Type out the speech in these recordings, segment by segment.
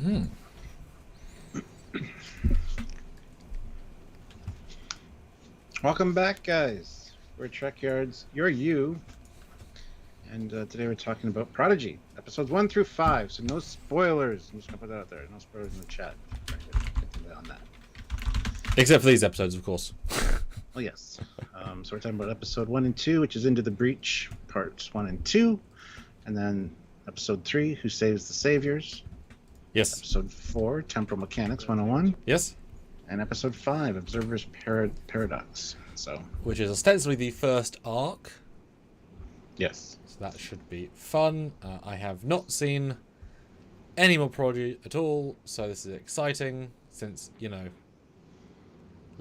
Mm. Welcome back, guys. We're Trekyards. You're you. And today we're talking about Prodigy, episodes 1 through 5. So no spoilers. I'm just going to put that out there. No spoilers in the chat. On that. Except for these episodes, of course. Oh, yes. So we're talking about episode 1 and 2, which is Into the Breach, parts 1 and 2. And then episode 3, Who Saves the Saviors. Yes. Episode 4, Temporal Mechanics 101. Yes. And episode 5, Observer's Paradox. So, which is ostensibly the first arc. Yes. So that should be fun. I have not seen any more Prodigy at all, so this is exciting since,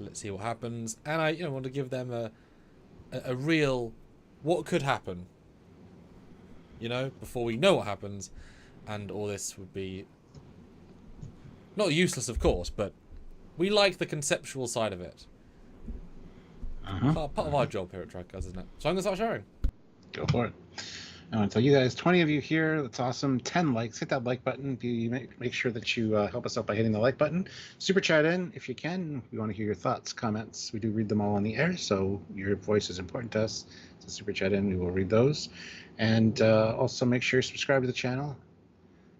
let's see what happens. And I want to give them a real what could happen, before we know what happens. And all this would be not useless, of course, but we like the conceptual side of it. Part of our job here at Trekyards, isn't it? So I'm going to start sharing. Go for it. I want to tell you guys, 20 of you here. That's awesome. 10 likes. Hit that like button. Make sure that you help us out by hitting the like button. Super chat in if you can. We want to hear your thoughts, comments. We do read them all on the air, so your voice is important to us. So super chat in. We will read those. And also make sure you subscribe to the channel.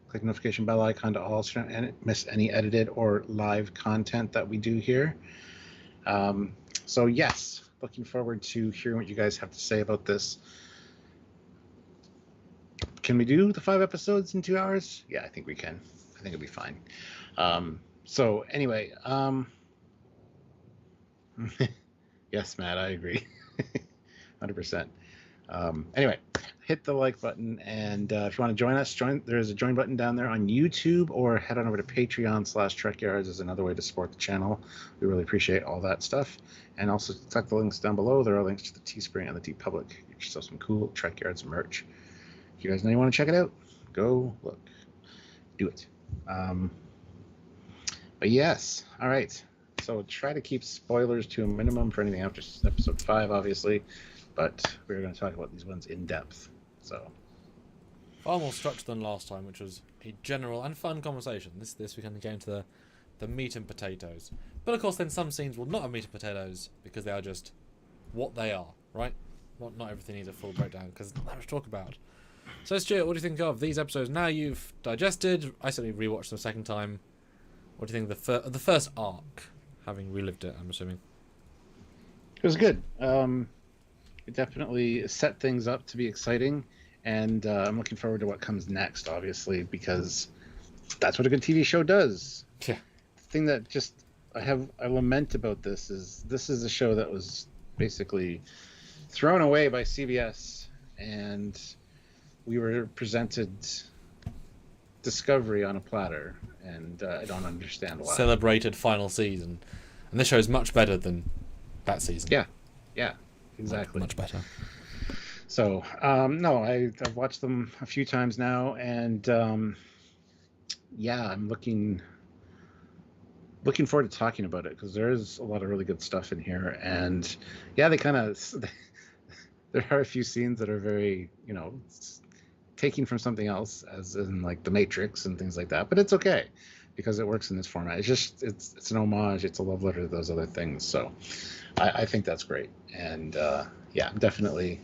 Click the notification bell icon to all so you don't miss any edited or live content that we do here. So yes, looking forward to hearing what you guys have to say about this. Can we do the 5 episodes in 2 hours? Yeah, I think we can. I think it'll be fine. So anyway, yes, Matt, I agree. 100%. Anyway, hit the like button, and if you want to join us, there's a join button down there on YouTube, or head on over to Patreon/Trekyards is another way to support the channel. We really appreciate all that stuff. And also check the links down below. There are links to the Teespring and the TeePublic. Get yourself some cool Trekyards merch. If you guys know you want to check it out, go look. Do it. But yes, all right. So try to keep spoilers to a minimum for anything after episode 5, obviously. But we're going to talk about these ones in depth. So Far more structured than last time, which was a general and fun conversation. This we can get into the meat and potatoes. But of course, then some scenes will not have meat and potatoes because they are just what they are, right? Not everything needs a full breakdown because there's not much to talk about. So Stuart, what do you think of these episodes? Now you've digested. I certainly rewatched them a second time. What do you think of the first arc, having relived it? I'm assuming it was good. It definitely set things up to be exciting, and I'm looking forward to what comes next, obviously, because that's what a good TV show does. Yeah. The thing that just I lament about this is a show that was basically thrown away by CBS, and we were presented Discovery on a platter, and I don't understand why. Celebrated final season, and this show is much better than that season. Yeah. Exactly. Much better. So, no, I've watched them a few times now, and I'm looking forward to talking about it because there is a lot of really good stuff in here, and yeah, there are a few scenes that are very, taking from something else, as in like The Matrix and things like that, but it's okay because it works in this format. It's just it's an homage, it's a love letter to those other things. So I think that's great, and I'm definitely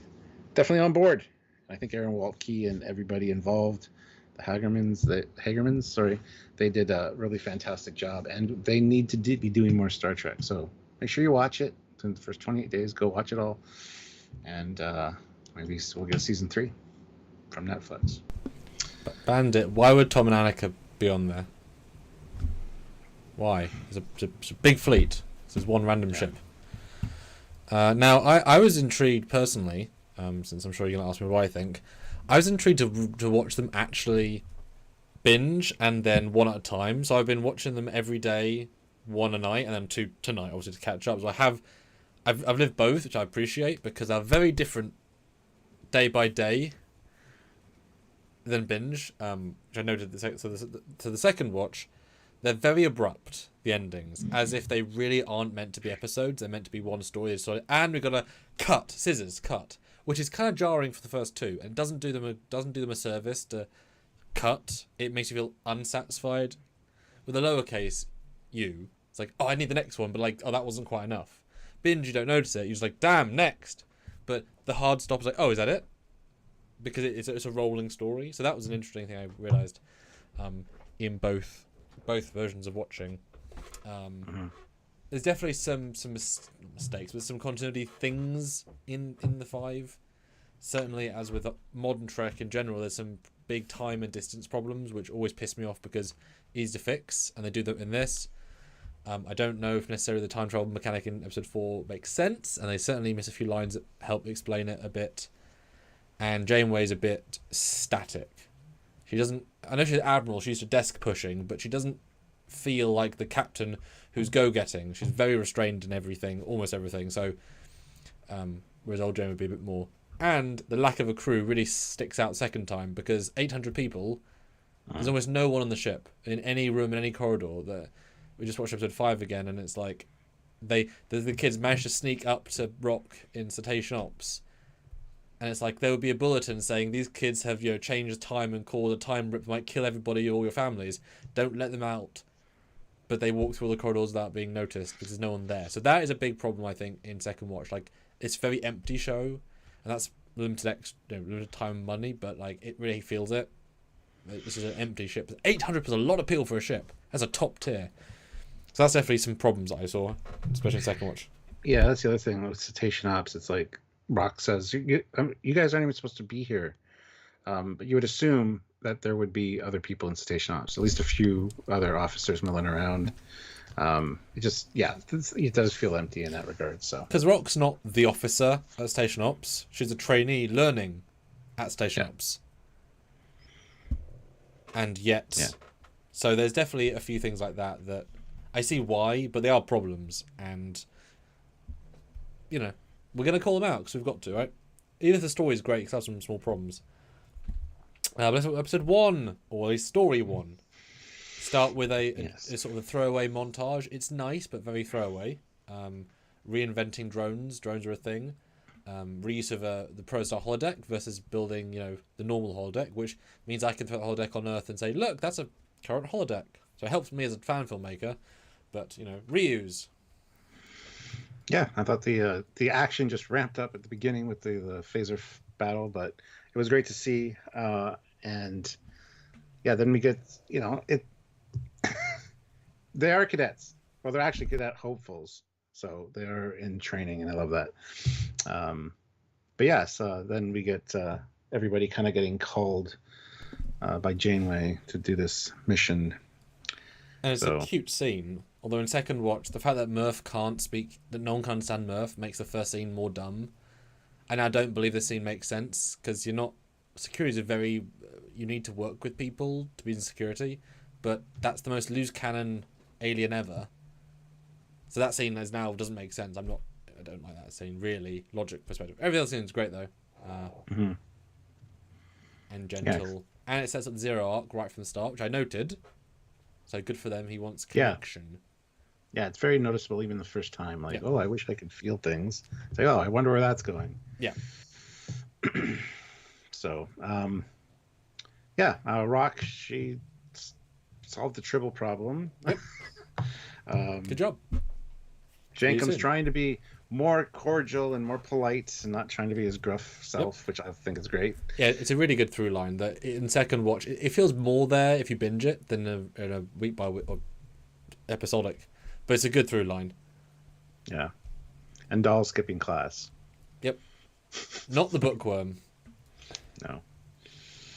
on board. I think Aaron Waltke and everybody involved, the Hagermans, they did a really fantastic job, and they need to be doing more Star Trek. So make sure you watch it in the first 28 days. Go watch it all, and maybe we'll get season 3 from Netflix. Bandit, why would Tom and Annika be on there? Why? It's a big fleet. This is one random ship. Now, I was intrigued personally, since I'm sure you're going to ask me what I think. I was intrigued to watch them actually binge and then one at a time. So I've been watching them every day, one a night, and then 2 tonight, obviously, to catch up. So I've lived both, which I appreciate, because they're very different day by day than binge, which I noted. So the second watch, they're very abrupt, the endings, as if they really aren't meant to be episodes. They're meant to be one story, and we've got to cut, which is kind of jarring for the first 2, and doesn't do them a service to cut, it makes you feel unsatisfied. With a lowercase U, it's like, oh, I need the next one, but like, oh, that wasn't quite enough. Binge, you don't notice it. You're just like, damn, next. But the hard stop is like, oh, is that it? Because it's a rolling story. So that was an interesting thing I realised in both versions of watching. There's definitely some mistakes, but some continuity things in the 5. Certainly, as with modern Trek in general, there's some big time and distance problems, which always piss me off because easy to fix, and they do that in this. I don't know if necessarily the time travel mechanic in episode 4 makes sense, and they certainly miss a few lines that help explain it a bit. And Janeway's a bit static. She doesn't... I know she's Admiral, she's used to desk pushing, but she doesn't feel like the captain who's go-getting. She's very restrained in everything, almost everything, so... whereas old Janeway would be a bit more. And the lack of a crew really sticks out second time, because 800 people, there's almost no one on the ship, in any room, in any corridor. That we just watched episode 5 again, and it's like... the kids managed to sneak up to Rock in Cetacean Ops, and it's like there would be a bulletin saying these kids have changed time and caused a time rip that might kill everybody, all your families. Don't let them out. But they walk through all the corridors without being noticed because there's no one there. So that is a big problem, I think, in second watch. Like, it's a very empty show, and that's limited time and money, but like it really feels it. This is an empty ship. 800 is a lot of people for a ship. That's a top tier. So that's definitely some problems that I saw, especially in second watch. Yeah, that's the other thing with Cetacean Ops. It's like Rock says, you guys aren't even supposed to be here. But you would assume that there would be other people in Cetacean Ops, at least a few other officers milling around. It just, it does feel empty in that regard. So because Rock's not the officer at Station Ops, she's a trainee learning at Station Ops, and yet, so there's definitely a few things like that I see why, but they are problems, and we're gonna call them out because we've got to, right? Even if the story is great, it's have some small problems. Let's talk about episode 1, or at least story 1. Start with a sort of a throwaway montage. It's nice, but very throwaway. Reinventing drones. Drones are a thing. Reuse of the Pro-Star holodeck versus building, the normal holodeck, which means I can throw the holodeck on Earth and say, look, that's a current holodeck. So it helps me as a fan filmmaker, but, reuse. Yeah, I thought the action just ramped up at the beginning with the phaser battle, but it was great to see. And then we get, they are cadets. Well, they're actually cadet hopefuls, so they are in training, and I love that. Then we get everybody kind of getting called by Janeway to do this mission. And it's a cute scene. Although in second watch, the fact that Murph can't speak, that no one can understand Murph, makes the first scene more dumb. And I don't believe this scene makes sense, because security is you need to work with people to be in security, but that's the most loose cannon alien ever. So that scene doesn't make sense. I don't like that scene, really, logic perspective. Every other scene is great, though. And gentle. Yeah. And it sets up the Zero arc right from the start, which I noted. So good for them. He wants connection. Yeah, it's very noticeable even the first time. Like, oh, I wish I could feel things. It's like, oh, I wonder where that's going. Yeah. So, Rock, she solved the Tribble problem. Yep. Good job. Jenkin's trying to be more cordial and more polite and not trying to be his gruff self, which I think is great. Yeah, it's a really good through line that in second watch, it feels more there if you binge it than in a week by week or episodic. But it's a good through line. Yeah. And doll skipping class. Yep. Not the bookworm. No.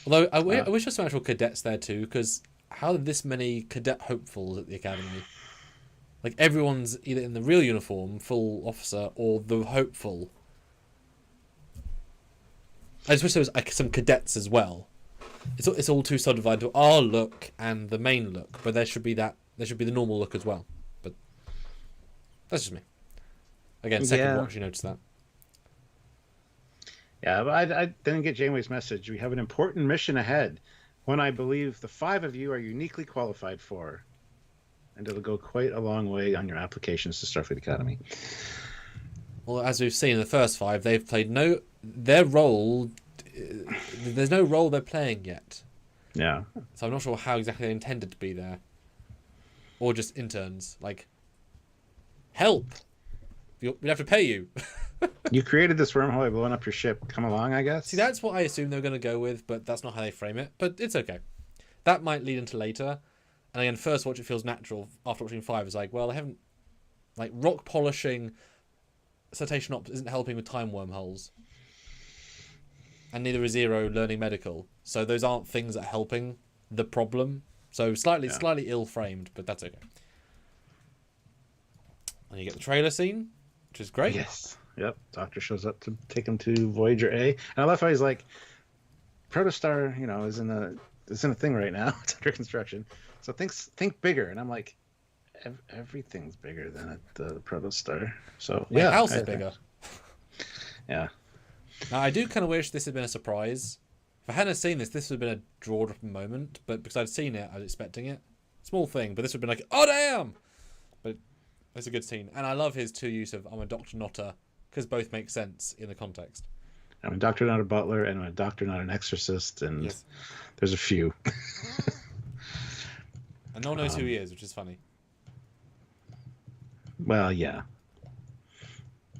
Although I wish there were some actual cadets there too, because how are this many cadet hopefuls at the academy? Like, everyone's either in the real uniform, full officer, or the hopeful. I just wish there was some cadets as well. It's all too subdivided to our look and the main look, but there should be the normal look as well. But that's just me. Again, second watch, you notice that. Yeah, but I didn't get Janeway's message. We have an important mission ahead, one I believe the 5 of you are uniquely qualified for. And it'll go quite a long way on your applications to Starfleet Academy. Well, as we've seen in the first 5, they've played their role. There's no role they're playing yet. Yeah. So I'm not sure how exactly they intended to be there. Or just interns. Like, help! We'd have to pay you. You created this wormhole by blowing up your ship. Come along, I guess. See, that's what I assumed they were going to go with, but that's not how they frame it. But it's okay. That might lead into later. And again, first watch, it feels natural. After watching 5, it's like, well, they haven't... Like, rock polishing Citation Ops isn't helping with time wormholes. And neither is Zero learning medical. So those aren't things that are helping the problem. So slightly ill-framed, but that's okay. And you get the trailer scene, which is great. Yes. Yep. Doctor shows up to take him to Voyager A. And I love how he's like, Protostar, is in a thing right now. It's under construction. So think bigger. And I'm like, everything's bigger than at the Protostar. So My house is bigger. Yeah. Now, I do kind of wish this had been a surprise. If I hadn't seen this would have been a jaw-dropping moment. But because I'd seen it, I was expecting it. Small thing, but this would have been like, oh, damn! But it's a good scene. And I love his use of, I'm a doctor, not a... Because both make sense in the context. I'm a doctor, not a butler, and I'm a doctor, not an exorcist. And yes. There's a few. And no one knows who he is, which is funny. Well, yeah.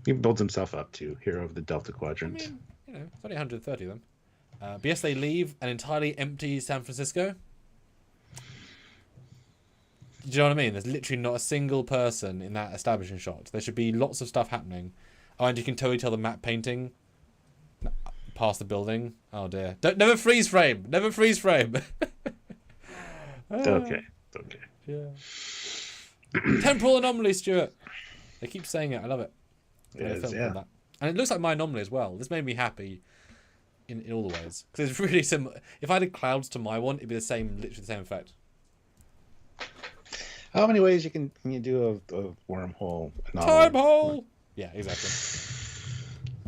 He builds himself up to hero of the Delta Quadrant. I mean, it's only 130 of them. But yes, they leave an entirely empty San Francisco. Do you know what I mean? There's literally not a single person in that establishing shot. There should be lots of stuff happening. Oh, and you can totally tell the map painting past the building. Oh dear! Never freeze frame. Never freeze frame. Okay. Yeah. Temporal anomaly, Stuart. They keep saying it. I love it. Yeah. And it looks like my anomaly as well. This made me happy in all the ways because it's really similar. If I did clouds to my one, it'd be literally the same effect. How many ways can you do a wormhole? Time hole. Yeah, exactly.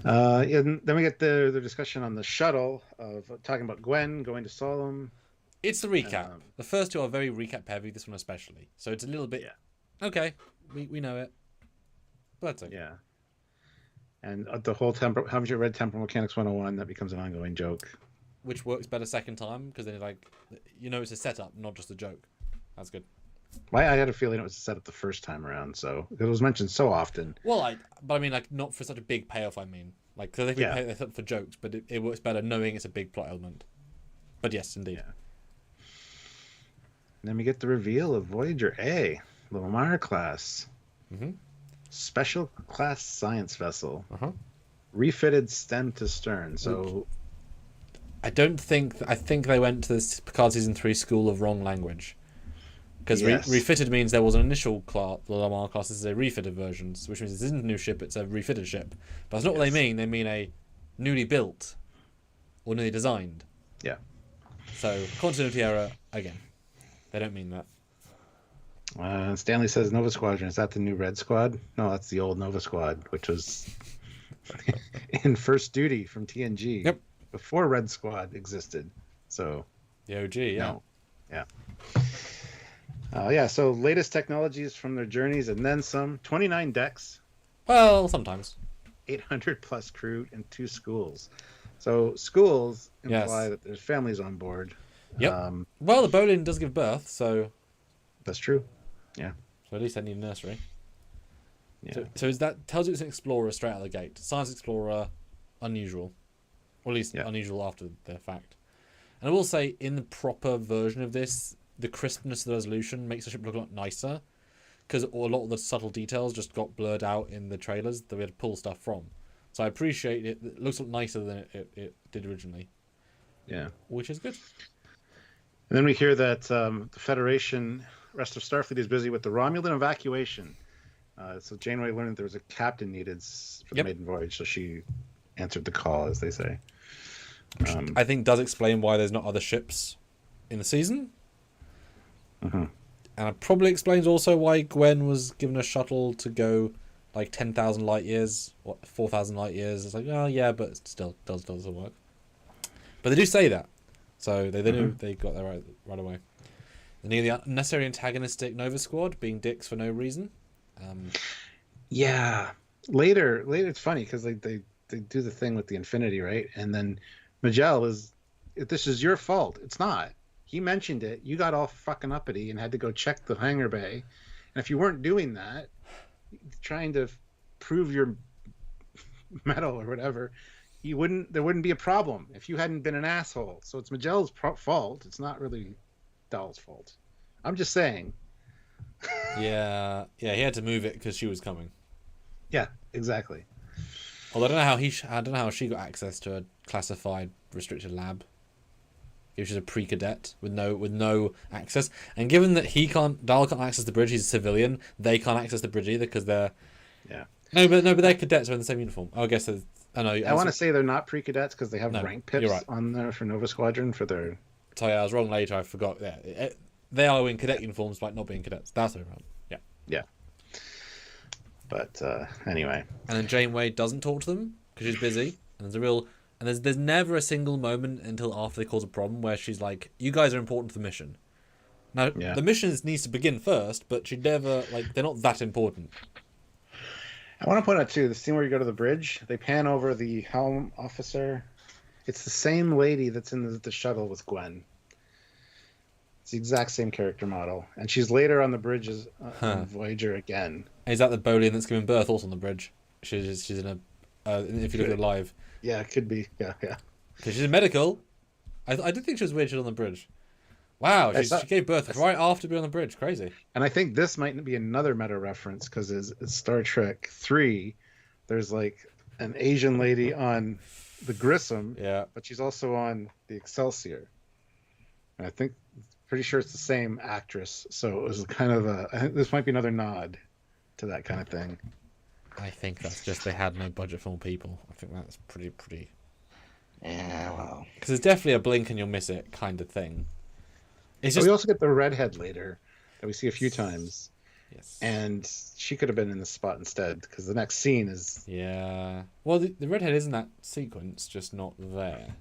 And then we get the discussion on the shuttle of talking about Gwen going to Solom. It's the recap. The first two are very recap heavy. This one especially. So it's a little bit. Yeah. Okay, we know it. But that's okay. Yeah. And the whole haven't you read Temporal Mechanics 101? That becomes an ongoing joke. Which works better second time because then it's a setup, not just a joke. That's good. I had a feeling it was set up the first time around, so it was mentioned so often. Well, but I mean, not for such a big payoff. I mean, because they pay this up for jokes, but it works better knowing it's a big plot element. But yes, indeed. Yeah. And then we get the reveal of Voyager A, the Lamar class, special class science vessel, refitted stem to stern. So, I think they went to this Picard season 3 school of wrong language. Because refitted means there was an initial class, the Lamar class is a refitted version, which means this isn't a new ship, it's a refitted ship. But that's not what they mean. They mean a newly built or newly designed. Yeah. So, continuity error again. They don't mean that. Stanley says Nova Squadron. Is that the new Red Squad? No, that's the old Nova Squad, which was in First Duty from TNG. Yep. Before Red Squad existed. So. The OG, yeah. No. Yeah. So latest technologies from their journeys and then some. 29 decks. Well, sometimes. 800 plus crew and 2 schools. So schools imply that there's families on board. Yep. Well, the Bolin does give birth, so... That's true. Yeah. So at least they need a nursery. Yeah. So that tells you it's an explorer straight out of the gate. Science explorer, unusual. Or at least unusual after the fact. And I will say, in the proper version of this, the crispness of the resolution makes the ship look a lot nicer. Because a lot of the subtle details just got blurred out in the trailers that we had to pull stuff from. So I appreciate it. It looks a lot nicer than it did originally. Yeah. Which is good. And then we hear that the Federation, rest of Starfleet, is busy with the Romulan evacuation. So Janeway learned that there was a captain needed for the maiden voyage, so she answered the call, as they say. I think does explain why there's not other ships in the season. Mm-hmm. And it probably explains also why Gwen was given a shuttle to go like 10,000 light years, or 4,000 light years. It's like, oh yeah, but it still doesn't work. But they do say that. So they knew they got there right away. They need the unnecessary antagonistic Nova Squad being dicks for no reason. Later it's funny because they do the thing with the Infinity, right? And then Majel is, this is your fault. It's not. He mentioned it. You got all fucking uppity and had to go check the hangar bay. And if you weren't doing that, trying to prove your metal or whatever, there wouldn't be a problem if you hadn't been an asshole. So it's Magellan's fault. It's not really Dahl's fault. I'm just saying. Yeah, he had to move it because she was coming. Yeah, exactly. Although I don't know how she got access to a classified restricted lab. If she's a pre-cadet with no access, and given that Dahl can't access the bridge, he's a civilian. They can't access the bridge either because they're. Yeah. No, but they're cadets. They're in the same uniform. Oh, I guess. I know. I want to say they're not pre-cadets because they have rank pips right. on there for Nova Squadron for their. Sorry, I was wrong later. I forgot. Yeah, they are in cadet uniforms, but not being cadets. That's what I'm. Yeah. Yeah. But anyway. And then Janeway doesn't talk to them because she's busy, and there's never a single moment until after they cause a problem where she's like, "You guys are important to the mission." Now the mission needs to begin first, but she never they're not that important. I want to point out too the scene where you go to the bridge. They pan over the helm officer. It's the same lady that's in the shuttle with Gwen. It's the exact same character model, and she's later on the bridge as on Voyager again. Is that the Bolian that's giving birth also on the bridge? She's in a if you look at it live. Yeah, it could be. Yeah. Because she's in medical. I did think she was weird. She's on the bridge. Wow, she gave birth right after being on the bridge. Crazy. And I think this might be another meta reference because it's Star Trek 3. There's like an Asian lady on the Grissom, but she's also on the Excelsior. And I think, pretty sure it's the same actress. So it was kind of I think this might be another nod to that kind of thing. I think that's just they had no budget for more people. I think that's pretty. Yeah, well. Because it's definitely a blink and you'll miss it kind of thing. It's just... We also get the redhead later that we see a few times. Yes. And she could have been in this spot instead because the next scene is... Yeah. Well, the redhead is in that sequence, just not there.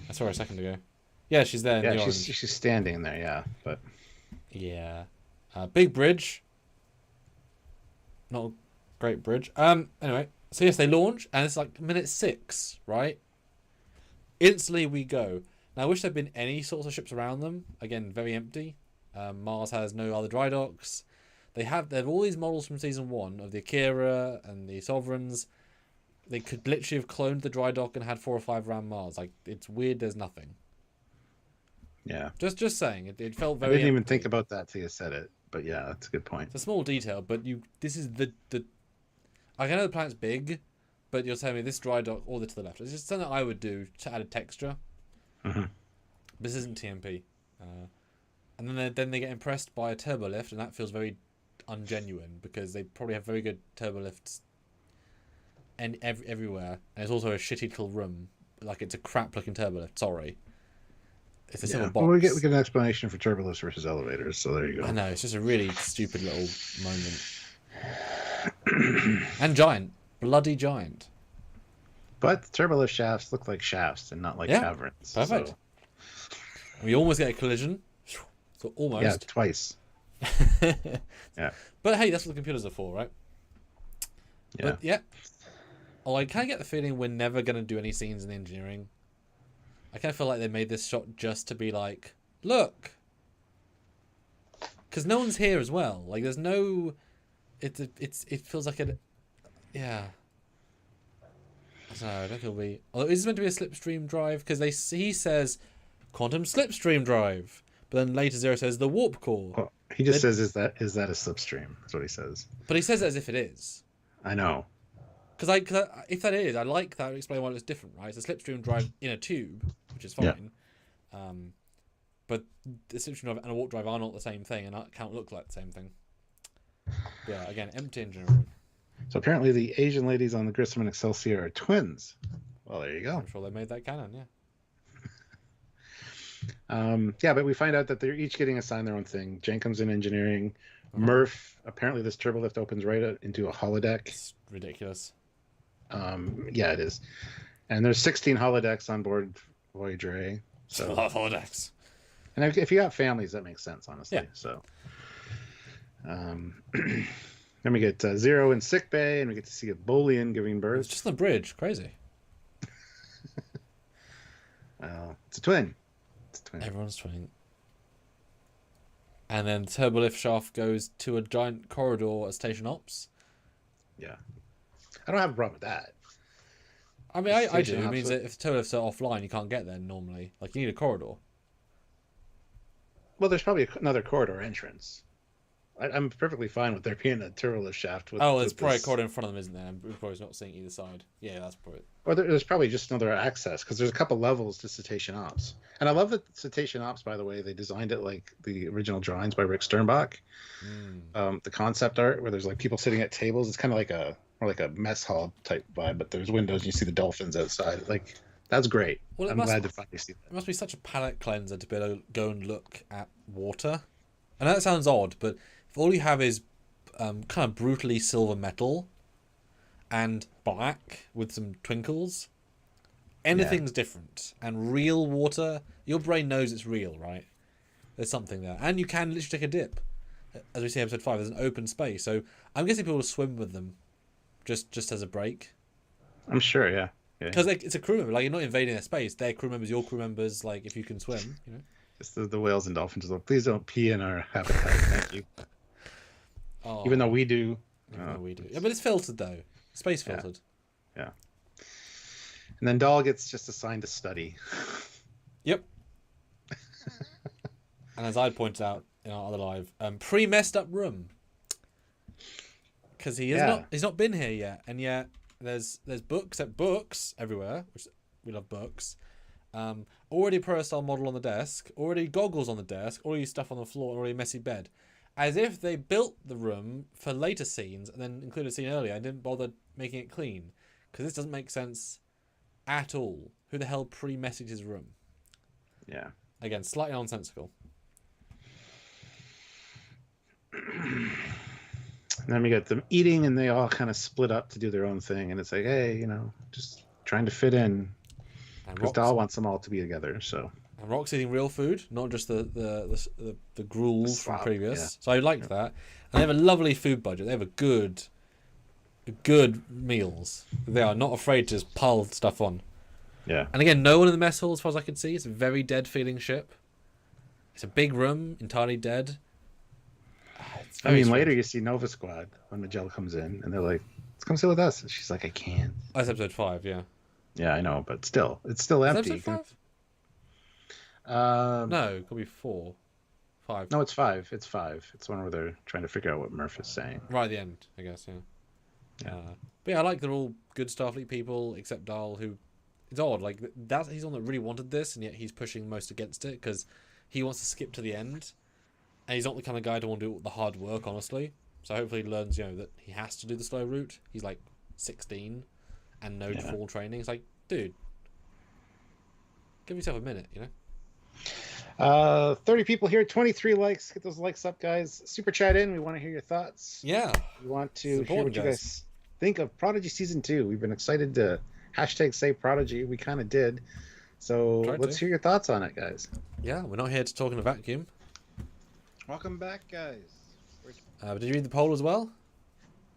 I saw her a second ago. Yeah, she's there. Yeah, she's standing there, yeah. But yeah. Big bridge. Not a great bridge. Anyway, so yes, they launch, and it's like minute 6, right? Instantly we go. Now, I wish there'd been any sorts of ships around them. Again, very empty. Mars has no other dry docks. They have all these models from season 1 of the Akira and the Sovereigns. They could literally have cloned the dry dock and had 4 or 5 around Mars. Like, it's weird. There's nothing. Yeah. Just saying. It felt very. I didn't even empty. think about that till you said it. But yeah, that's a good point. It's a small detail, but this is the. I know the planet's big, but you're telling me this dry dock all the to the left. It's just something I would do to add a texture. Mm-hmm. This isn't TMP, and then they get impressed by a turbo lift, and that feels very ungenuine because they probably have very good turbo lifts and everywhere, and it's also a shitty little room, like it's a crap looking turbo lift. Sorry, it's a simple box. Well, we get an explanation for turbo lifts versus elevators, so there you go. I know, it's just a really stupid little moment, and giant, bloody giant. But the turbolift shafts look like shafts and not like caverns. Perfect. So. We almost get a collision. So almost. Yeah, twice. Yeah. But hey, that's what the computers are for, right? Yeah. But yeah. Oh, I kind of get the feeling we're never going to do any scenes in engineering. I kind of feel like they made this shot just to be like, look. Because no one's here as well. Like, there's no... It feels like a... Yeah. I don't know, I don't think it'll be... Although, is this meant to be a slipstream drive? Because he says, quantum slipstream drive. But then later Zero says, the warp core. Well, he just says, is that a slipstream? That's what he says. But he says it as if it is. I know. Because if that is, I like that. I would explain why it's different, right? It's a slipstream drive in a tube, which is fine. Yeah. But the slipstream drive and a warp drive are not the same thing, and can't look like the same thing. Yeah, again, empty engine room. So apparently the Asian ladies on the Grissom and Excelsior are twins. Well, there you go. I'm sure they made that canon, yeah. Yeah, but we find out that they're each getting assigned their own thing. Jane comes in engineering. Murph, apparently this turbolift opens right into a holodeck. It's ridiculous. Yeah, it is. And there's 16 holodecks on board Voyager A. So a lot of holodecks. And if you got families, that makes sense, honestly. Yeah. So, then we get Zero in sick bay, and we get to see a Bolian giving birth. It's just on the bridge. Crazy. It's a twin. Everyone's twinning. And then the turbolift shaft goes to a giant corridor at Station Ops. Yeah. I don't have a problem with that. I mean, I do. Station It Ops means would- that if the turbolift's are offline, you can't get there normally. Like, you need a corridor. Well, there's probably another corridor entrance. I'm perfectly fine with there being a turbolift shaft. There's with probably a this. corridor in front of them, isn't there? And we're probably not seeing either side. Yeah, that's probably it. Or there's probably just another access because there's a couple levels to Cetacean Ops. And I love that Cetacean Ops, by the way, they designed it like the original drawings by Rick Sternbach. The concept art where there's like people sitting at tables. It's kind of like a mess hall type vibe, but there's windows and you see the dolphins outside. Like, that's great. Well, I'm glad to finally see that. It must be such a palate cleanser to be able to go and look at water. I know that sounds odd, but if all you have is kind of brutally silver metal and black with some twinkles, anything's different. And real water, your brain knows it's real, right? There's something there. And you can literally take a dip. As we see in episode 5, there's an open space. So I'm guessing people will swim with them just as a break. I'm sure, yeah. Because it's a crew member. Like, you're not invading their space. They're crew members, your crew members. Like, if you can swim, you know. Just the whales and dolphins. Please don't pee in our habitat. Thank you. Oh, Even though we do. we do. Yeah, but it's filtered, though. Space filtered. Yeah. And then Dahl gets just assigned to study. Yep. And as I pointed out in our other live, pre-messed up room. Because he's not been here yet, and yet there's books everywhere, which we love books. Already pro style model on the desk, already goggles on the desk, already stuff on the floor, already messy bed. As if they built the room for later scenes and then included a scene earlier and didn't bother making it clean. Because this doesn't make sense at all. Who the hell pre-messaged his room? Yeah. Again, slightly nonsensical. And then we get them eating, and they all kind of split up to do their own thing. And it's like, hey, just trying to fit in. Because Dahl wants them all to be together. So. And Rock's eating real food, not just the gruel from previous. Yeah. So I liked that. And they have a lovely food budget. They have good meals. They are not afraid to just pile stuff on. Yeah. And again, no one in the mess hall, as far as I can see. It's a very dead feeling ship. It's a big room, entirely dead. Later you see Nova Squad when Magella comes in, and they're like, "Let's come sit with us." And she's like, "I can't." That's episode 5, yeah. Yeah, I know, but still, it's still empty. Episode 5? No, it could be 4. 5. No, it's 5. It's 5. It's one where they're trying to figure out what Murph is saying. Right at the end, I guess, yeah. Yeah. But yeah, I like they're all good Starfleet people, except Dahl, who... It's odd, like, he's the one that really wanted this, and yet he's pushing most against it, because he wants to skip to the end, and he's not the kind of guy to want to do the hard work, honestly. So hopefully he learns, that he has to do the slow route. He's like 16 and no full training. It's like, dude, give yourself a minute, 30 people here, 23 likes. Get those likes up, guys. Super chat in. We want to hear your thoughts. Yeah. We want to hear what you guys think of Prodigy Season 2. We've been excited to #say Prodigy. We kind of did. So let's hear your thoughts on it, guys. Yeah, we're not here to talk in a vacuum. Welcome back, guys. Did you read the poll as well?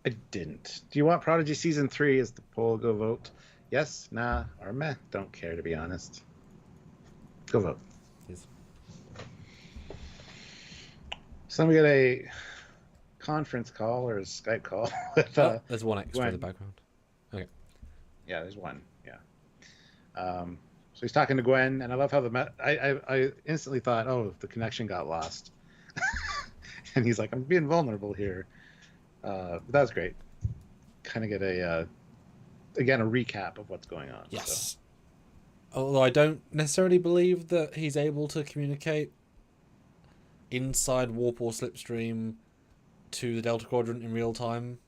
I didn't. Do you want Prodigy Season 3 as the poll? Go vote. Yes, nah, or meh. Don't care, to be honest. Go vote. Yes. So then we get a conference call or a Skype call with there's one extra in the background. Okay. Yeah, there's one. Yeah. So he's talking to Gwen, and I love how I instantly thought, oh, the connection got lost. And he's like, I'm being vulnerable here. But that was great. Kind of get a recap of what's going on. Yes. So. Although I don't necessarily believe that he's able to communicate inside warp or slipstream to the Delta Quadrant in real time.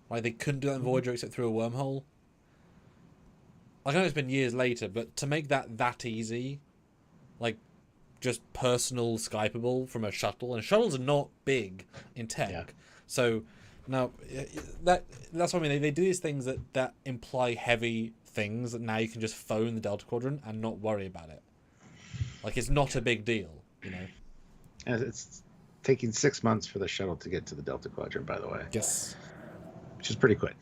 Like, they couldn't do that in Voyager except through a wormhole. I know it's been years later, but to make that easy, like, just personal Skypeable from a shuttle, and shuttles are not big in tech. Yeah. So, now, that's what I mean. They do these things that imply heavy things that now you can just phone the Delta Quadrant and not worry about it. Like, it's not a big deal, And it's taking 6 months for the shuttle to get to the Delta Quadrant, by the way. Yes. Which is pretty quick.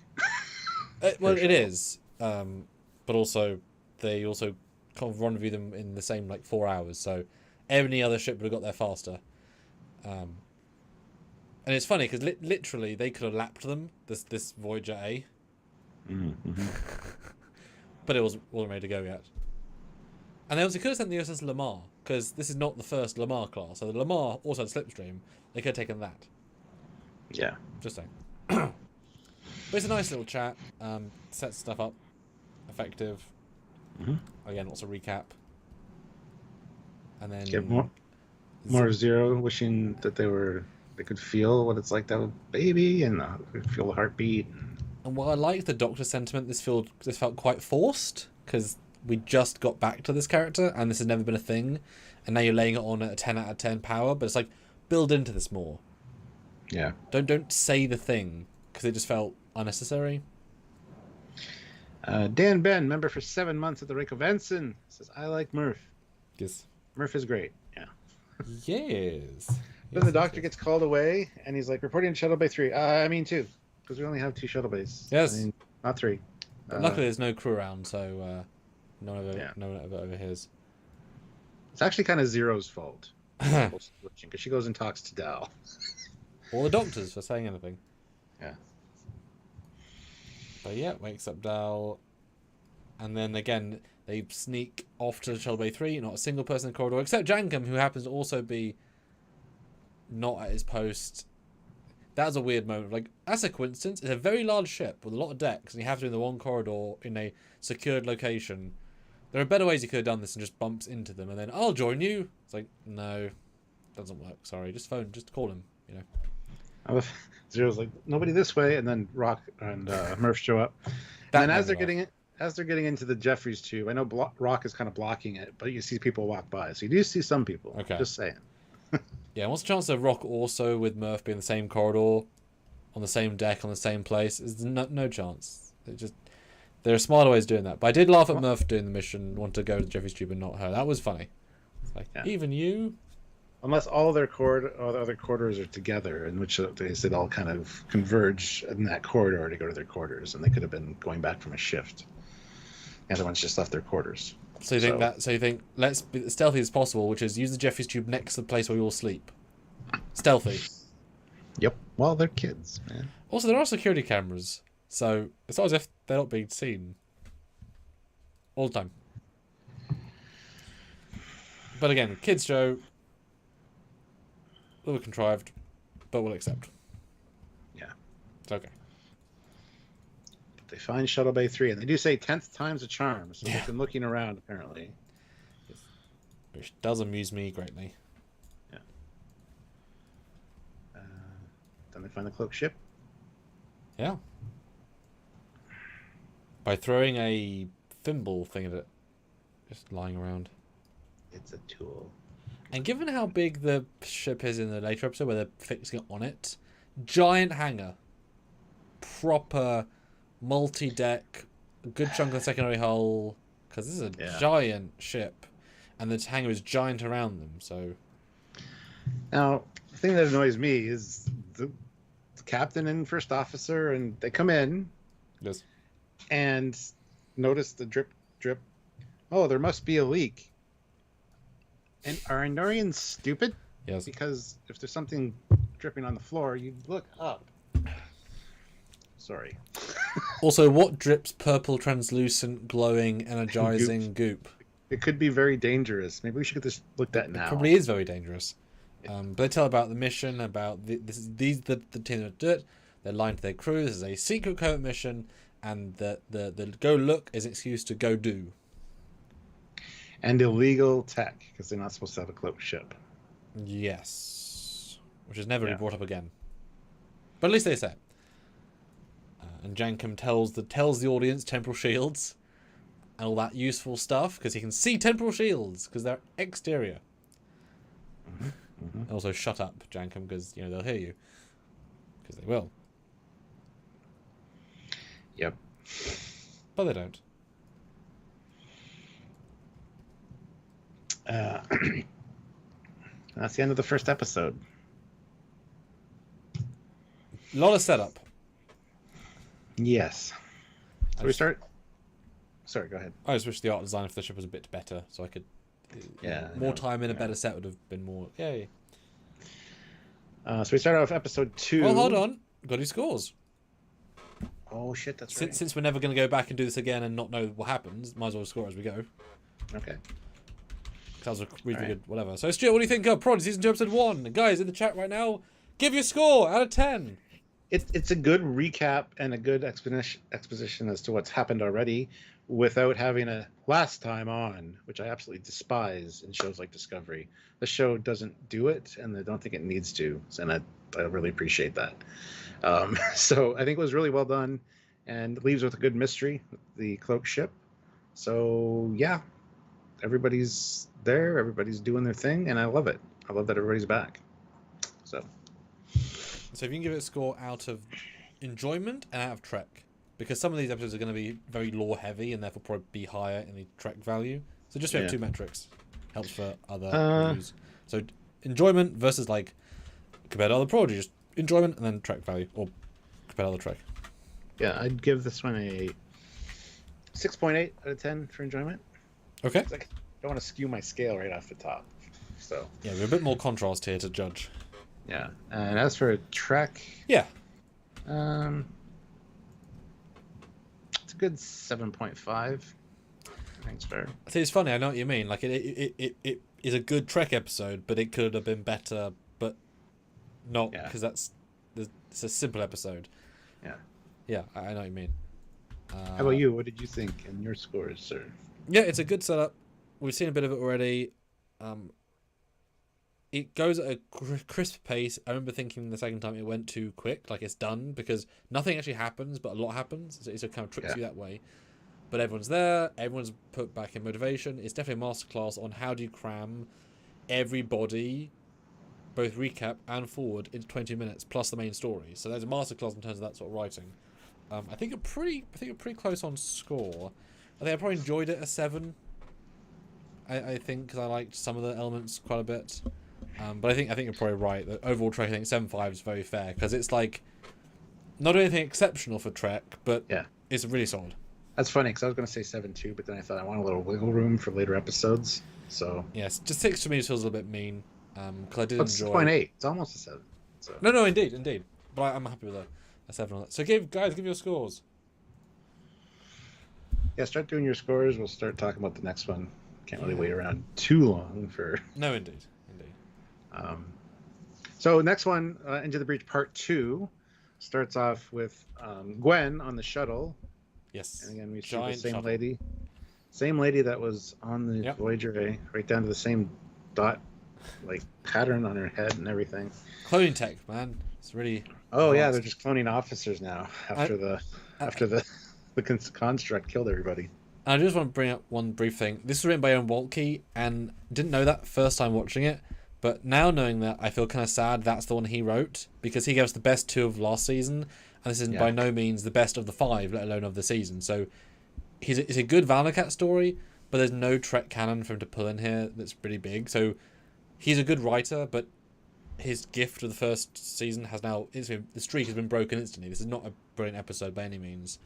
Well, it is. But also, they also kind of rendezvous them in the same, 4 hours. So any other ship would have got there faster. And it's funny because literally they could have lapped them, this Voyager A. Mm-hmm. But it wasn't ready to go yet. And they also could have sent the USS Lamar, because this is not the first Lamar class. So the Lamar also had Slipstream. They could have taken that. Yeah. Just saying. But it's a nice little chat. Sets stuff up. Effective. Mm-hmm. Again, lots of recap. And then... Get more of Zero wishing that they could feel what it's like to have a baby and feel the heartbeat. And while I like the Doctor sentiment, this felt quite forced, because we just got back to this character, and this has never been a thing, and now you're laying it on at a 10 out of 10 power, but it's like, build into this more. Yeah. Don't say the thing, because it just felt unnecessary. Dan Ben, member for 7 months at the Rico Benson, says, I like Murph. Yes. Murph is great. Yeah. Yes. Then the Doctor gets called away, and he's like, reporting to Shuttle Bay 3. I mean 2, because we only have 2 shuttle bays. Yes. I mean, not 3. Luckily, there's no crew around, so no one ever overhears. It's actually kind of Zero's fault. Because she goes and talks to Dal. Or the Doctors for saying anything. Yeah. But yeah, wakes up Dal. And then again, they sneak off to Shuttle Bay 3. Not a single person in the corridor, except Jankum, who happens to also be not at his post. That was a weird moment. Like, that's a coincidence. It's a very large ship with a lot of decks, and you have to be in the one corridor in a secured location. There are better ways you could have done this and just bumps into them, and then, I'll join you. It's like, no, doesn't work. Sorry, just call him, you know. Zero's like, nobody this way, and then Rock and Murph show up. And then as they're getting into the Jeffries tube, I know Rock is kind of blocking it, but you see people walk by, so you do see some people. Okay. Just saying. Yeah, what's the chance of Rock also with Murph being in the same corridor, on the same deck, on the same place? There's no chance. There are smarter ways of doing that. But I did laugh at Murph doing the mission, want to go to the Jeffries tube and not her. That was funny. It's like, yeah. Even you? Unless all their other corridors are together, in which they'd all kind of converge in that corridor to go to their quarters, and they could have been going back from a shift. The other ones just left their quarters. So you think let's be as stealthy as possible, which is use the Jeffries tube next to the place where we all sleep. Stealthy. Yep. Well, they're kids, man. Also, there are security cameras, so it's not as if they're not being seen all the time. But again, kids show, a little contrived, but we'll accept. Yeah. It's okay. They find Shuttle Bay 3, and they do say 10th time's a charm, so they've been looking around, apparently. Which does amuse me greatly. Yeah. Then they find the cloak ship. Yeah. By throwing a thimble thing at it. Just lying around. It's a tool. And given how big the ship is in the later episode, where they're fixing it on it, giant hangar. Proper... multi-deck, a good chunk of the secondary hull, because this is a giant ship, and the hangar is giant around them, so... Now, the thing that annoys me is the captain and first officer, and they come in, yes, and notice the drip. Oh, there must be a leak. And are Andorians stupid? Yes. Because if there's something dripping on the floor, you look up. Sorry. Also, what drips purple, translucent, glowing, energizing goop? It could be very dangerous. Maybe we should get this looked at now. It probably is very dangerous. But they tell about the mission, about the team that do it. They're lying to their crew. This is a secret covert mission, and the go look is an excuse to go do. And illegal tech, because they're not supposed to have a cloaked ship. Yes. Which is never brought up again. But at least they say it. And Jankum tells the audience temporal shields and all that useful stuff, because he can see temporal shields because they're exterior. Mm-hmm. Mm-hmm. Also, shut up, Jankum, because they'll hear you, because they will. Yep. But they don't. That's the end of the first episode. A lot of setup. Yes. So we start. Sorry, go ahead. I just wish the art design for the ship was a bit better, so I could Yeah, I more know. time in a better set would have been more. Yay. So we started off episode 2. Well, hold on. Got his scores. Oh shit, that's right. Since we're never going to go back and do this again and not know what happens, might as well score as we go. Okay. That was a really good whatever. So, Stuart, what do you think of Prodigy Season 2, Episode 1? Guys, in the chat right now, give your score out of 10. It's a good recap and a good exposition as to what's happened already without having a last time on, which I absolutely despise in shows like Discovery. The show doesn't do it, and I don't think it needs to, and I really appreciate that. So I think it was really well done, and leaves with a good mystery, the cloak ship. So yeah, everybody's there, everybody's doing their thing, and I love it. I love that everybody's back. So if you can give it a score out of enjoyment and out of Trek, because some of these episodes are going to be very lore heavy and therefore probably be higher in the Trek value. So just have 2 metrics. Helps for other reviews. So enjoyment versus like compared to other Prodigy, just enjoyment and then Trek value, or compared to other Trek. Yeah, I'd give this one a 6.8 out of 10 for enjoyment. Okay. It's like, I don't want to skew my scale right off the top. So yeah, we're a bit more contrast here to judge. Yeah, and as for Trek, yeah, it's a good 7.5. I think it's fair. I think it's funny. I know what you mean. Like it is a good Trek episode, but it could have been better, but not because it's a simple episode. Yeah. Yeah, I know what you mean. How about you? What did you think in your scores, sir? Yeah, it's a good setup. We've seen a bit of it already. It goes at a crisp pace. I remember thinking the second time it went too quick, like it's done, because nothing actually happens, but a lot happens. So it kind of tricks you that way. But everyone's there. Everyone's put back in motivation. It's definitely a masterclass on how do you cram everybody, both recap and forward, into 20 minutes plus the main story. So there's a masterclass in terms of that sort of writing. I think I'm pretty close on score. I think I probably enjoyed it a 7. I think because I liked some of the elements quite a bit. But I think you're probably right. The overall Trek, I think 7.5 is very fair because it's like not anything exceptional for Trek, but it's really solid. That's funny because I was going to say 7.2, but then I thought I want a little wiggle room for later episodes. So yes, just 6 to me feels a little bit mean because I did enjoy. 6.8. It's almost a 7. So. No, indeed. But I'm happy with a 7 on that. So give your scores. Yeah, start doing your scores. We'll start talking about the next one. Can't really wait around too long for. No, indeed. So next one, Into the Breach Part 2, starts off with Gwen on the shuttle. Yes. And again, we see Giant the same shuttle. same lady that was on the Voyager A, right down to the same dot, like pattern on her head and everything. Cloning tech, man. It's really. Oh yeah, they're just cloning officers now after the construct killed everybody. I just want to bring up one brief thing. This was written by Aaron Waltke, and didn't know that first time watching it. But now knowing that, I feel kind of sad that's the one he wrote, because he gave us the best 2 of last season, and this is by no means the best of the 5, let alone of the season. So it's a good Valnacat story, but there's no Trek canon for him to pull in here that's really big. So he's a good writer, but his gift of the first season has now... the streak has been broken instantly. This is not a brilliant episode by any means.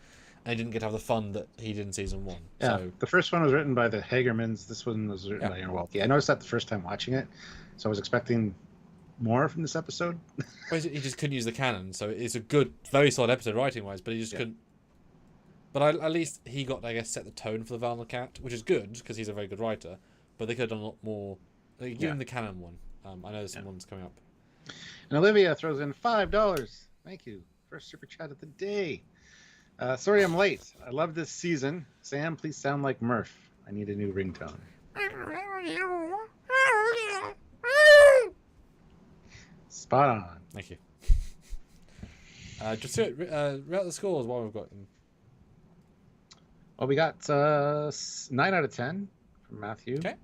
And he didn't get to have the fun that he did in season 1. Yeah, so. The first one was written by the Hagermans. This one was written by Aaron Waltke. I noticed that the first time watching it, so I was expecting more from this episode. Well, he just couldn't use the canon, so it's a good, very solid episode writing-wise, but he just couldn't... But at least he got, I guess, set the tone for the Valnacat, which is good, because he's a very good writer, but they could have done a lot more... Like, give him the canon one. I know there's one's coming up. And Olivia throws in $5. Thank you. First super chat of the day. Sorry I'm late. I love this season. Sam, please sound like Murph. I need a new ringtone. Spot on. Thank you. Just read out the scores while we've got them. Well, we got 9 out of 10 from Matthew. Okay.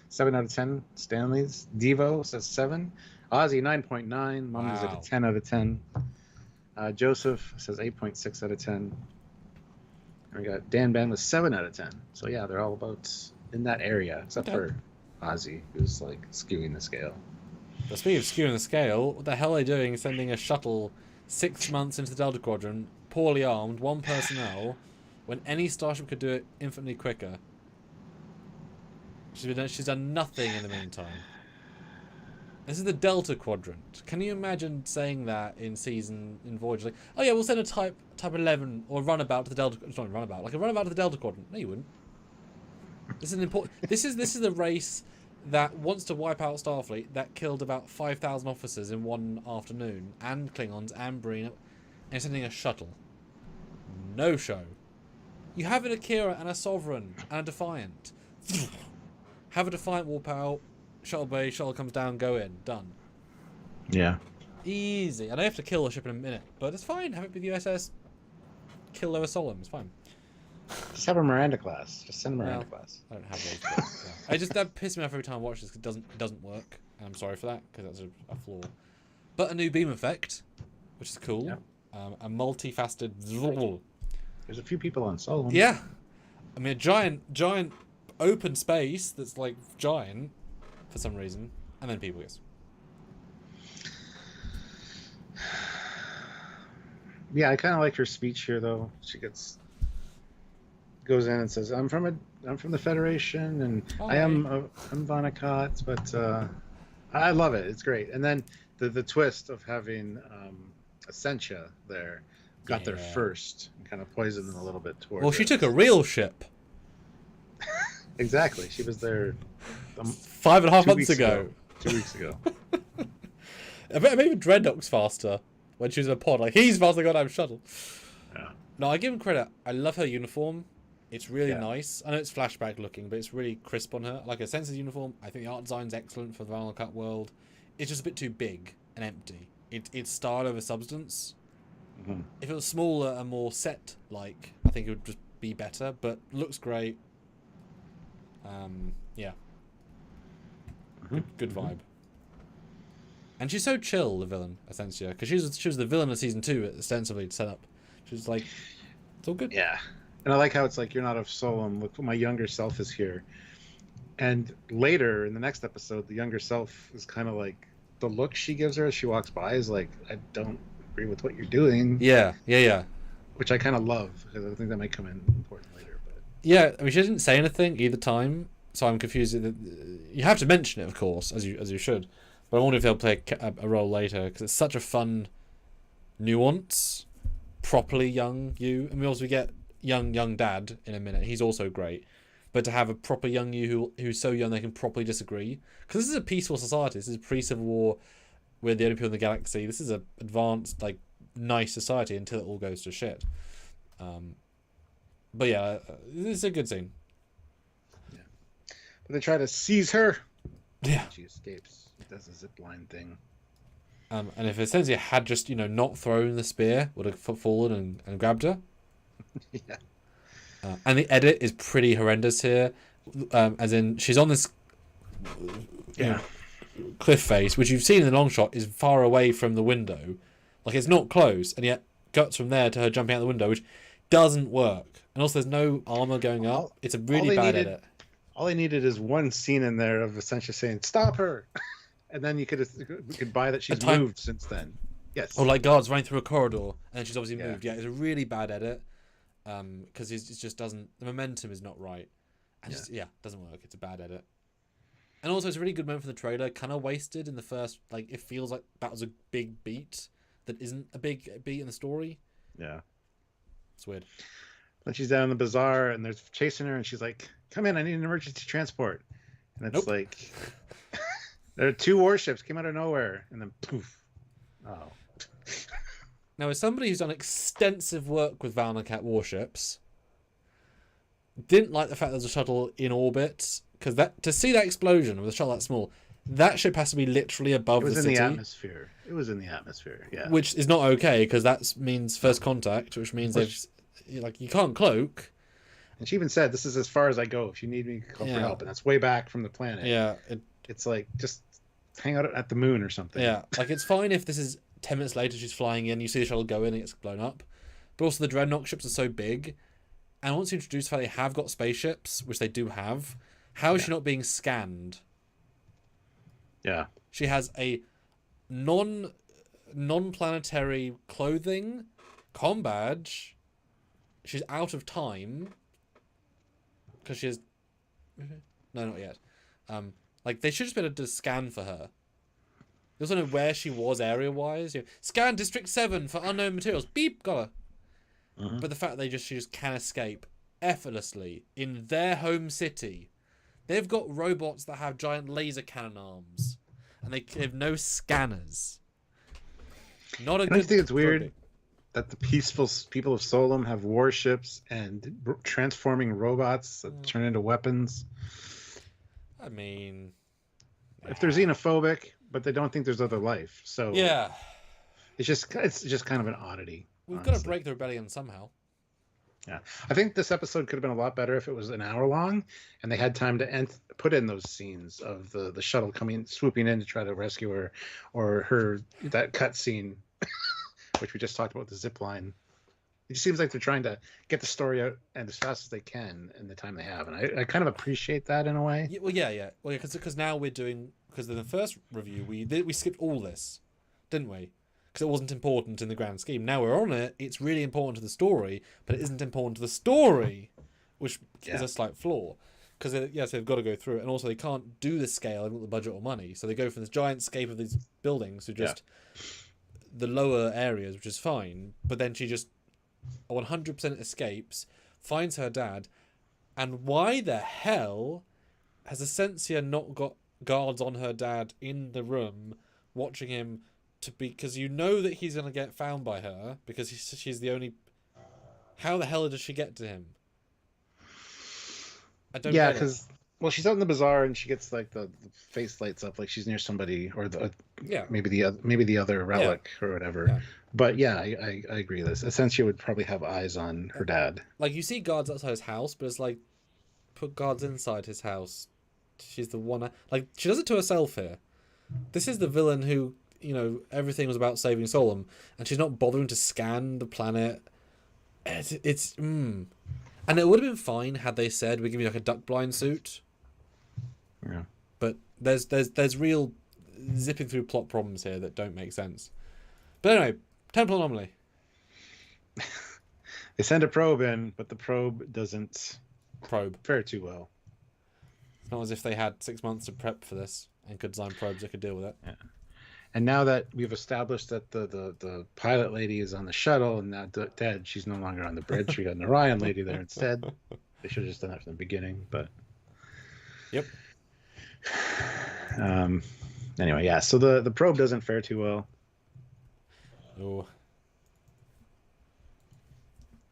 7 out of 10 Stanley's. Devo says 7. Ozzy 9.9. Mom is at a 10 out of 10. Joseph says 8.6 out of 10. And we got Dan Ben with 7 out of 10. So yeah, they're all about in that area, except for Ozzy, who's like skewing the scale. But speaking of skewing the scale, what the hell are they doing sending a shuttle 6 months into the Delta Quadrant, poorly armed, 1 personnel, when any starship could do it infinitely quicker? She's done nothing in the meantime. This is the Delta Quadrant. Can you imagine saying that in Voyage? Like, oh yeah, we'll send a Type 11 or runabout to the Delta. It's not a runabout, like a runabout to the Delta Quadrant. No, you wouldn't. This is an important. This is the race that wants to wipe out Starfleet that killed about 5,000 officers in one afternoon, and Klingons and Breen, and sending a shuttle. No show. You have an Akira and a Sovereign and a Defiant. Have a Defiant warp out. Shuttle bay, shuttle comes down, go in, done. Yeah. Easy. And I have to kill a ship in a minute, but it's fine. Have it be the USS Kill Lower Solemn. It's fine. Just have a Miranda class. Just send a Miranda class. I don't have those. But, yeah. That pisses me off every time I watch this because it doesn't work. And I'm sorry for that because that's a flaw. But a new beam effect, which is cool. Yeah. A multifaceted. There's a few people on Solomon. Yeah. I mean, a giant open space that's like giant for some reason, and then people, yes. Yeah, I kind of like her speech here, though. She goes in and says, "I'm from the Federation, and I'm Vonnegut, but I love it. It's great." And then the twist of having Essentia there got there first, and kind of poisoned them a little bit towards. Well, she took a real ship. Exactly, she was there 5.5 months ago. 2 weeks ago. I bet even Dreadnought's faster when she was in a pod. Like, he's faster than the goddamn shuttle. Yeah. No, I give him credit. I love her uniform. It's really nice. I know it's flashback looking, but it's really crisp on her. Like, her Sensor's uniform, I think the art design's excellent for the Vinyl Cut world. It's just a bit too big and empty. It's style over substance. Mm-hmm. If it was smaller and more set-like, I think it would just be better, but looks great. Yeah. Good vibe. And she's so chill, the villain, Essentia, because she was the villain of season 2, ostensibly, to set up. She's like, it's all good. Yeah. And I like how it's like, you're not of Solom. Look, my younger self is here. And later, in the next episode, the younger self is kind of like, the look she gives her as she walks by is like, I don't agree with what you're doing. Yeah. Which I kind of love, because I think that might come in important later. But yeah, I mean, she didn't say anything either time, so I'm confused. You have to mention it, of course, as you should. But I wonder if they'll play a role later, because it's such a fun nuance. Properly young you, and we also get young dad in a minute. He's also great. But to have a proper young you who's so young they can properly disagree, because this is a peaceful society. This is pre-Civil War. We're the only people in the galaxy. This is a advanced, like, nice society until it all goes to shit. But yeah, this is a good scene. Yeah, but they try to seize her. Yeah, she escapes. Does a zip line thing. And if Essentia had just not thrown the spear, would have fallen and grabbed her. Yeah. And the edit is pretty horrendous here, as in she's on this cliff face, which you've seen in the long shot is far away from the window, like it's not close, and yet cuts from there to her jumping out the window, which doesn't work. And also, there's no armor going up. It's a really bad edit. All they needed is one scene in there of Essentia saying, "Stop her," and then we could buy that she's moved since then. Yes. Or like guards running through a corridor, and she's obviously moved. Yeah, it's a really bad edit. Because it just doesn't, the momentum is not right, and doesn't work. It's a bad edit, and also it's a really good moment for the trailer. Kind of wasted in the first, like it feels like that was a big beat that isn't a big beat in the story. Yeah, it's weird. Then she's down in the bazaar, and they're chasing her, and she's like, "Come in, I need an emergency transport," and it's like, there are 2 warships came out of nowhere, and then poof. Oh. Now, as somebody who's done extensive work with Valnacat warships, didn't like the fact there's a shuttle in orbit, because to see that explosion with a shuttle that small, that ship has to be literally above the city. It was in the atmosphere. It was in the atmosphere, yeah. Which is not okay, because that means first contact, which means you can't cloak. And she even said, "This is as far as I go. If you need me, call for help." And that's way back from the planet. Yeah. It's like, just hang out at the moon or something. Yeah, like it's fine if this is 10 minutes later she's flying in, you see the shuttle go in and it's blown up. But also the Dreadnought ships are so big, and once you introduce the fact they have got spaceships, which they do have, how is she not being scanned? Yeah. She has a non-planetary clothing, comm badge. She's out of time. Because she has... No, not yet. Like they should just be able to scan for her. They also know where she was area-wise. You know, scan District 7 for unknown materials. Beep, got her. Mm-hmm. But the fact she just can escape effortlessly in their home city. They've got robots that have giant laser cannon arms. And they have no scanners. Not a Don't you good think it's weird project. that the peaceful people of Solom have warships and transforming robots that turn into weapons? I mean... If they're xenophobic, but they don't think there's other life. So yeah. it's just kind of an oddity. We've honestly. got to break the rebellion somehow. Yeah, I think this episode could have been a lot better if it was an hour long, and they had time to put in those scenes of the shuttle swooping in to try to rescue her, or that cut scene, which we just talked about, the zip line. It seems like they're trying to get the story out and as fast as they can in the time they have, and I kind of appreciate that in a way. Yeah, because now we're doing, because in the first review we skipped all this, didn't we? Because it wasn't important in the grand scheme. Now we're on it, it's really important to the story, but it isn't important to the story, which is a slight flaw. Because they've got to go through it, and also they can't do the scale, they haven't got the budget or money, so they go from this giant scape of these buildings to just the lower areas, which is fine, but then she just 100% escapes, finds her dad, and why the hell has Essentia not got guards on her dad in the room watching him? Because you know that he's going to get found by her because she's the only... How the hell does she get to him? I don't get it. Because she's out in the bazaar and she gets like the face lights up like she's near somebody, or maybe the other relic or whatever. Yeah. But yeah, I agree with this. Essentia would probably have eyes on her dad. Like you see guards outside his house, but it's like put guards inside his house. She's the one. Like she does it to herself here. This is the villain who, you know, everything was about saving Solom, and she's not bothering to scan the planet. And it would have been fine had they said we give you like a duck blind suit. Yeah. But there's real zipping through plot problems here that don't make sense. But anyway, temporal anomaly. They send a probe in, but the probe doesn't fare too well. It's not as if they had 6 months to prep for this and could design probes that could deal with it. Yeah. And now that we've established that the pilot lady is on the shuttle and now dead, she's no longer on the bridge. We got an Orion lady there instead. They should have just done that from the beginning, but... Yep. Anyway, yeah, so the probe doesn't fare too well. Oh.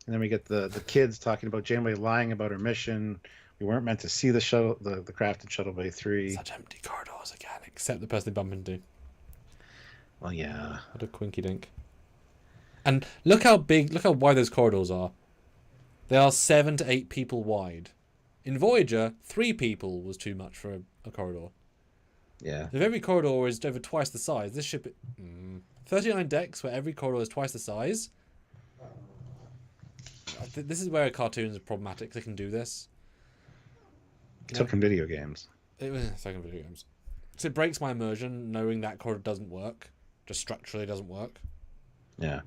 And then we get the kids talking about Janeway lying about her mission. We weren't meant to see the shuttle, the crafted shuttle bay 3. Such empty corridors again, except the person they bump into. Well, yeah. What a quinky dink. And look how wide those corridors are. They are 7 to 8 people wide. In Voyager, 3 people was too much for a corridor. Yeah. If every corridor is over twice the size, this ship... 39 decks where every corridor is twice the size. This is where cartoons are problematic. They can do this. Took in video games. Second video games. So it breaks my immersion knowing that corridor doesn't work. Just structurally doesn't work. Yeah.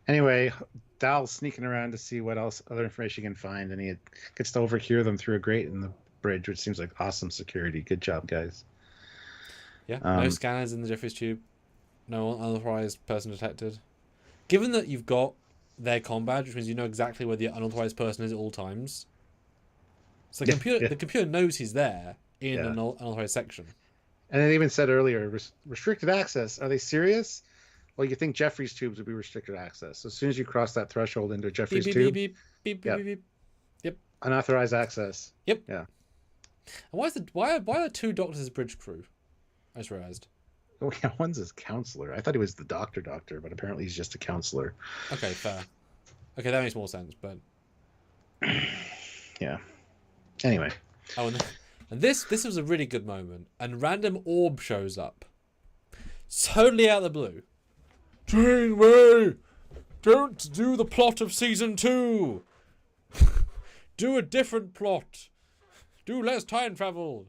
Anyway, Dal's sneaking around to see what other information he can find, and he gets to overhear them through a grate in the bridge, which seems like awesome security. Good job, guys. Yeah, no scanners in the Jeffries tube. No unauthorized person detected. Given that you've got their comm badge, which means you know exactly where the unauthorized person is at all times. So the computer knows he's there in an unauthorized section. And they even said earlier, restricted access. Are they serious? Well, you think Jeffries tubes would be restricted access. So as soon as you cross that threshold into a Jeffries tube, beep, beep, beep. Yep. Unauthorized access. Yep. Yeah. And why are the 2 doctors as bridge crew? I just realized. Oh yeah, one's his counselor. I thought he was the doctor, but apparently he's just a counselor. Okay, fair. Okay, that makes more sense, but yeah. Anyway. Oh, and this was a really good moment. And random orb shows up, totally out of the blue. Janeway, don't do the plot of season 2. Do a different plot. Do less time travel.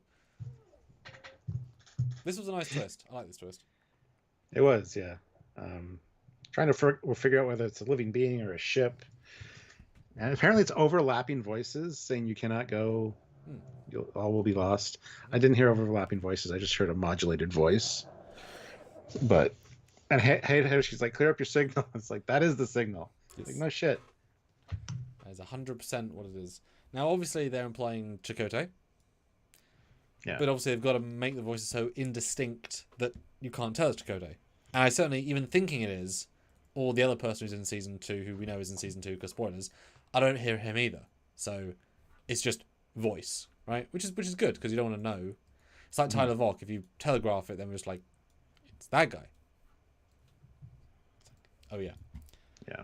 This was a nice twist. I like this twist. It was, yeah. Trying to figure out whether it's a living being or a ship. And apparently it's overlapping voices saying you cannot go. All will be lost. I didn't hear overlapping voices. I just heard a modulated voice. But and hey, she's like, clear up your signal. It's like that is the signal. Yes. Like no shit. That is 100% what it is. Now, obviously, they're implying Chakotay. Yeah. But obviously, they've got to make the voices so indistinct that you can't tell it's Chakotay. And I certainly, even thinking it is, or the other person who's in season 2, who we know is in season 2, because spoilers, I don't hear him either. So it's just voice, right? Which is good, because you don't want to know. It's like Tyler Volk. If you telegraph it, then we're just like, it's that guy. Oh, yeah. Yeah.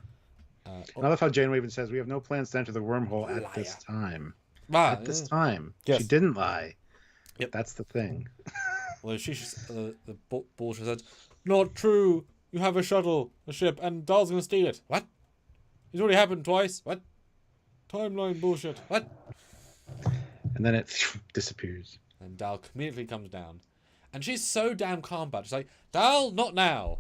I love how Janeway even says, we have no plans to enter the wormhole at this time. At this time. Yes. She didn't lie. Yep. That's the thing. Well, the bullshit said, not true. You have a shuttle, a ship, and Dahl's going to steal it. What? It's already happened twice. What? Timeline bullshit. What? And then it disappears. And Dahl immediately comes down. And she's so damn calm about it. She's like, Dahl, not now.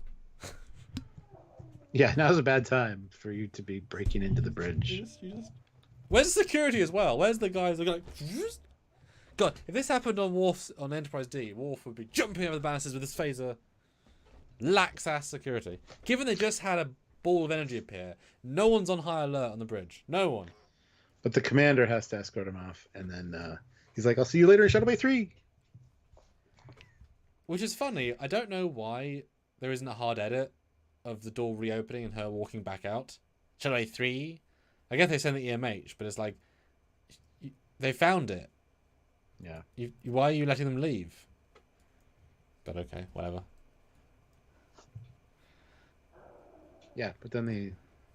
Yeah, now's a bad time for you to be breaking into the bridge. Where's security as well? Where's the guys that are like... God, if this happened on Enterprise D, Worf would be jumping over the banisters with his phaser. Lax-ass security. Given they just had a ball of energy appear, no one's on high alert on the bridge. No one. But the commander has to escort him off, and then he's like, I'll see you later in Shuttle Bay 3. Which is funny. I don't know why there isn't a hard edit of the door reopening and her walking back out. Shuttle Bay 3? I guess they sent the EMH, but it's like... They found it. Yeah. Why are you letting them leave? But okay, whatever. Yeah, but then the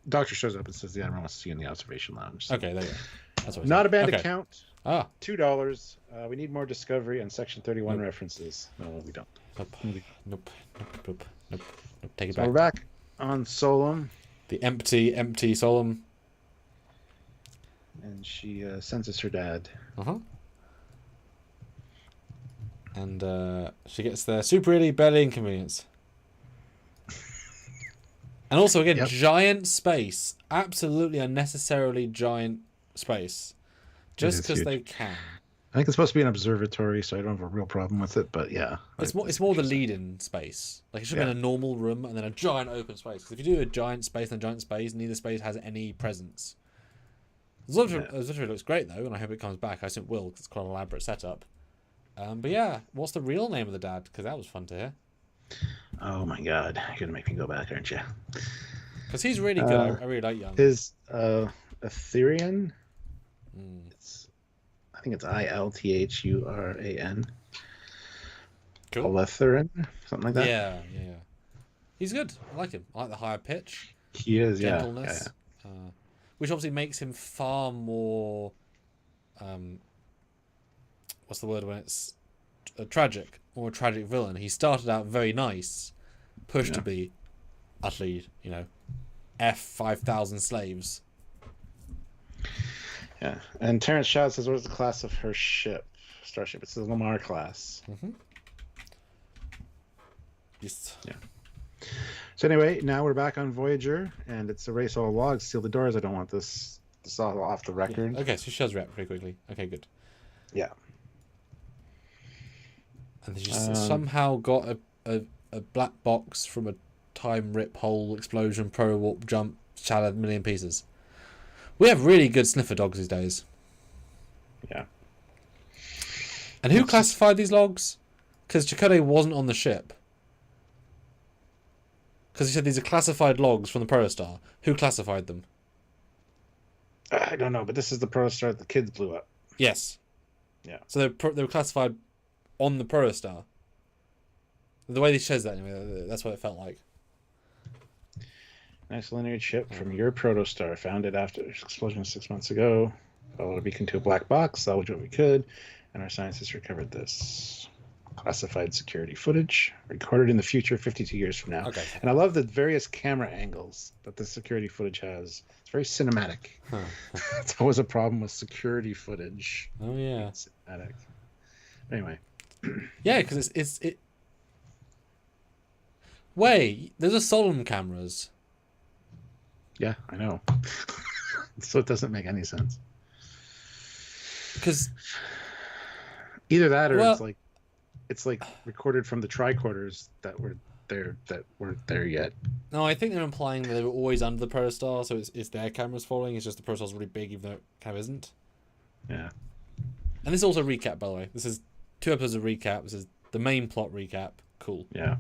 doctor shows up and says the Admiral wants to see you in the observation lounge. So. Okay, there you go. That's what Not a bad okay. account. Ah. $2. We need more discovery and Section 31 references. No, we don't. Nope. Take it So back. we're back on Solum. The empty Solum. And she senses her dad. Uh-huh. And she gets there super early, barely inconvenience. And also, again, giant space. Absolutely unnecessarily giant space. Just because they can. I think it's supposed to be an observatory, so I don't have a real problem with it, but yeah. It's more the lead-in space. Like, it should have been a normal room and then a giant open space. Because if you do a giant space and a giant space, neither space has any presence. The observatory looks great, though, and I hope it comes back. I assume it will, because it's quite an elaborate setup. But yeah, what's the real name of the dad? Because that was fun to hear. Oh my god, you're gonna make me go back, aren't you? Because he's really good. I really like Young. His Etherean. I think it's Ilthuran. Cool. Oletherin, something like that. Yeah. He's good. I like him. I like the higher pitch. He is, gentleness, which obviously makes him far more. What's the word when it's tragic or a tragic villain? He started out very nice, pushed to be utterly, F-5,000 slaves. Yeah, and Terrence Shaw says, "What is the class of her ship? Starship." It says Lamar class. Mm-hmm. Yes. Yeah. So anyway, now we're back on Voyager, and it's erase all logs, seal the doors. I don't want this all off the record. Yeah. Okay, so she shows rep pretty quickly. Okay, good. Yeah. And she somehow got a black box from a time rip hole explosion pro warp jump shattered a million pieces. We have really good sniffer dogs these days. Yeah. And who classified these logs? Because Chakotay wasn't on the ship. Because he said these are classified logs from the Protostar. Who classified them? I don't know, but this is the Protostar the kids blew up. Yes. Yeah. So they were classified on the Protostar. The way he says that, anyway, that's what it felt like. Nice linear ship from your Protostar. Found it after its explosion 6 months ago. Followed a beacon to a black box. Salvaged what we could. And our scientists recovered this. Classified security footage. Recorded in the future 52 years from now. Okay. And I love the various camera angles that the security footage has. It's very cinematic. Huh. It's always a problem with security footage. Oh, yeah. It's cinematic. Anyway. Yeah, because it. Wait, there's a Solom cameras. Yeah, I know. So it doesn't make any sense. Because Either that, or well, it's like recorded from the tricorders that weren't there yet. no, I think they're implying that they were always under the protostar, so it's their cameras following. It's just the protostar's really big, even though it kind of isn't. Yeah. And this is also a recap, by the way. This is 2 episodes of recap. This is the main plot recap. Cool. Yeah.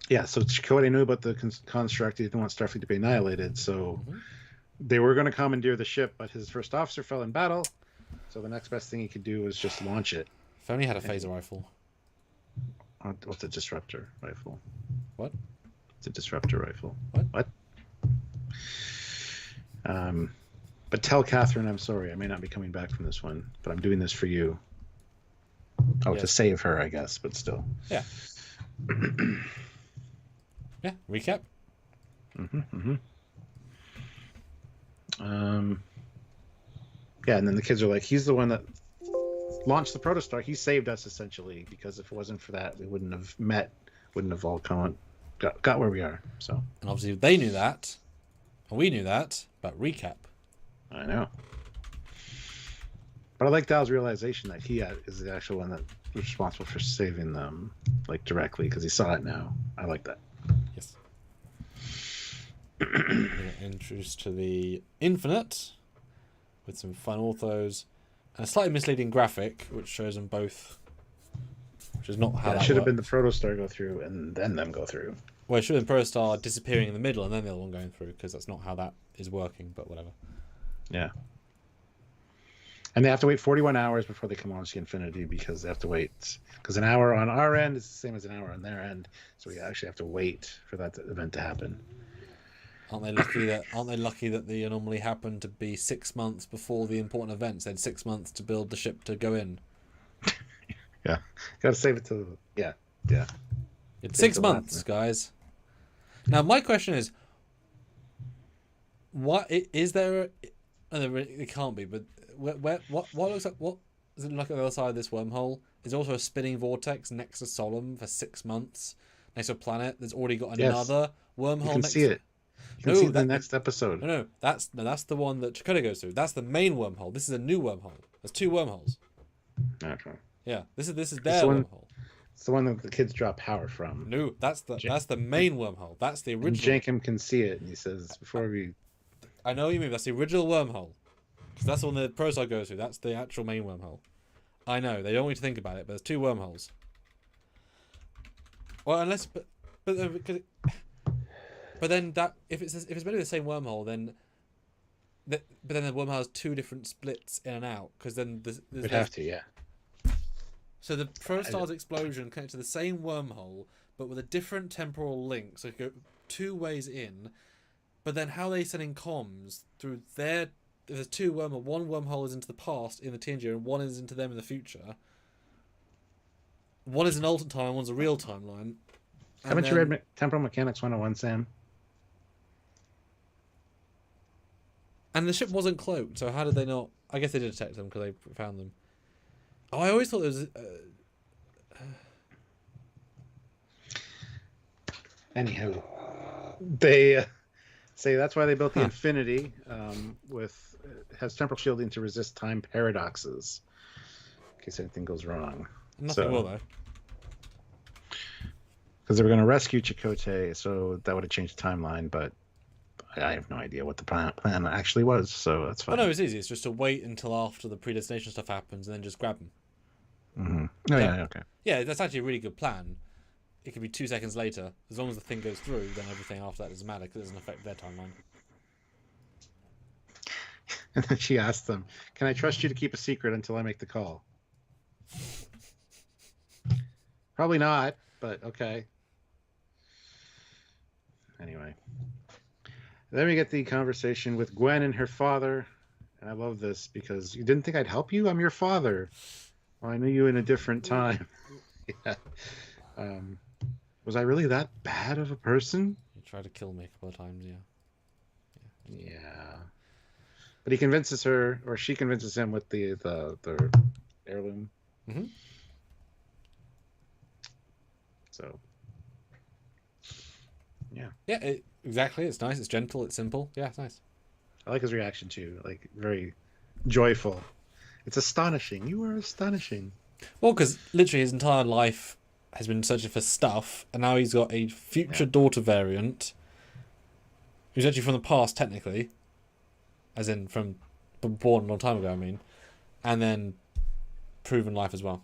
Yeah, so Chakotay knew about the construct. He didn't want Starfleet to be annihilated, so they were going to commandeer the ship, but his first officer fell in battle, so the next best thing he could do was just launch it. If only he had a phaser rifle. What's a disruptor rifle? What? It's a disruptor rifle. What? But tell Catherine I'm sorry. I may not be coming back from this one, but I'm doing this for you. Oh, Yes. to save her, I guess, but still. Yeah. Yeah, recap. Yeah, and then the kids are like, he's the one that launched the protostar. He saved us, essentially, because if it wasn't for that, we wouldn't have met, wouldn't have all got where we are. So. And obviously they knew that, and we knew that, but recap. I know. But I like Dal's realization that he is the actual one that was responsible for saving them, like, directly, because he saw it now. I like that. Yes. We're introduced to the Infinite with some fun orthos and a slightly misleading graphic, which shows them both, which is not how that should have worked. been the protostar go through and then them go through. Well, it should have been Protostar disappearing in the middle and then the other one going through, because that's not how that is working, but whatever. Yeah. And they have to wait 41 hours before they can launch the Infinity, because they have to wait. Because an hour on our end is the same as an hour on their end, so we actually have to wait for that event to happen. Aren't they lucky that the anomaly happened to be 6 months before the important events? They had 6 months to build the ship to go in. Yeah. Got to save it to yeah. It's 6 months, guys. Now my question is, what is there? It can't be, but what looks like, what does it look like on the other side of this wormhole? There's also a spinning vortex next to Solom for 6 months, next to a planet that's already got another wormhole. You can see it. You can see the next episode. No, that's the one that Chakotay goes through. That's the main wormhole. This is a new wormhole. There's 2 wormholes. Okay. Yeah, this is their wormhole. It's the one that the kids drop power from. No, that's the main wormhole. That's the original. And Jankum can see it, and he says, "Before we." I know what you mean. That's the original wormhole. Because that's the one the Protostar goes through. That's the actual main wormhole. I know they don't want you to think about it, but there's 2 wormholes. Well, unless but then that if it's meant to be the same wormhole, then but then the wormhole has 2 different splits in and out, because then We'd have to, yeah. So the Protostar's explosion connects to the same wormhole, but with a different temporal link. So it go 2 ways in, but then how are they sending comms through their? If there's 2 wormholes, one wormhole is into the past in the TNG, and one is into them in the future. One is an alternate time, one's a real timeline. Haven't you read Temporal Mechanics 101, Sam? And the ship wasn't cloaked, so how did they not? I guess they did detect them because they found them. Oh, I always thought there was. Anyhow, they say that's why they built the Infinity, has temporal shielding to resist time paradoxes, in case anything goes wrong. Nothing will though. Because they were going to rescue Chakotay, so that would have changed the timeline, but I have no idea what the plan actually was, so that's fine. Oh no, it's easy. It's just to wait until after the predestination stuff happens and then just grab them. Mm-hmm. Oh, yeah, okay. Yeah, that's actually a really good plan. It could be 2 seconds later. As long as the thing goes through, then everything after that doesn't matter because it doesn't affect their timeline. And then she asked them, "Can I trust you to keep a secret until I make the call?" Probably not, but okay. Anyway. Then we get the conversation with Gwen and her father. And I love this because you didn't think I'd help you? I'm your father. Well, I knew you in a different time. Yeah. Was I really that bad of a person? He tried to kill me a couple of times, yeah. Yeah. But he convinces her, or she convinces him with the heirloom. Mm-hmm. So, yeah. Yeah, Exactly. It's nice. It's gentle. It's simple. Yeah, it's nice. I like his reaction too, like very joyful. It's astonishing. You are astonishing. Well, because literally his entire life has been searching for stuff, and now he's got a future daughter variant who's actually from the past, technically, as in from born a long time ago, I mean, and then proven life as well.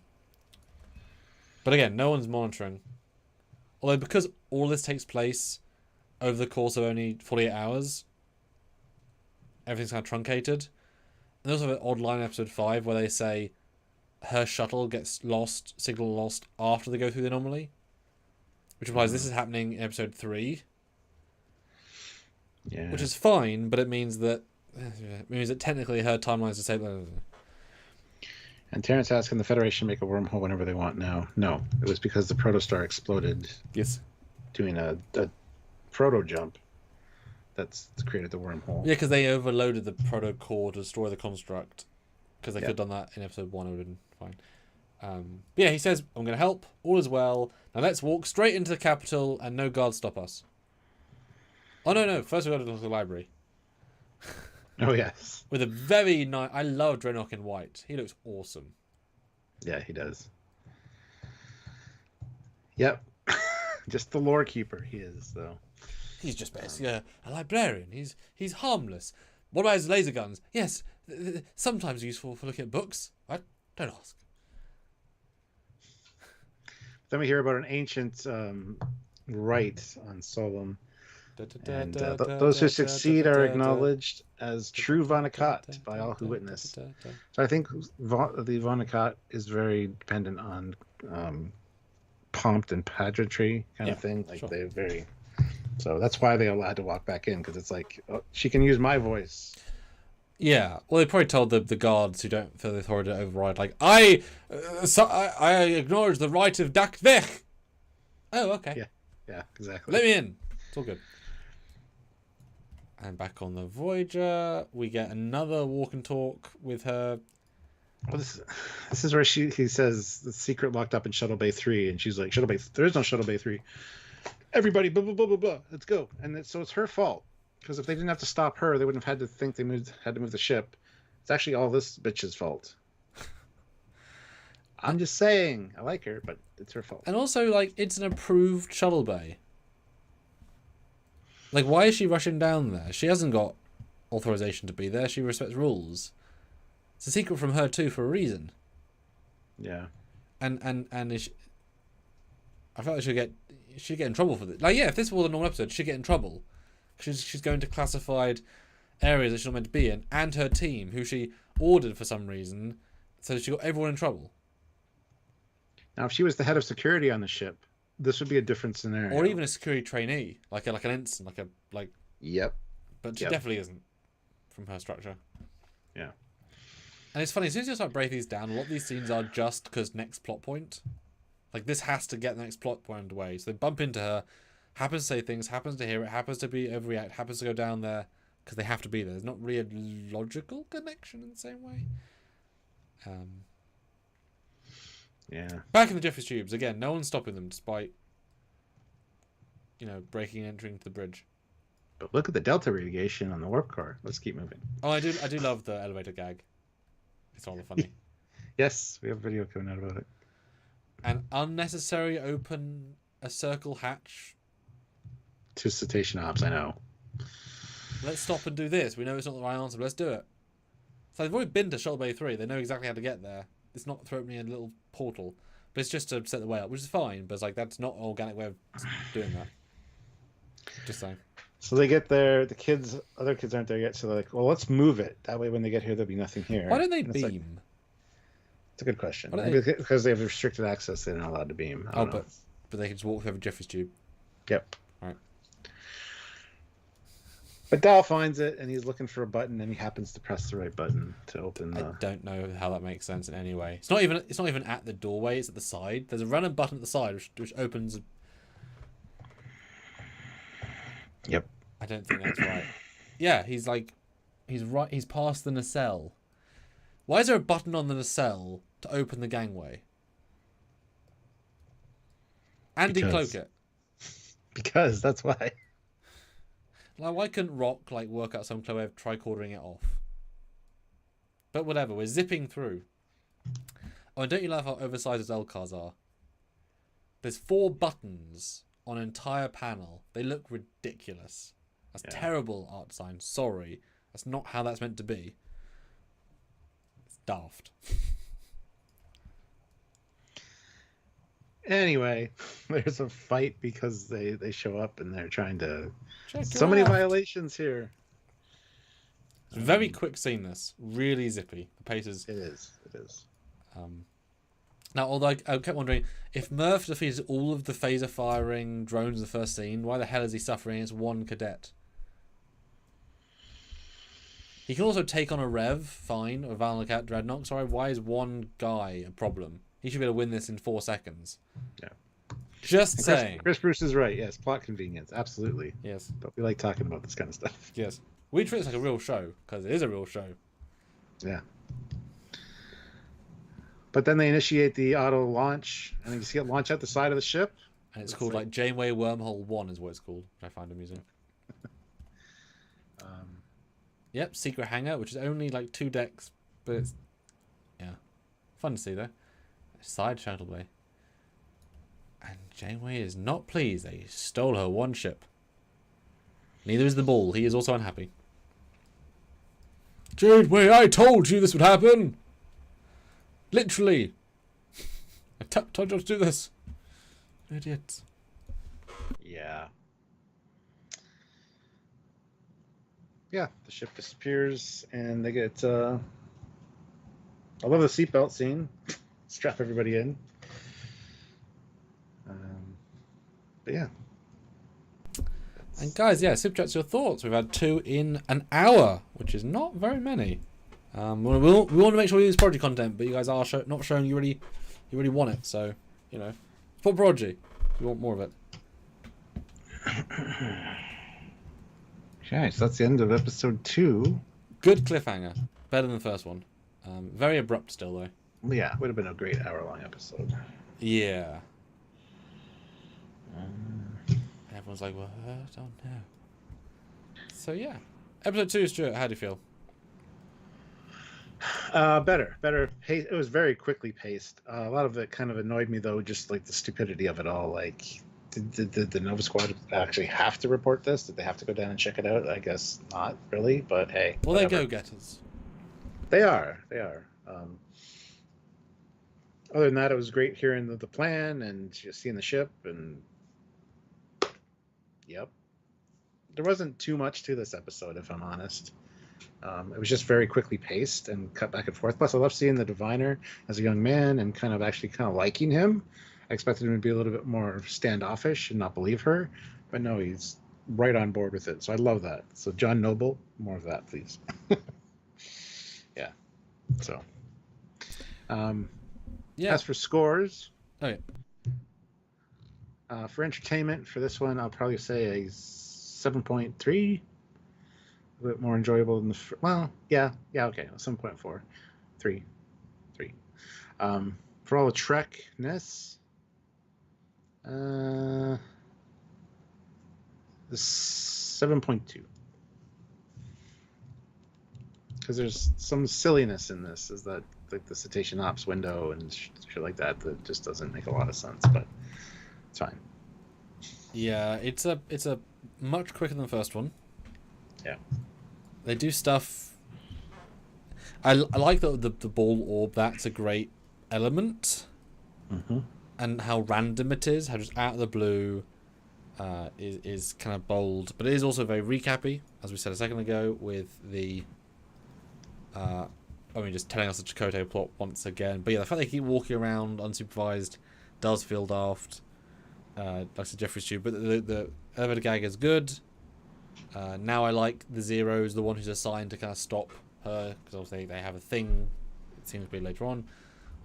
But again, no one's monitoring. Although, because all this takes place over the course of only 48 hours, everything's kind of truncated. And there's also an odd line in episode 5 where they say her shuttle gets lost, signal lost, after they go through the anomaly. Which implies this is happening in episode 3. Yeah. Which is fine, but it means that technically her timeline is the same. And Terrence asks, can the Federation make a wormhole whenever they want now? No. It was because the protostar exploded. Yes. Doing a proto jump. That's created the wormhole. Yeah, because they overloaded the proto core to destroy the construct. Because they could have done that in episode 1, it would have been fine. But yeah, he says, I'm going to help. All is well. Now let's walk straight into the capital and no guards stop us. Oh, no. First we've got to go to the library. Oh, yes. With a very nice... I love Drenok in white. He looks awesome. Yeah, he does. Yep. Just the lore keeper he is, though. He's just basically a librarian. He's harmless. What about his laser guns? Yes, sometimes useful for looking at books. What? Don't ask. Then we hear about an ancient rite on Solum. And those who succeed are acknowledged as true Vanakat by all who witness. So I think the Vanakat is very dependent on pomp and pageantry kind of thing. Like they're very... So that's why they allowed to walk back in, because it's like, oh, she can use my voice. Yeah, well, they probably told the guards who don't feel the authority to override, like, I acknowledge the right of Dak Vech. Oh, okay. Yeah, exactly. Let me in. It's all good. And back on the Voyager, we get another walk and talk with her. Well, this is where he says the secret locked up in Shuttle Bay 3, and she's like, Shuttle Bay, there is no Shuttle Bay 3. Everybody, blah, blah, blah, blah, blah. Let's go. And so it's her fault. Because if they didn't have to stop her, they wouldn't have had to think they had to move the ship. It's actually all this bitch's fault. I'm just saying. I like her, but it's her fault. And also, like, it's an approved shuttle bay. Like, why is she rushing down there? She hasn't got authorization to be there. She respects rules. It's a secret from her, too, for a reason. Yeah. And I felt like she'd get in trouble for this. Like, yeah, if this was a normal episode, she'd get in trouble. She's going to classified areas that she's not meant to be in, and her team, who she ordered for some reason, so she got everyone in trouble. Now, if she was the head of security on the ship, this would be a different scenario. Or even a security trainee, like an ensign, Yep. But she definitely isn't from her structure. Yeah. And it's funny, as soon as you start breaking these down, a lot of these scenes are just because next plot point. Like, this has to get the next plot point away. So they bump into her, happens to say things, happens to hear it, happens to be overreact, happens to go down there, because they have to be there. There's not really a logical connection in the same way. Yeah. Back in the Jeffries tubes, again, no one's stopping them, despite, breaking and entering to the bridge. But look at the Delta radiation on the warp core. Let's keep moving. Oh, I do love the elevator gag. It's all funny. Yes, we have a video coming out about it. An unnecessary open a circle hatch. To cetacean ops, I know. Let's stop and do this. We know it's not the right answer, but let's do it. So they've already been to Shuttle Bay 3. They know exactly how to get there. It's not throw me a little portal. But it's just to set the way up, which is fine. But it's like, that's not an organic way of doing that. Just saying. So they get there. Other kids aren't there yet. So they're like, well, let's move it. That way when they get here, there'll be nothing here. Why don't they beam? It's a good question. Because they have restricted access. They're not allowed to beam. I don't know. But they can just walk through every Jeffries tube. Yep. Right. But Dal finds it, and he's looking for a button, and he happens to press the right button to open the... I don't know how that makes sense in any way. It's not even at the doorway. It's at the side. There's a random button at the side which opens. Yep. I don't think that's right. Yeah, he's right. He's past the nacelle. Why is there a button on the nacelle to open the gangway? And decloak it. Because that's why. Like, why couldn't Rock like work out some clever way of tricording it off? But whatever, we're zipping through. Oh, and don't you love how oversized his L cars are? There's 4 buttons on an entire panel. They look ridiculous. That's terrible art design. Sorry. That's not how that's meant to be. It's daft. Anyway, there's a fight because they show up and they're trying to... Check so many violations here. It's a very quick scene, this. Really zippy. The pace is... It is. Now, although I kept wondering, if Murph defeated all of the phaser firing drones in the first scene, why the hell is he suffering against one cadet? He can also take on a Rev, fine, or Valnacat Dreadnought. Sorry, why is one guy a problem? He should be able to win this in 4 seconds. Yeah. Just saying. Chris Bruce is right. Yes, plot convenience. Absolutely. Yes. But we like talking about this kind of stuff. Yes. We treat this like a real show, because it is a real show. Yeah. But then they initiate the auto launch, and you see it launch out the side of the ship. And it's called like Janeway Wormhole 1 is what it's called, which I find amusing. Yep, secret hangar, which is only like 2 decks, but it's, yeah, fun to see though. Side shuttle bay. And Janeway is not pleased. They stole her one ship. Neither is the Bull. He is also unhappy. Janeway, I told you this would happen! Literally! I told you to do this. Idiots. Yeah. Yeah, the ship disappears, and they get... I love the seatbelt scene. Strap everybody in. But yeah. And guys, yeah, Super Chat's your thoughts. We've had 2 in an hour, which is not very many. We want to make sure we use Prodigy content, but you guys are not showing you really want it. So, you know, for Prodigy, you want more of it. Okay, so that's the end of episode 2. Good cliffhanger. Better than the first one. Very abrupt still, though. Yeah, would have been a great hour-long episode. Yeah. Everyone's like, well, I don't know. So, yeah. Episode 2, Stuart, how do you feel? Better. It was very quickly paced. A lot of it kind of annoyed me, though, just like the stupidity of it all. Like, did the Nova Squad actually have to report this? Did they have to go down and check it out? I guess not, really, but hey. Well, they're go-getters. They are. Other than that, it was great hearing the plan and just seeing the ship, and yep. There wasn't too much to this episode, if I'm honest. It was just very quickly paced and cut back and forth. Plus, I love seeing the diviner as a young man and kind of liking him. I expected him to be a little bit more standoffish and not believe her, but no, he's right on board with it. So I love that. So John Noble, more of that, please. Yeah. So, yeah. As for scores, Okay. For entertainment, for this one, I'll probably say a 7.3. A bit more enjoyable than the... Well, yeah, okay. 7.4. 3. For all the Trekness, the 7.2. Because there's some silliness in this, is that like the Cetacean Ops window and shit like that just doesn't make a lot of sense, but it's fine. Yeah, it's a much quicker than the first one. Yeah. They do stuff. I like the ball orb. That's a great element. Mm-hmm. And how random it is. How just out of the blue is kind of bold. But it is also very recappy, as we said a second ago, with the... just telling us the Chakotay plot once again. But yeah, the fact they keep walking around unsupervised does feel daft. Like I said, Jeffrey Stew. But the elevator gag is good. Now I like the Zero's the one who's assigned to kind of stop her, because obviously they have a thing, it seems to be later on.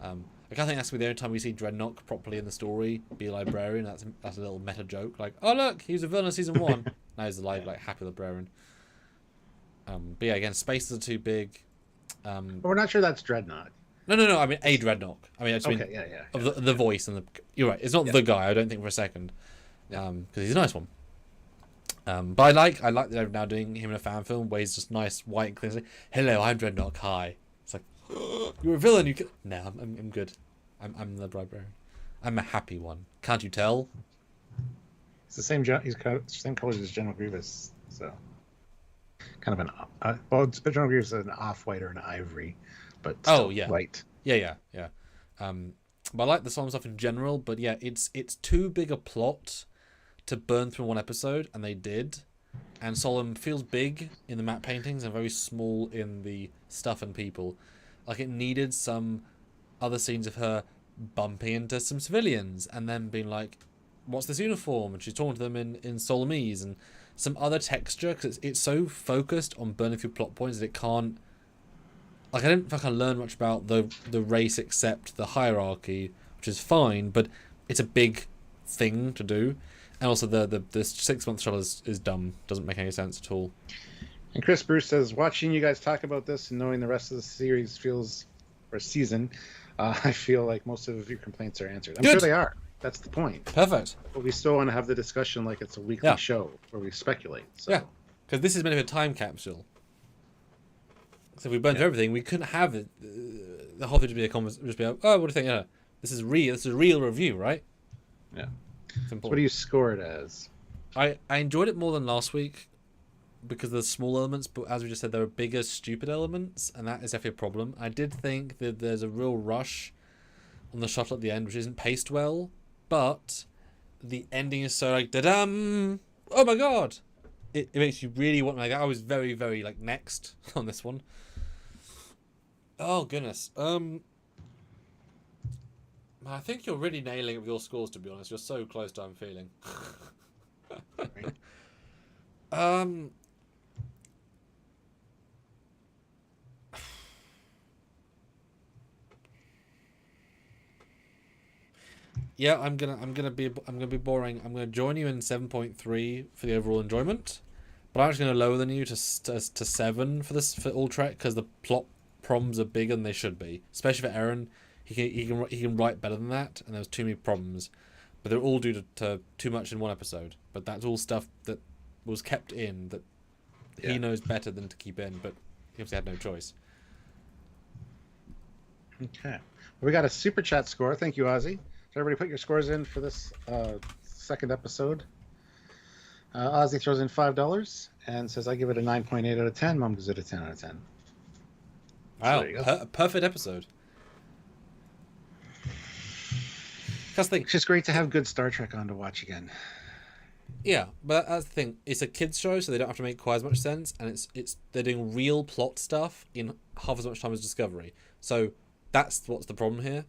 I kind of think that's going to be the only time we see Dreadnought properly in the story be a librarian. That's a little meta joke, like, oh look, he was a villain in season 1. Now he's alive, like happy librarian. But yeah, again, spaces are too big. But we're not sure that's Dreadnought. No, I mean a Dreadnought. I mean, I just mean of the voice and the... You're right, it's not the guy, I don't think for a second. Because he's a nice one. But I like that they're now doing him in a fan film where he's just nice, white, and clean. Like, hello, I'm Dreadnought Kai. It's like, you're a villain. No, I'm good. I'm the librarian. I'm a happy one. Can't you tell? It's the same. He's same colors as General Grievous, so kind of an well, General Grievous is an off-white or an ivory, but still light. Yeah. But I like the Solemn stuff in general. But yeah, it's too big a plot to burn through one episode, and they did. And Solemn feels big in the matte paintings and very small in the stuff and people. Like, it needed some other scenes of her bumping into some civilians and then being like, what's this uniform? And she's talking to them in Solemnese, and some other texture, because it's so focused on burning through plot points that it can't... Like, I didn't fucking learn much about the race except the hierarchy, which is fine, but it's a big thing to do. And also the 6 month shot is dumb. Doesn't make any sense at all. And Chris Bruce says, watching you guys talk about this and knowing the rest of the series feels, or season, I feel like most of your complaints are answered. I'm sure they are. That's the point. Perfect. But we still want to have the discussion like it's a weekly show where we speculate. So. Yeah, because this is meant to be a time capsule. So if we burn through everything, we couldn't have it. The whole thing to be a conversation. Just be like, oh, what do you think? Yeah, this is real. This is a real review, right? Yeah. So what do you score it as? I enjoyed it more than last week because of the small elements, but as we just said, there are bigger, stupid elements, and that is definitely a problem. I did think that there's a real rush on the shot at the end, which isn't paced well, but the ending is so like, da-dum! Oh my god! It makes you really want, like, I was very, very, like, next on this one. Oh, goodness. I think you're really nailing it with your scores, to be honest. You're so close to I'm feeling. Yeah, I'm gonna be boring. I'm gonna join you in 7.3 for the overall enjoyment, but I'm actually gonna lower than you to 7 for all Trek, because the plot problems are bigger than they should be, especially for Aaron. He can write better than that, and there was too many problems, but they're all due to too much in one episode. But that's all stuff that was kept in that he knows better than to keep in, but he obviously had no choice. Okay, well, we got a super chat score. Thank you, Ozzy. So everybody, put your scores in for this second episode. Ozzy throws in $5 and says, "I give it a 9.8 out of 10." Mom gives it a 10 out of 10. Wow, so perfect episode. It's just great to have good Star Trek on to watch again. Yeah, but that's the thing. It's a kids show, so they don't have to make quite as much sense, and they're doing real plot stuff in half as much time as Discovery. So that's what's the problem here.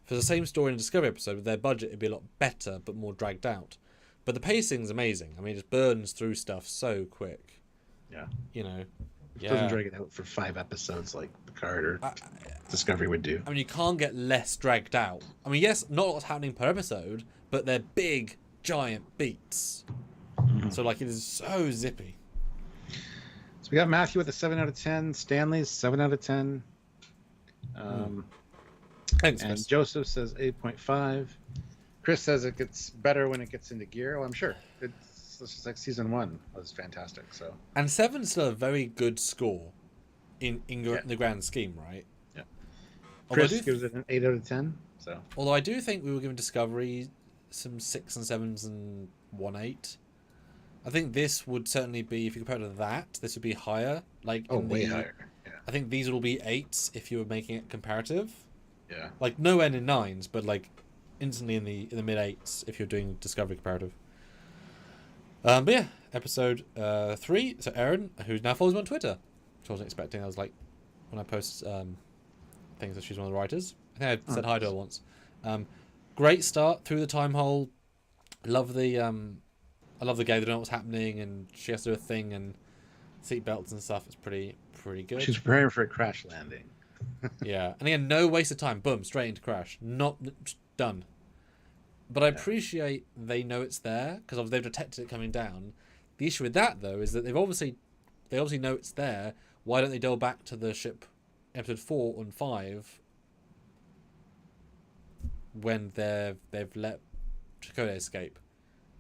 For the same story in a Discovery episode, with their budget, it'd be a lot better, but more dragged out. But the pacing's amazing. I mean, it just burns through stuff so quick. Yeah. You know. It doesn't drag it out for 5 episodes like Picard or Discovery would do. I mean, you can't get less dragged out. I mean, yes, not what's happening per episode, but they're big, giant beats. Mm-hmm. So, like, it is so zippy. So we got Matthew with a 7 out of 10. Stanley's 7 out of 10. Thanks, and Chris. Joseph says 8.5. Chris says it gets better when it gets into gear. Well, I'm sure. It's just like season 1 was fantastic. So. And 7's still a very good score in the grand scheme, right? Yeah. Chris gives it an 8 out of 10. So. Although I do think we were giving Discovery some 6 and 7s and 1/8. I think this would certainly be, if you compare to that, this would be higher. Like way higher. Yeah. I think these would all be 8s if you were making it comparative. Yeah. Like no end in 9s, but like instantly in the mid 8s if you're doing Discovery comparative. But yeah, episode 3. So Erin, who now follows me on Twitter, which I wasn't expecting. I was like, when I post things that she's one of the writers. I think I said hi to her once. Great start through the time hole. I love the gay. They don't know what's happening, and she has to do a thing and seatbelts and stuff. It's pretty good. She's preparing for a crash landing. Yeah, and again, no waste of time. Boom, straight into crash. Not done. But I appreciate they know it's there because they've detected it coming down. The issue with that though is that they obviously know it's there. Why don't they go back to the ship, episode 4 and 5, when they've let Chakotay escape?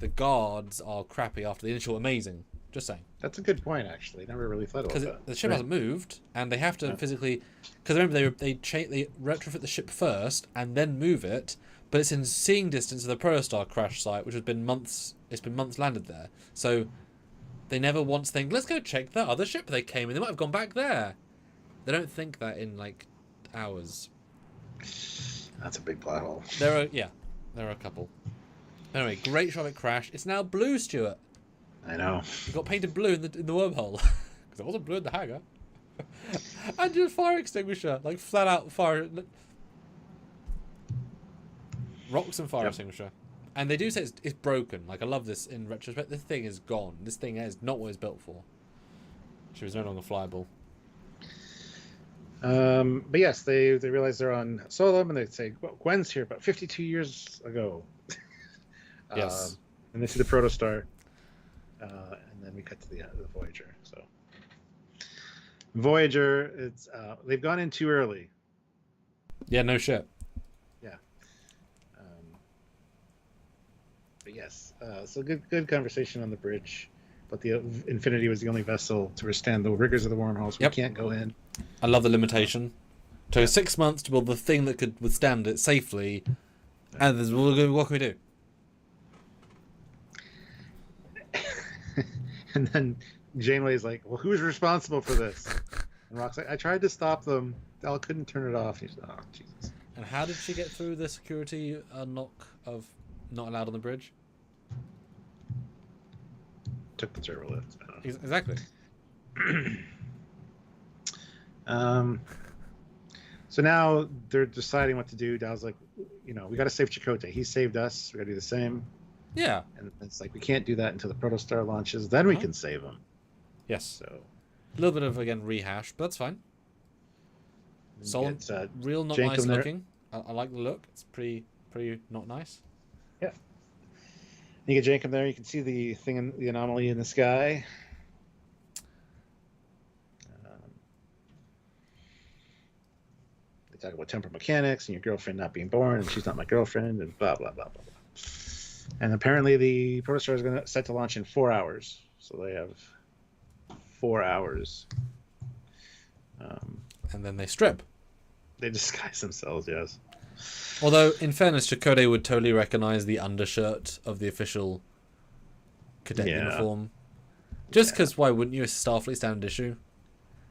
the guards are crappy after the initial amazing. Just saying. That's a good point, actually. Never really thought about that. Because the ship hasn't moved, and they have to physically. Because remember, they retrofit the ship first and then move it, but it's in seeing distance of the Protostar crash site, which has been months. It's been months landed there, so they never once think, let's go check that other ship they came in. They might have gone back there. They don't think that in like hours. That's a big plot hole. There are a couple. Anyway, great shot of it crash. It's now blue, Stuart. I know. It got painted blue in the wormhole because it wasn't blue in the hangar. And just fire extinguisher, like flat out fire. Rocks and fire extinguisher. And they do say it's broken. Like, I love this in retrospect. This thing is gone. This thing is not what it was built for. She was no longer flyable. But yes, they realize they're on Solom, and they say, well, Gwen's here about 52 years ago. Yes. And they see the Protostar. And then we cut to the Voyager. So Voyager, it's they've gone in too early. Yeah, no shit. Yeah. But yes, so good conversation on the bridge. But the Infinity was the only vessel to withstand the rigors of the wormholes. We can't go in. I love the limitation. It took 6 months to build the thing that could withstand it safely. And what can we do? And then Janeway's like, well, who's responsible for this? And Rock's like, I tried to stop them. Al couldn't turn it off. He's like, oh, Jesus. And how did she get through the security knock of not allowed on the bridge? Took the turbo lift. Exactly. So now they're deciding what to do. Dow's like, we got to save Chakotay. He saved us. We got to do the same. Yeah. And it's like, we can't do that until the Protostar launches. Then we can save him. Yes. So a little bit of, again, rehash, but that's fine. Solon, real not nice looking. I like the look. It's pretty not nice. Yeah. You get Jankum there. You can see the thing, the anomaly in the sky. They talk about temporal mechanics and your girlfriend not being born, and she's not my girlfriend, and blah blah blah blah blah. And apparently, the Protostar is going to set to launch in 4 hours. So they have 4 hours. And then they strip. They disguise themselves, yes. Although, in fairness, Chakotay would totally recognize the undershirt of the official cadet uniform. Just because, why wouldn't you? It's a Starfleet standard issue.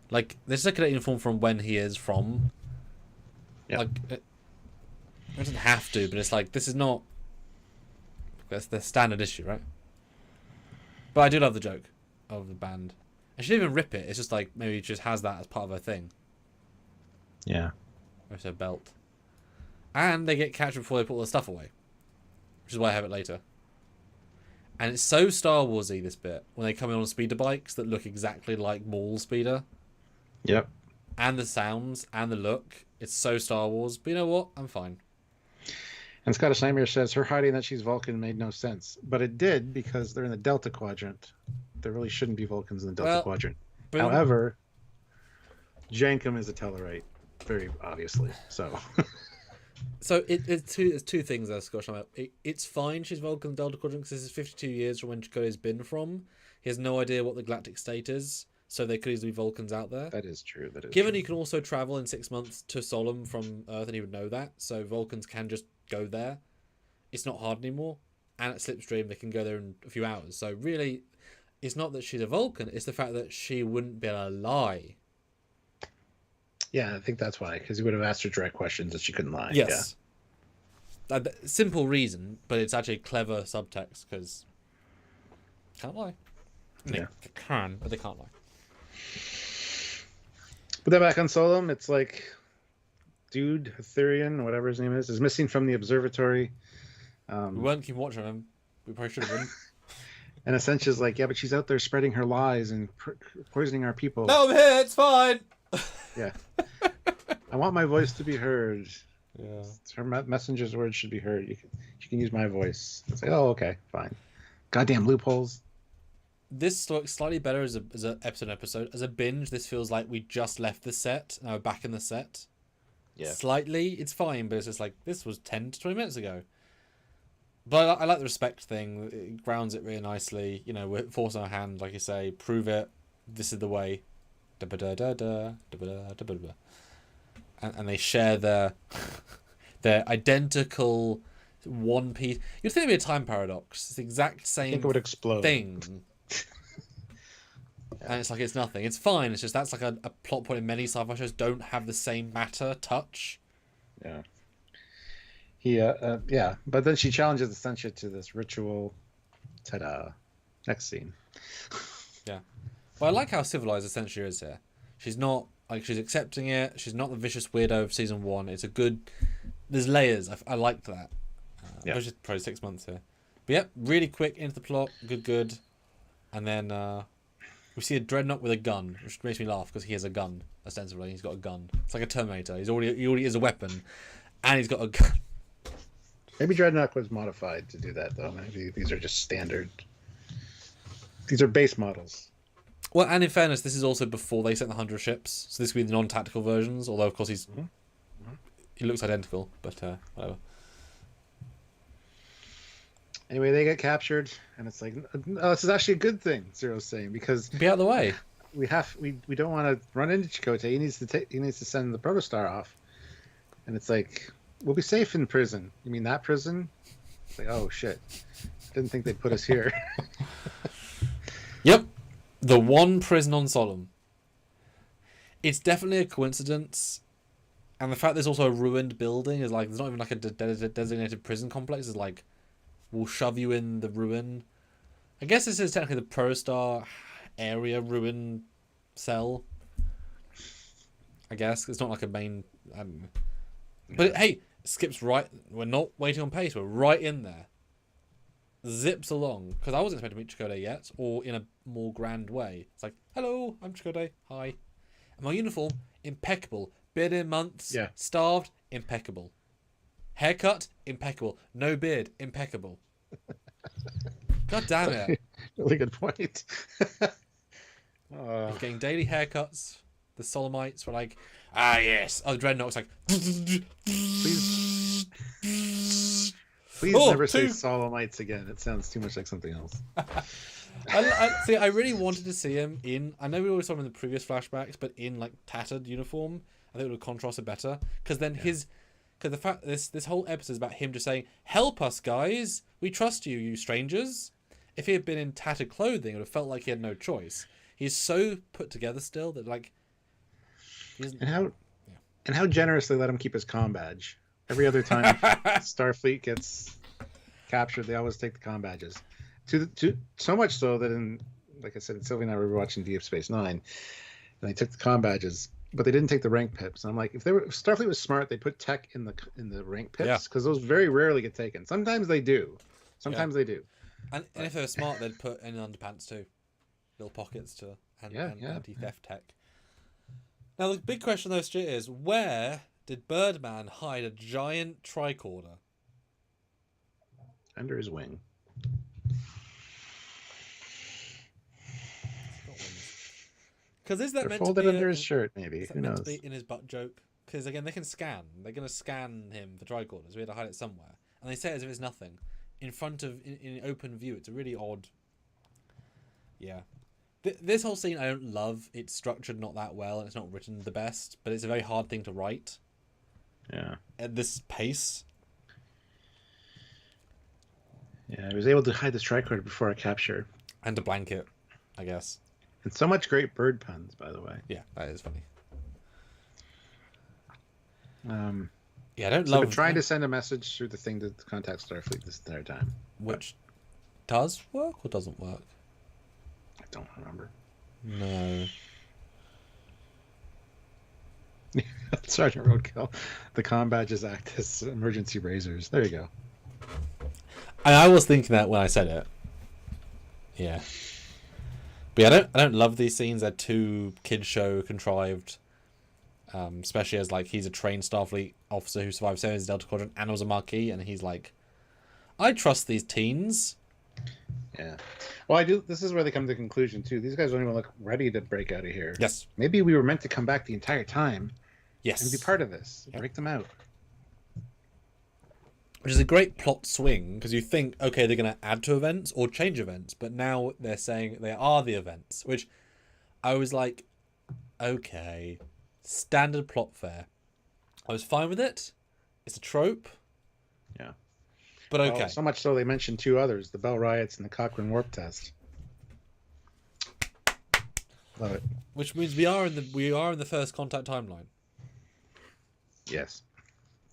Like, this is a cadet uniform from when he is from. Yeah. Like, it doesn't have to, but it's like, this is not... That's the standard issue, right? But I do love the joke of the band. And she didn't even rip it. It's just like, maybe she just has that as part of her thing. Yeah. Or it's her belt. And they get captured before they put all the stuff away. Which is why I have it later. And it's so Star Wars-y, this bit, when they come in on speeder bikes that look exactly like Maul speeder. Yep. And the sounds and the look. It's so Star Wars. But you know what? I'm fine. And Scottish Nightmare says her hiding that she's Vulcan made no sense. But it did, because they're in the Delta Quadrant. There really shouldn't be Vulcans in the Delta Quadrant. Boom. However, Jankum is a Tellarite, very obviously. So... So it's two things there, Scottish Nightmare. It's fine she's Vulcan in the Delta Quadrant, because this is 52 years from when Chakotay's been from. He has no idea what the galactic state is, so there could easily be Vulcans out there. That is true. Given he can also travel in 6 months to Solom from Earth, and he would know that, so Vulcans can just go there. It's not hard anymore. And at Slipstream, they can go there in a few hours. So really, it's not that she's a Vulcan, it's the fact that she wouldn't be able to lie. Yeah, I think that's why, because he would have asked her direct questions that she couldn't lie. Yes. Yeah. Simple reason, but it's actually clever subtext, because can't lie. They can, but they can't lie. But then back on Solom, it's like, dude, Thurian, whatever his name is missing from the observatory. We weren't keeping watch of him. We probably should have been. And Essentia's like, yeah, but she's out there spreading her lies and poisoning our people. No, I'm here. It's fine. Yeah. I want my voice to be heard. Yeah. Her messenger's words should be heard. You can use my voice. It's like, oh, okay, fine. Goddamn loopholes. This looks slightly better as an episode. As a binge, this feels like we just left the set. Now we're back in the set. Yeah. Slightly, it's fine, but it's just like, this was 10 to 20 minutes ago. But I like the respect thing. It grounds it really nicely. You know, we're forcing our hand, like you say, prove it. This is the way. Da-ba-da-da-da, da-ba-da, da-ba-da. And they share their their identical one piece. You'd think it'd be a time paradox. It's the exact I same think it would explode. thing. And it's like it's nothing. It's fine. It's just that's like a plot point in many sci-fi shows don't have the same matter touch. Yeah. Yeah. But then she challenges Essentia to this ritual. Ta-da. Next scene. Yeah. Well, I like how civilized Essentia is here. She's not like she's accepting it. She's not the vicious weirdo of season 1. It's a good. There's layers. I liked that. Yeah. Which is probably 6 months here. But yep, really quick into the plot. Good. And then we see a dreadnought with a gun, which makes me laugh because he has a gun. Ostensibly, he's got a gun. It's like a Terminator. He already is a weapon, and he's got a gun. Maybe Dreadnought was modified to do that, though. Maybe these are just standard. These are base models. Well, and in fairness, this is also before they sent the 100 ships, so this could be the non-tactical versions. Although, of course, he looks identical, but whatever. Anyway, they get captured, and it's like, oh, this is actually a good thing. Zero's saying because Be out of the way. we don't want to run into Chakotay. He needs to send the Protostar off, and it's like we'll be safe in prison. You mean that prison? It's like, oh shit, didn't think they'd put us here. Yep, the one prison on Solemn. It's definitely a coincidence, and the fact there's also a ruined building is like there's not even like a designated prison complex. It's like we'll shove you in the ruin. I guess this is technically the Protostar area ruin cell. I guess it's not like a main. I don't know. But hey, it skips right. We're not waiting on pace. We're right in there. Zips along because I wasn't expecting to meet Chakotay yet, or in a more grand way. It's like, hello, I'm Chakotay. Hi. And my uniform, impeccable. Beard in months. Yeah. Starved, impeccable. Haircut, impeccable. No beard, impeccable. God damn it. Really good point. He's getting daily haircuts. The Solomites were like, yes. Oh, the Dreadnought's like, Please never say Solomites again. It sounds too much like something else. See, I really wanted to see him in. I know we always saw him in the previous flashbacks, but in like tattered uniform, I think it would have contrasted better. Because then because the fact this whole episode is about him just saying, "Help us, guys! We trust you, you strangers." If he had been in tattered clothing, it would have felt like he had no choice. He's so put together still that like. And how generous they let him keep his comm badge. Every other time Starfleet gets captured, they always take the comm badges. To so much so that like I said, Sylvie and I were watching Deep Space Nine, and they took the comm badges, but they didn't take the rank pips. And I'm like, if Starfleet was smart, they put tech in the rank pips because those very rarely get taken. Sometimes they do. They do. And if they were smart, they'd put in underpants too, little pockets to anti-theft tech. Now the big question though, Stuart, is where did Birdman hide a giant tricorder? Under his wing. Because is that meant to folded be under his shirt? Maybe. Who knows? To be in his butt joke? Because again, they can scan. They're going to scan him for tricorders. We had to hide it somewhere, and they say it as if it's nothing in front of in open view. It's a really odd. Yeah, this whole scene I don't love. It's structured not that well, and it's not written the best. But it's a very hard thing to write. Yeah. At this pace. Yeah, I was able to hide the tricorder before a capture. And a blanket, I guess. And so much great bird puns, by the way. Yeah, that is funny. Yeah, I don't so love. Been trying to send a message through the thing to contact Starfleet this entire time, which does work or doesn't work. I don't remember. No. Sergeant Roadkill. The comm badges act as emergency razors. There you go. And I was thinking that when I said it. Yeah. But yeah, I don't love these scenes. They're too kid show contrived. Especially as like he's a trained Starfleet officer who survived 7 years Delta Quadrant and was a Marquis, and he's like, I trust these teens. Yeah. Well, I do. This is where they come to the conclusion too. These guys don't even look ready to break out of here. Yes. Maybe we were meant to come back the entire time. Yes. And be part of this. Yep. Break them out. which is a great plot swing because you think, okay, they're going to add to events or change events, but now they're saying they are the events, which I was like, okay, standard plot fare. I was fine with it. It's a trope. Yeah. But okay. Well, so much so they mentioned 2 others, the Bell Riots and the Cochrane Warp Test. Love it. Which means we are in the First Contact timeline. Yes.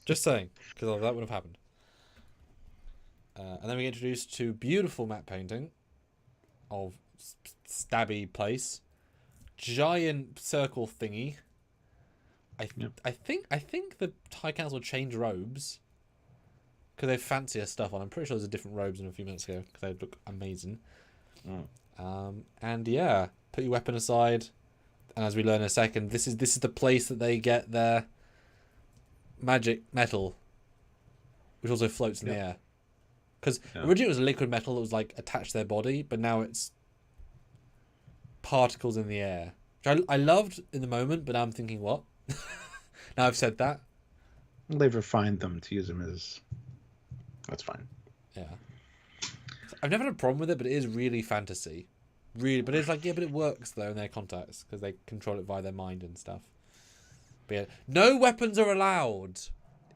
Just saying, because that would have happened. And then we get introduced to beautiful matte painting of stabby place, giant circle thingy. I think the High Council changed robes because they have fancier stuff on. I'm pretty sure there's different robes in a few minutes ago because they look amazing. And yeah, put your weapon aside, and as we learn in a second, this is the place that they get their magic metal, which also floats in the air. Because originally it was a liquid metal that was like attached to their body, but now it's particles in the air, which I loved in the moment, but now I'm thinking, what? Now I've said that. They've refined them to use them as... That's fine. Yeah. I've never had a problem with it, but it is really fantasy. Really, but it's like, yeah, but it works though in their contacts because they control it via their mind and stuff. But yeah, no weapons are allowed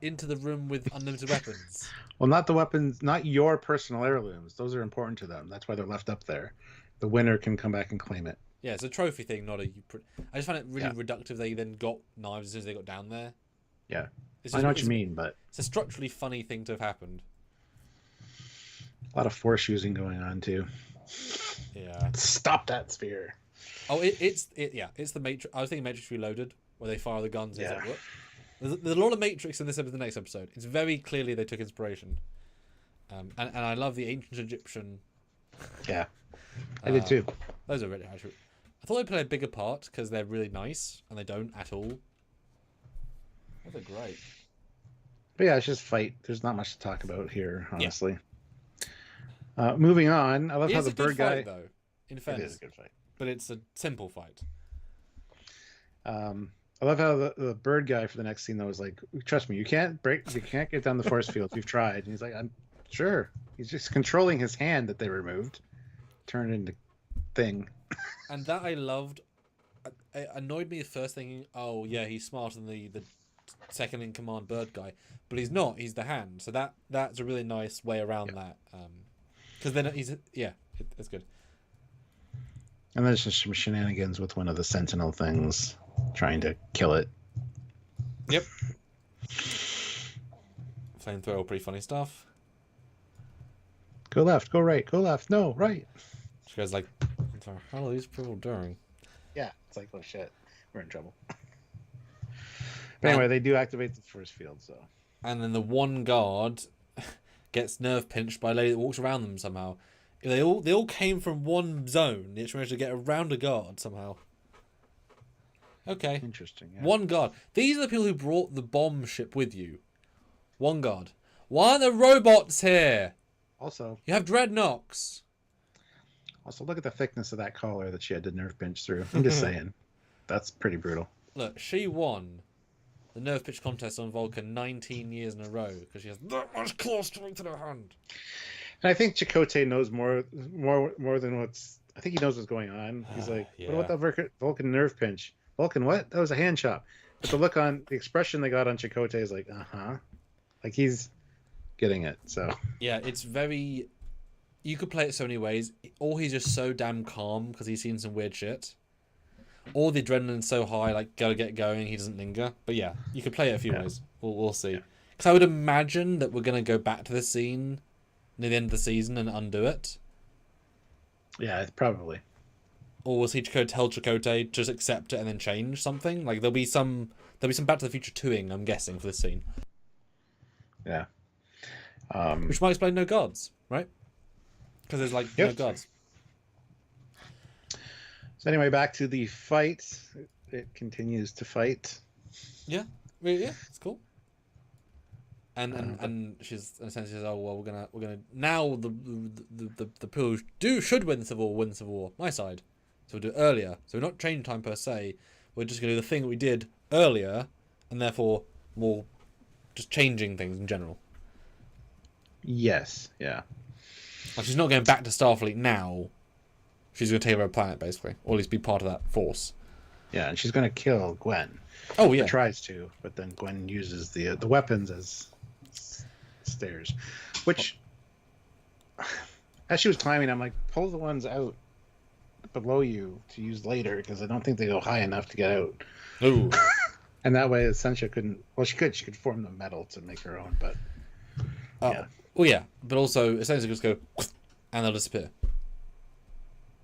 into the room with unlimited weapons. Well, not the weapons, not your personal heirlooms. Those are important to them. That's why they're left up there. The winner can come back and claim it. Yeah, it's a trophy thing, not a... I just find it really reductive they then got knives as soon as they got down there. Yeah. I know what you mean, but... It's a structurally funny thing to have happened. A lot of force using going on, too. Yeah. Stop that sphere. Oh, it's the Matrix... I was thinking Matrix Reloaded, where they fire the guns. And it's like, what? There's a lot of Matrix in the next episode. It's very clearly they took inspiration. And I love the ancient Egyptian... Yeah. I did too. Those are really actually... I thought they'd play a bigger part because they're really nice, and they don't at all. Those are great. But yeah, it's just fight. There's not much to talk about here, honestly. Yeah. Moving on, I love how the bird guy... Fight, though, in fairness. It is a good fight. But it's a simple fight. I love how the bird guy for the next scene, though, is like, trust me, you can't get down the force field. You've tried. And he's like, I'm sure. He's just controlling his hand that they removed. Turned into thing. And that I loved. It annoyed me at first, thinking, oh yeah, he's smarter than the second in command bird guy, but he's not. He's the hand. So that's a really nice way around that. Because then it's good. And there's just some shenanigans with one of the sentinel things trying to kill it. Yep. Flamethrower, pretty funny stuff. Go left, go right, go left, no, right. She goes like, what the hell are these people doing? Yeah, it's like, oh shit, we're in trouble. But anyway, they do activate the force field, so. And then the one guard gets nerve pinched by a lady that walks around them somehow. They all came from one zone. They managed to get around a guard somehow. Okay. Interesting. Yeah. One guard. These are the people who brought the bomb ship with you. One guard. Why are the robots here? Also, you have dreadnoughts. Also, look at the thickness of that collar that she had to nerve pinch through. I'm just saying. That's pretty brutal. Look, she won the nerve pitch contest on Vulcan 19 years in a row because she has that much claw strength in her hand. And I think Chakotay knows more than what's... I think he knows what's going on. He's like, what about that Vulcan nerve pinch? Vulcan what? That was a hand chop. But the expression they got on Chakotay is like, uh-huh. Like he's getting it, so... Yeah, it's very... You could play it so many ways. Or he's just so damn calm because he's seen some weird shit. Or the adrenaline's so high, like, gotta get going, he doesn't linger. But yeah, you could play it a few ways. We'll see. Because I would imagine that we're going to go back to the scene near the end of the season and undo it. Yeah, probably. Or will he tell Chakotay just accept it and then change something? Like, there'll be some Back to the Future 2ing, I'm guessing, for this scene. Yeah. Which might explain no guards, right? Because there's like no guards. So anyway, back to the fight. It continues to fight. Yeah, it's cool. And she's in a sense says, oh well, we're gonna now the people who should win the Civil War, my side. So we'll do it earlier. So we're not changing time per se. We're just gonna do the thing we did earlier, and therefore more just changing things in general. Yes. Yeah. Like, she's not going back to Starfleet now. She's going to take over a planet, basically. Or at least be part of that force. Yeah, and she's going to kill Gwen. Oh, Or yeah. tries to, but then Gwen uses the weapons as stairs. Which, as she was climbing, I'm like, pull the ones out below you to use later, because I don't think they go high enough to get out. Ooh. And that way, Essentia couldn't. Well, she could form the metal to make her own, but yeah. Well, yeah, but also Essentia just go, and they'll disappear.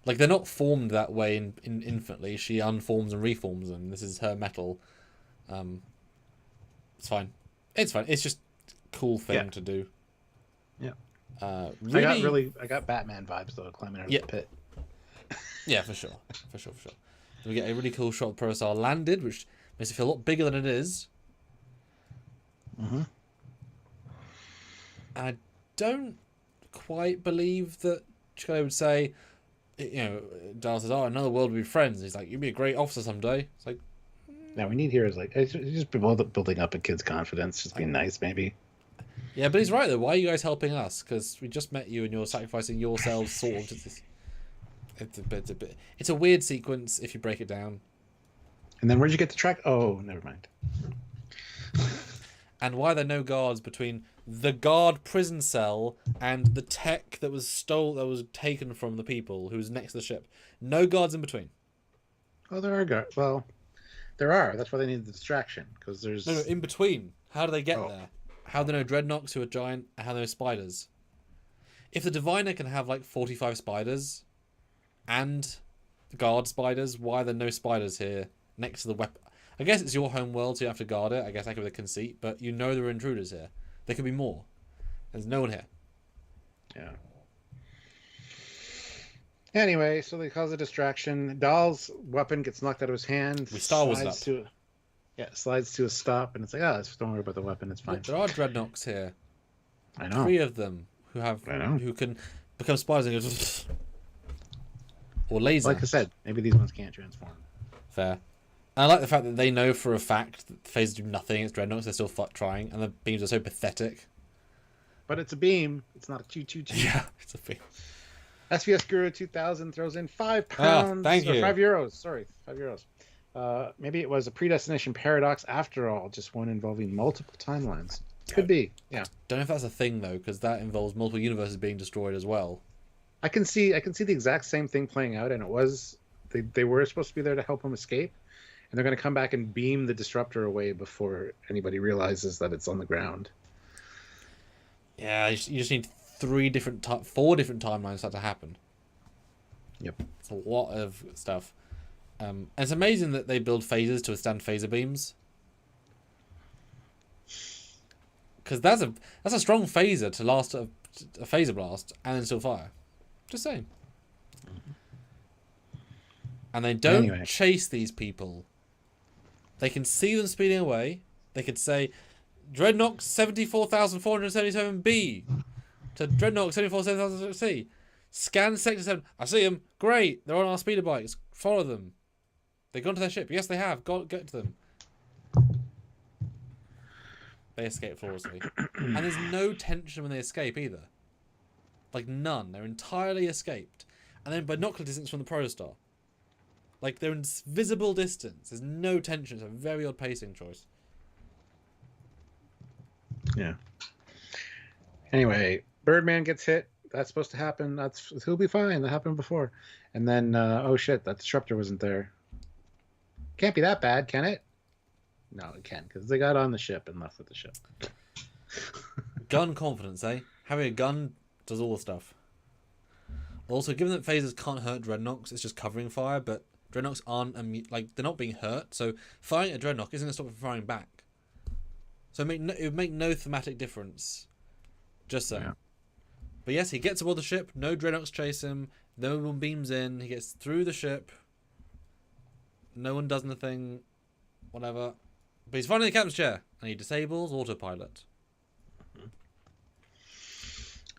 Like, they're not formed that way in infinitely. She unforms and reforms them. This is her metal. It's fine. It's fine. It's just a cool thing to do. Yeah. Really, I got Batman vibes though, climbing out of the pit. Yeah, for sure. Then we get a really cool shot of Protostar landed, which makes it feel a lot bigger than it is. Mm-hmm. I don't quite believe that Chico would say, Dal says, "Oh, another world would be friends." He's like, "You'd be a great officer someday." It's like, Now we need here is like it's just building up a kid's confidence, just being nice, maybe. yeah, but he's right though. Why are you guys helping us? Because we just met you and you're sacrificing yourselves, sort of. To this. It's a weird sequence if you break it down. And then where'd you get the track? Oh, never mind. And why are there no guards between the guard prison cell and the tech that was taken from the people who was next to the ship? No guards in between. Oh, there are guards. Well, there are. That's why they need the distraction, because there's No, in between. How do they get there? How do they know dreadnoks who are giant? And how do they know spiders? If the diviner can have like 45 spiders and guard spiders, why are there no spiders here next to the weapon? I guess it's your home world, so you have to guard it. I guess that could be the conceit, but you know there are intruders here. There could be more. There's no one here. Yeah. Anyway, so they cause a distraction. Dahl's weapon gets knocked out of his hand. We Star Wars slides to a stop, and it's like, don't worry about the weapon. It's fine. Look, there are dreadnoks here. I know. 3 of them who can become spiders and go or laser. Like I said, maybe these ones can't transform. Fair. And I like the fact that they know for a fact that the phasers do nothing against dreadnoughts. They're still trying, and the beams are so pathetic. But it's a beam. It's not a choo-choo-choo. Yeah, it's a beam. SBS Guru 2000 throws in £5. Thank you. 5 euros. Sorry, 5 euros. Maybe it was a predestination paradox after all, just one involving multiple timelines. Could be, yeah. Don't know if that's a thing though, because that involves multiple universes being destroyed as well. I can see the exact same thing playing out, and it was they were supposed to be there to help him escape, and they're going to come back and beam the disruptor away before anybody realizes that it's on the ground. Yeah, you just need 4 different timelines for that to happen. Yep. It's a lot of stuff. And it's amazing that they build phasers to withstand phaser beams. Because that's a strong phaser to last a phaser blast and then still fire. Just saying. And they don't chase these people. They can see them speeding away. They could say, Dreadnought 74,477B to Dreadnought 74,700C. Scan Sector 7. I see them. Great. They're on our speeder bikes. Follow them. They've gone to their ship. Yes, they have. Get to them. They escape flawlessly. And there's no tension when they escape either. Like, none. They're entirely escaped. And then binocular distance from the protostar. Like, they're in visible distance. There's no tension. It's a very odd pacing choice. Yeah. Anyway, Birdman gets hit. That's supposed to happen. He'll be fine. That happened before. And then, oh shit, that disruptor wasn't there. Can't be that bad, can it? No, it can, because they got on the ship and left with the ship. Gun confidence, eh? Having a gun does all the stuff. Also, given that phasers can't hurt dreadnoughts, it's just covering fire, but dreadnoughts aren't, they're not being hurt, so firing a dreadnought isn't going to stop them from firing back. So it would make no thematic difference. Just so. Yeah. But yes, he gets aboard the ship, no dreadnoughts chase him, no one beams in, he gets through the ship, no one does anything, whatever. But he's finally in the captain's chair, and he disables autopilot.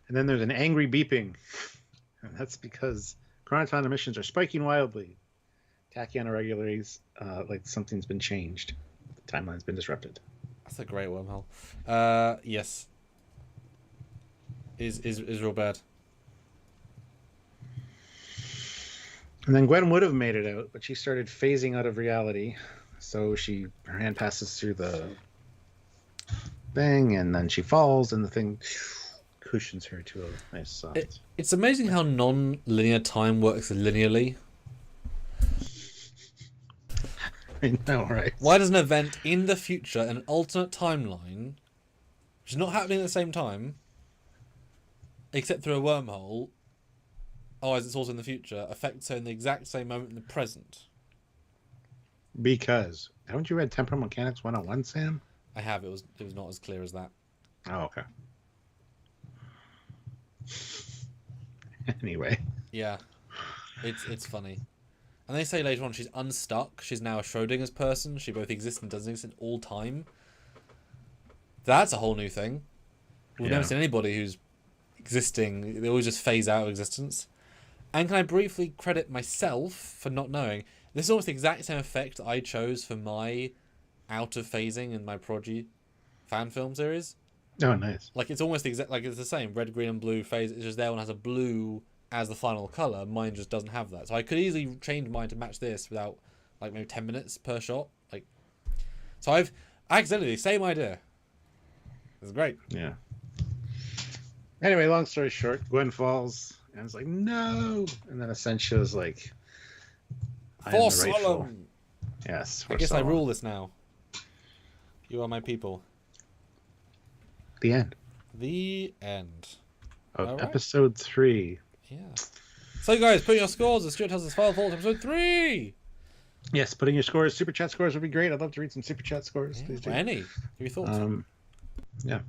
And then there's an angry beeping. And that's because chronoton emissions are spiking wildly. Tachyon irregularities, like something's been changed. The timeline's been disrupted. That's a great wormhole. Yes. is real bad. And then Gwen would have made it out, but she started phasing out of reality. So her hand passes through the thing, and then she falls, and the thing cushions her to a nice soft. It's amazing how non-linear time works linearly. I know, right? Why does an event in the future, in an alternate timeline, which is not happening at the same time, except through a wormhole, as it's also in the future, affect her in the exact same moment in the present? Because haven't you read Temporal Mechanics 101, Sam? I have. It was not as clear as that. Oh, okay. Anyway. Yeah, it's funny. And they say later on she's unstuck. She's now a Schrodinger's person. She both exists and doesn't exist all time. That's a whole new thing. We've never seen anybody who's existing. They always just phase out of existence. And can I briefly credit myself for not knowing? This is almost the exact same effect I chose for my out of phasing in my Prodigy fan film series. Oh, nice. Like it's almost the exact, like it's the same red, green, and blue phase. It's just their one has a blue as the final color. Mine just doesn't have that. So I could easily change mine to match this without like maybe 10 minutes per shot. Like, so I've accidentally same idea. It's great. Yeah. Anyway, long story short, Gwen falls and it's like no, and then Essentia is like, For Solemn. Yes. I guess I rule this now. You are my people. The end. The end. Of episode 3. Yeah. So guys, put your scores. The Stuart tells us Final Thoughts episode 3. Yes, putting your scores, super chat scores would be great. I'd love to read some super chat scores. Please do. Any. Give your thoughts. Yeah.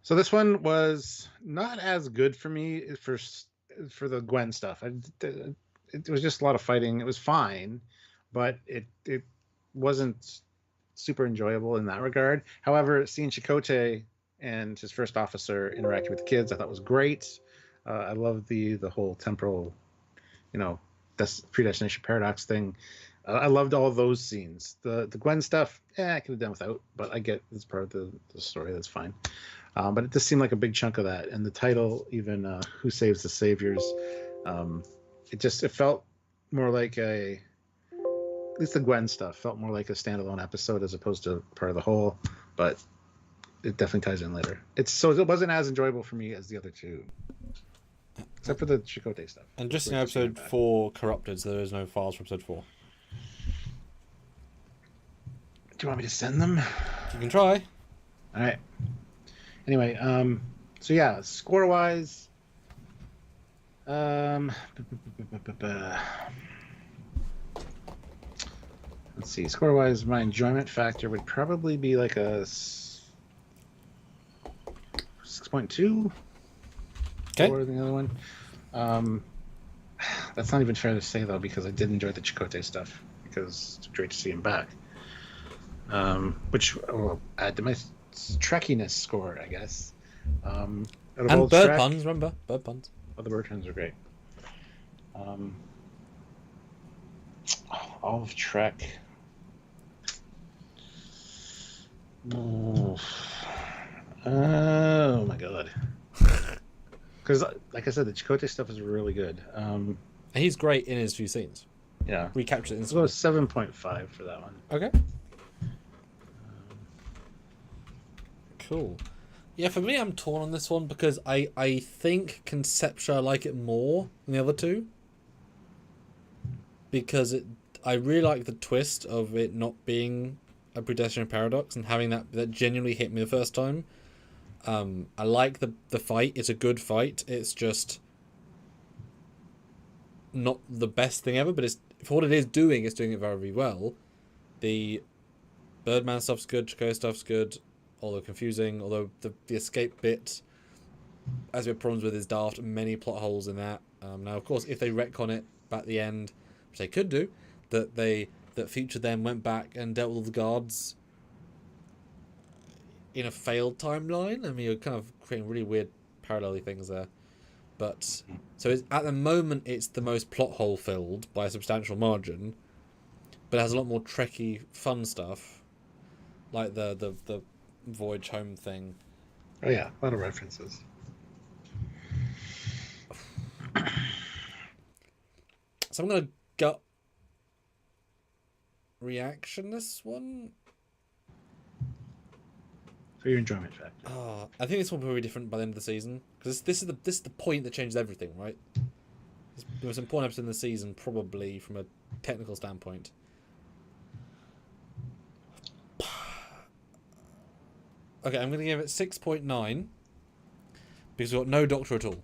So this one was not as good for me for the Gwen stuff. It was just a lot of fighting. It was fine, but it wasn't super enjoyable in that regard. However, seeing Chakotay and his first officer interacting with the kids, I thought was great. I love the whole temporal, predestination paradox thing. I loved all of those scenes. The Gwen stuff, I could have done without, but I get it's part of the story. That's fine. But it just seemed like a big chunk of that. And the title, even Who Saves the Saviors, it felt more like at least the Gwen stuff felt more like a standalone episode as opposed to part of the whole, but it definitely ties in later. It wasn't as enjoyable for me as the other two, except for the Chakotay stuff. And just in episode 4 Corrupted, so there is no files for episode 4. Do you want me to send them? You can try. All right. Anyway, so yeah, score wise, let's see. Score wise, my enjoyment factor would probably be like a 6.2. Okay. Or the other one. That's not even fair to say though, because I did enjoy the Chakotay stuff because it's great to see him back. Which will add to my Trekkiness score, I guess. And bird puns, remember? Bird puns. Oh, the bird puns are great. All of Trek. Oh my god. Because, like I said, the Chakotay stuff is really good. He's great in his few scenes. Yeah. Recaptured it in I'll go 7.5 for that one. Okay. Cool. Yeah, for me, I'm torn on this one because I think conceptually I like it more than the other two. Because I really like the twist of it not being a predestination paradox and having that genuinely hit me the first time. I like the fight. It's a good fight. It's just not the best thing ever, but it's for what it is doing, it's doing it very, very well. The Birdman stuff's good, Chakotay stuff's good, although confusing, although the escape bit, as we have problems with, is daft, many plot holes in that. Now, of course, if they retcon it back at the end, which they could do, that Future then went back and dealt with all the guards in a failed timeline. I mean, you're kind of creating really weird parallel things there. But so at the moment, it's the most plot hole filled by a substantial margin, but it has a lot more Trekky fun stuff, like the Voyage Home thing. Oh yeah, a lot of references. So I'm gonna gut reaction this one. For your enjoyment factor. Oh, I think this one will be different by the end of the season because this is the point that changes everything, right? It's the most important episode in the season, probably from a technical standpoint. Okay, I'm gonna give it 6.9 because we've got no Doctor at all.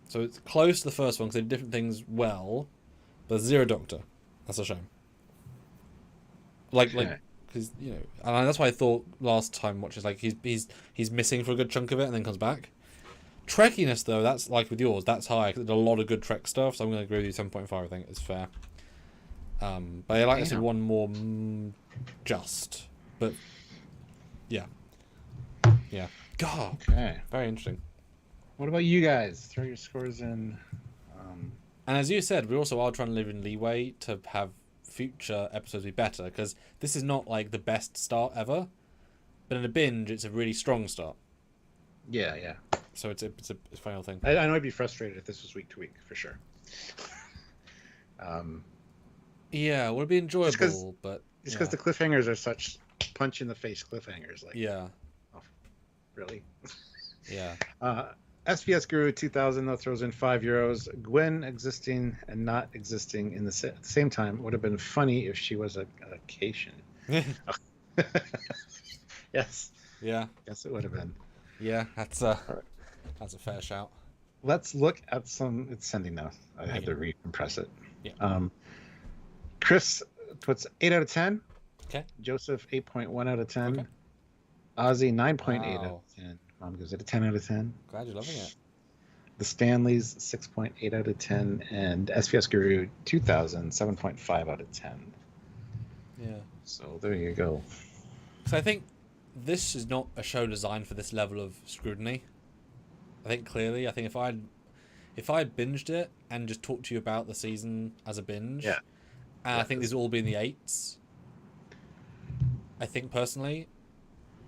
So it's close to the first one because they did different things well, but there's 0 Doctor. That's a shame. Like, because you know, and that's why I thought last time watches like he's missing for a good chunk of it and then comes back. Trekkiness though, that's like with yours, that's high. There's a lot of good Trek stuff, so I'm going to agree with you. 7.5, I think is fair. But I like to see one more just, but yeah. God, Okay. very interesting. What about you guys? Throw your scores in. And as you said, we also are trying to live in leeway to have future episodes be better because this is not like the best start ever, but in a binge, it's a really strong start. Yeah. So it's a final thing. I know I'd be frustrated if this was week to week for sure. Yeah, it would be enjoyable, but just because the cliffhangers are such punch in the face cliffhangers, like yeah, oh, really, yeah. SPS Guru 2000 though throws in €5. Gwen existing and not existing in the same time would have been funny if she was a Cation. Yes. Yeah. Yes, it would have been. Yeah, that's a fair shout. Let's look at some. It's sending now. I had to recompress it. Yeah. Chris puts 8 out of 10. Okay. Joseph 8.1 out of 10. Okay. Ozzy 9.8 out Wow. of 10. Mom gives it a 10 out of 10. Glad you're loving it. The Stanleys 6.8 out of 10, and SPS Guru 2000 7.5 out of 10. Yeah. So there you go. So I think this is not a show designed for this level of scrutiny. I think clearly, if I binged it and just talked to you about the season as a binge, Yeah. and I think these will all be in the 8s. I think personally,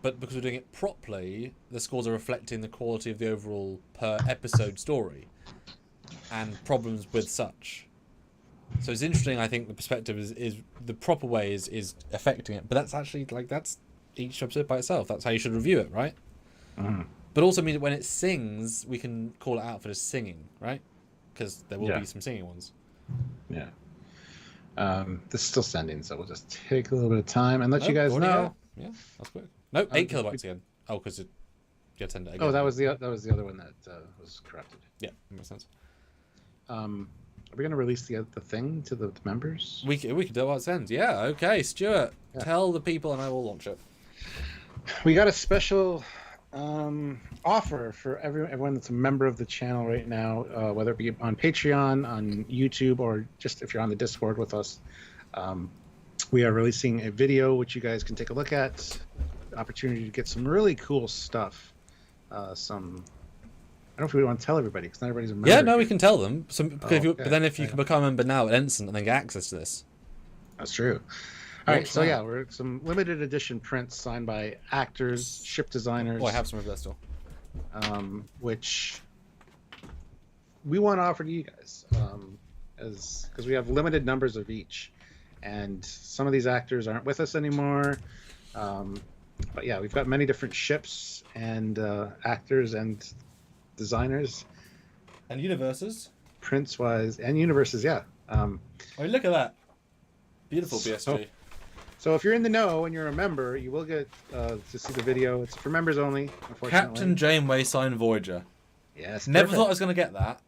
but because we're doing it properly, the scores are reflecting the quality of the overall per episode story and problems with such. So it's interesting. I think the perspective is the proper way is affecting it, but that's actually that's each episode by itself. That's how you should review it, right? Mm-hmm. But also means that when it sings, we can call it out for just singing, right? Because there will be some singing ones. Yeah. This is still sending, so we'll just take a little bit of time and let you guys know. Yeah, that's quick. No, 8 kilobytes again. Oh, because it gets into again. Oh, that was the other one that was corrupted. Yeah, that makes sense. Are we gonna release the thing to the members? We could do it while it ends. Yeah, okay, Stuart. Yeah. Tell the people and I will launch it. We got a special offer for everyone that's a member of the channel right now, whether it be on Patreon, on YouTube, or just if you're on the Discord with us. We are releasing a video which you guys can take a look at. Opportunity to get some really cool stuff. I don't know if we want to tell everybody because not everybody's a member. Yeah, no, we can tell them. But then if you Yeah. can become a member now at Ensign and then get access to this. That's true. All right, so that. yeah, we're some limited edition prints signed by actors, ship designers. Oh, I have some of that still. Which we want to offer to you guys, because we have limited numbers of each, and some of these actors aren't with us anymore. But yeah, we've got many different ships and actors and designers, And universes. prints wise and universes. Yeah. Oh, look at that. Beautiful BSG. So if you're in the know and you're a member, you will get to see the video. It's for members only, unfortunately. Captain Janeway signed Voyager. Yes. Never perfect. thought I was going to get that.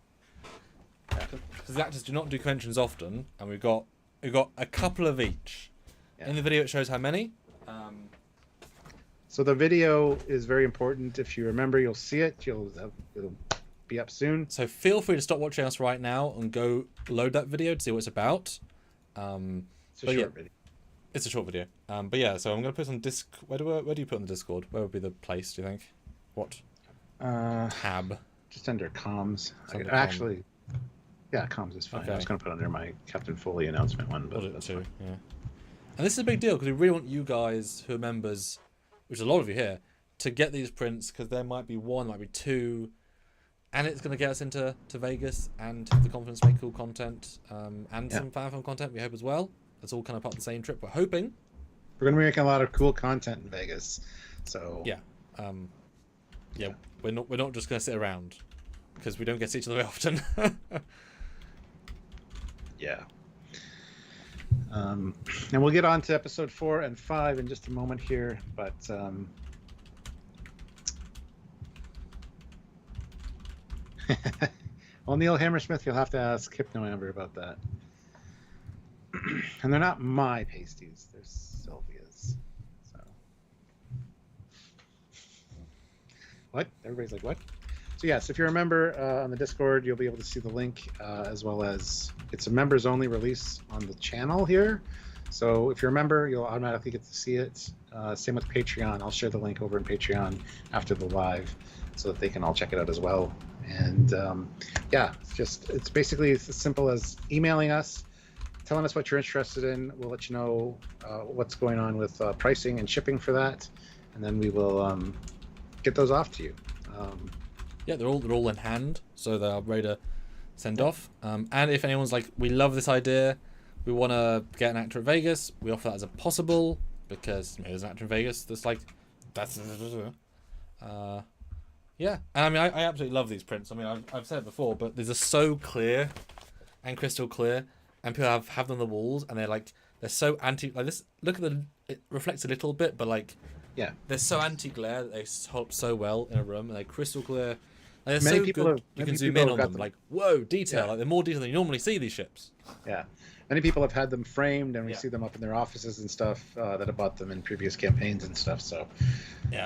Because the actors do not do conventions often, and we've got a couple of each. Yeah. In the video, it shows how many. So the video is very important. If you remember, you'll see it. It'll be up soon. So feel free to stop watching us right now and go load that video to see what it's about. It's a But short video. It's a short video. But yeah, so I'm going to put it on Where do you put it on the Discord? Where would be the place, do you think? What? Tab. Just under comms. Under Actually, yeah, comms is fine. Okay. I was going to put it under my Captain Foley announcement one, I'll do but it that's too, fine. yeah. And this is a big deal because we really want you guys who are members, which is a lot of you here, to get these prints, because there might be one, might be two, and it's going to get us into Vegas and have the confidence to make cool content, and some fan film content, we hope, as well. That's all kind of part of the same trip, we're hoping. We're going to be making a lot of cool content in Vegas. So yeah, we're not just going to sit around, because we don't get to see each other very often. Yeah. And we'll get on to episode 4 and 5 in just a moment here, but well, Neil Hammersmith, you'll have to ask Hypno Amber about that. And they're not my pasties, they're Sylvia's. So what? Everybody's like, what? So yes, if you're a member on the Discord, you'll be able to see the link, as well as it's a members only release on the channel here. So if you're a member, you'll automatically get to see it. Same with Patreon. I'll share the link over in Patreon after the live, so that they can all check it out as well. And it's basically as simple as emailing us, telling us what you're interested in. We'll let you know what's going on with pricing and shipping for that, and then we will get those off to you. Yeah, they're all in hand, so they're ready to send off. And if anyone's like, we love this idea, we want to get an actor at Vegas, we offer that as a possible, because maybe there's an actor in Vegas that's like, yeah. And I mean, I absolutely love these prints. I mean, I've said it before, but these are so clear and crystal clear, and people have them on the walls, and they're so anti, like this. Look at it reflects a little bit, but like, yeah, they're so anti-glare that they hold up so well in a room, and they're crystal clear. Like, they're so good. You can zoom in on them, like, whoa, detail. Yeah. Like, they're more detailed than you normally see these ships. Yeah. Many people have had them framed, and we see them up in their offices and stuff, that have bought them in previous campaigns and stuff. So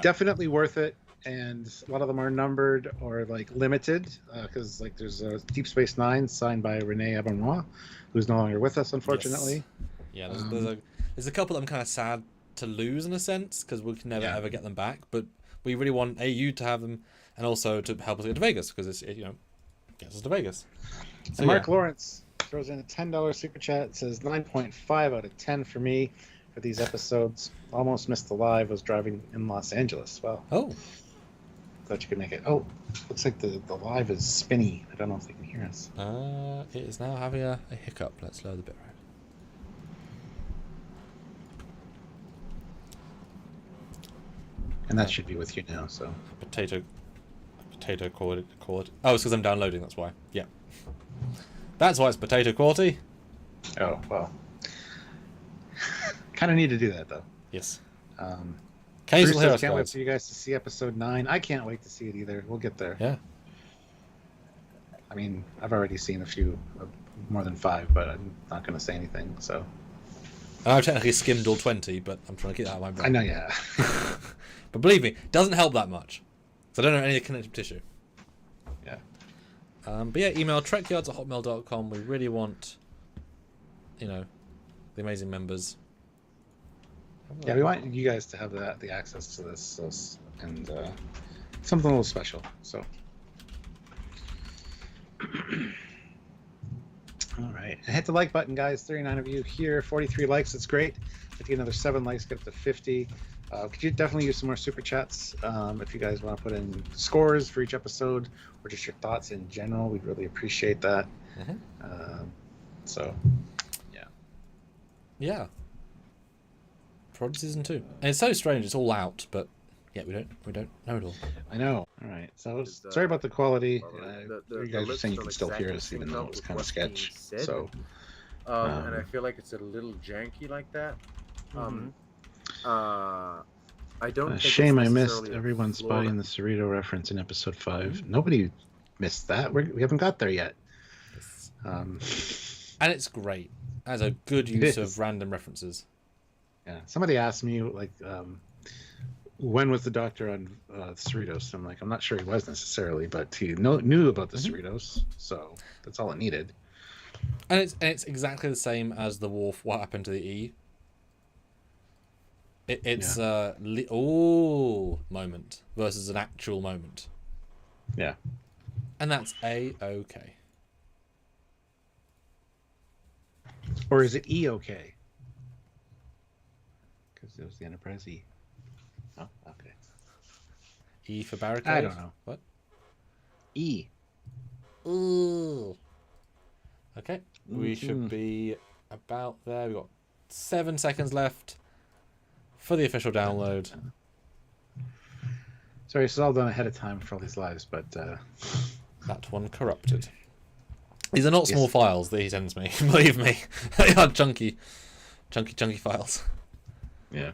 definitely worth it. And a lot of them are numbered or like limited, because like there's a Deep Space Nine signed by Renee Abenois, who's no longer with us, unfortunately. Yes. Yeah, there's a couple that I'm kind of sad to lose in a sense, because we can never ever get them back. But we really want you to have them, and also to help us get to Vegas, because it gets us to Vegas. So Mark Lawrence throws in a $10 super chat. It says 9.5 out of 10 for me for these episodes. Almost missed the live. Was driving in Los Angeles. Well, thought you could make it. Oh, looks like the live is spinny. I don't know if they can hear us. It is now having a hiccup. Let's lower the bit rate. And that should be with you now. So potato quality. Oh, it's because I'm downloading. That's why. Yeah. That's why it's potato quality. Oh well. Kind of need to do that though. Yes. Can you still hear us, can't wait for you guys to see episode 9. I can't wait to see it either. We'll get there. Yeah. I mean, I've already seen a few, more than 5, but I'm not going to say anything. So. I've technically skimmed all 20, but I'm trying to get that out of my brain. I know, yeah. But believe me, it doesn't help that much. So I don't know any connective tissue. Yeah. But yeah, email trekyards@hotmail.com. We really want, the amazing members. Yeah, we want you guys to have the access to this, and something a little special. So, all right, and hit the like button, guys. 39 of you here, 43 likes. That's great. If you get another 7 likes, get up to 50. Could you definitely use some more super chats if you guys want to put in scores for each episode, or just your thoughts in general? We'd really appreciate that. So, yeah. Yeah. Prodigy season 2, and it's so strange. It's all out, but yeah, we don't know it all. I know. All right. So sorry about the quality. You guys were saying you can still hear us, even though it was kind of sketch. So, and I feel like it's a little janky like that. I don't. Shame I missed everyone spotting the Cerrito reference in episode 5. Nobody missed that. We haven't got there yet. And it's great as a good use of random references. Yeah, somebody asked me like, when was the Doctor on Cerritos? I'm like, I'm not sure he was necessarily, but he knew about the Cerritos, so that's all it needed. And it's exactly the same as the Worf. What happened to the E? It's moment versus an actual moment. Yeah, and that's A-okay. Or is it E-okay? Because it was the Enterprise E. Oh, okay. E for barricade? I don't know. What? E. Ooh. Okay. We should be about there. We've got 7 seconds left for the official download. Sorry, this is all done ahead of time for all these lives, but... That one corrupted. These are not small files that he sends me. Believe me. They are chunky files. Yeah.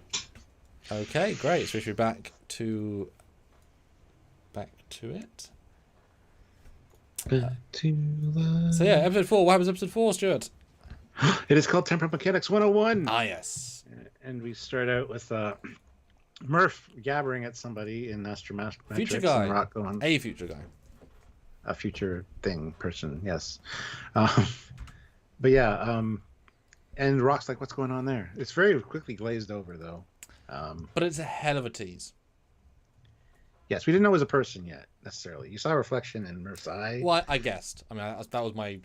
Okay, great. So we should be back to it. So yeah, episode 4. What happens in episode 4, Stuart? It is called Temporal Mechanics 101. Ah, yes. And we start out with Murph gabbering at somebody in Astrometrics. Future guy. And Rock going, A future guy. A future person, yes. But yeah, and Rock's like, what's going on there? It's very quickly glazed over, though. But it's a hell of a tease. Yes, we didn't know it was a person yet, necessarily. You saw a reflection in Murph's eye. Well, I guessed. I mean, that was my...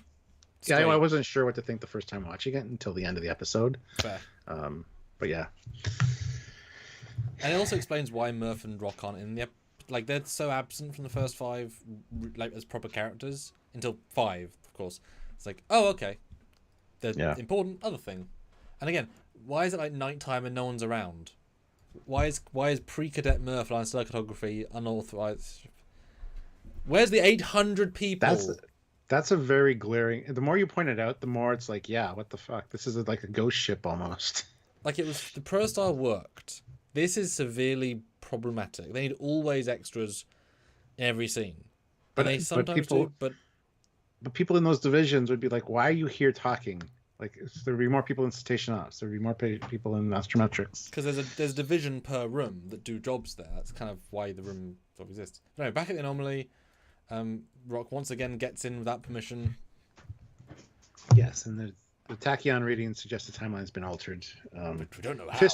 Yeah, I wasn't sure what to think the first time watching it until the end of the episode. Fair. But yeah. And it also explains why Murph and Rock aren't in the... Like, they're so absent from the first 5, like, as proper characters, until 5, of course. It's like, oh, okay. The important other thing. And again, why is it, like, nighttime and no one's around? Why is pre-cadet Murph line stellar cartography unauthorized? Where's the 800 people? That's a very glaring... The more you point it out, the more it's like, yeah, what the fuck? This is like a ghost ship almost. Like, it was... The ProStar worked. This is severely problematic. They need always extras in every scene. But they sometimes do, but people in those divisions would be like, why are you here talking? Like, there'd be more people in Station Ops. There'd be more people in Astrometrics. Because there's a division per room that do jobs there. That's kind of why the room sort of exists. No, back at the anomaly, Rock once again gets in without permission. Yes, and the tachyon reading suggests the timeline's been altered. Which we don't know how.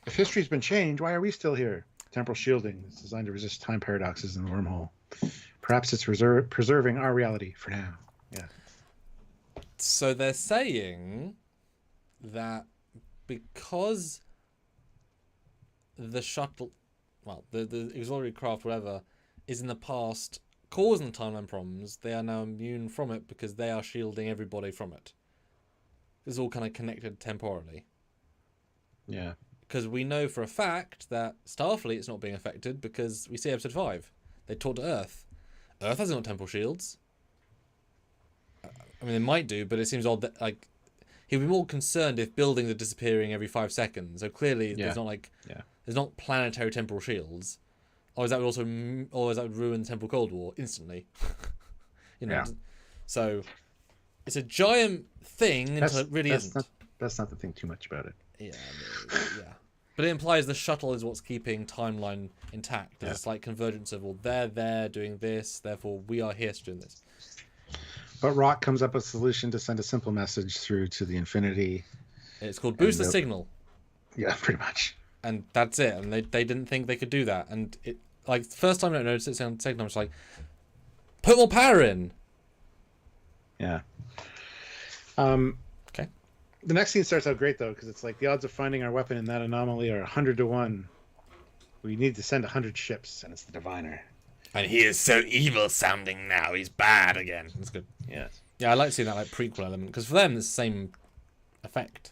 If history's been changed, why are we still here? Temporal shielding is designed to resist time paradoxes in the wormhole. Perhaps it's preserving our reality for now. Yeah. So they're saying that because the shuttle, well, the auxiliary craft, whatever, is in the past causing the timeline problems, they are now immune from it because they are shielding everybody from it. It's all kind of connected temporally. Yeah. Because we know for a fact that Starfleet's not being affected because we see episode 5. They talk to Earth. Earth hasn't got temporal shields. I mean, they might do, but it seems odd that, like, he'd be more concerned if buildings are disappearing every 5 seconds. So clearly, there's not there's not planetary temporal shields. Or is that would ruin the temporal Cold War instantly? You know. Yeah. So it's a giant thing until it really isn't. That's not to think too much about it. Yeah, yeah. But it implies the shuttle is what's keeping timeline intact. There's a slight convergence of, well, they're there doing this, therefore we are here doing this. But Rock comes up with a solution to send a simple message through to the Infinity. It's called Boost the Signal. Yeah, pretty much. And that's it. And they didn't think they could do that. And it, like, the first time I noticed it, second time I was like, put more power in. Yeah. Okay. The next scene starts out great, though, because it's like the odds of finding our weapon in that anomaly are 100 to 1. We need to send 100 ships, and it's the Diviner. And he is so evil sounding now. He's bad again. That's good. Yeah. Yeah, I like seeing that like prequel element because for them it's the same effect.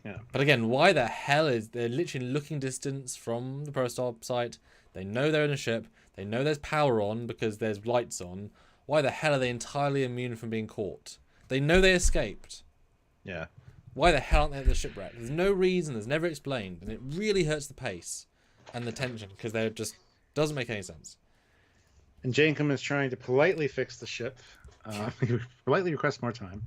Yeah. But again, why the hell is they're literally looking distance from the ProStar site? They know they're in a ship. They know there's power on because there's lights on. Why the hell are they entirely immune from being caught? They know they escaped. Yeah. Why the hell aren't they at the shipwreck? There's no reason. There's never explained, and it really hurts the pace and the tension because they're just doesn't make any sense. And Jankum is trying to politely fix the ship. He politely requests more time.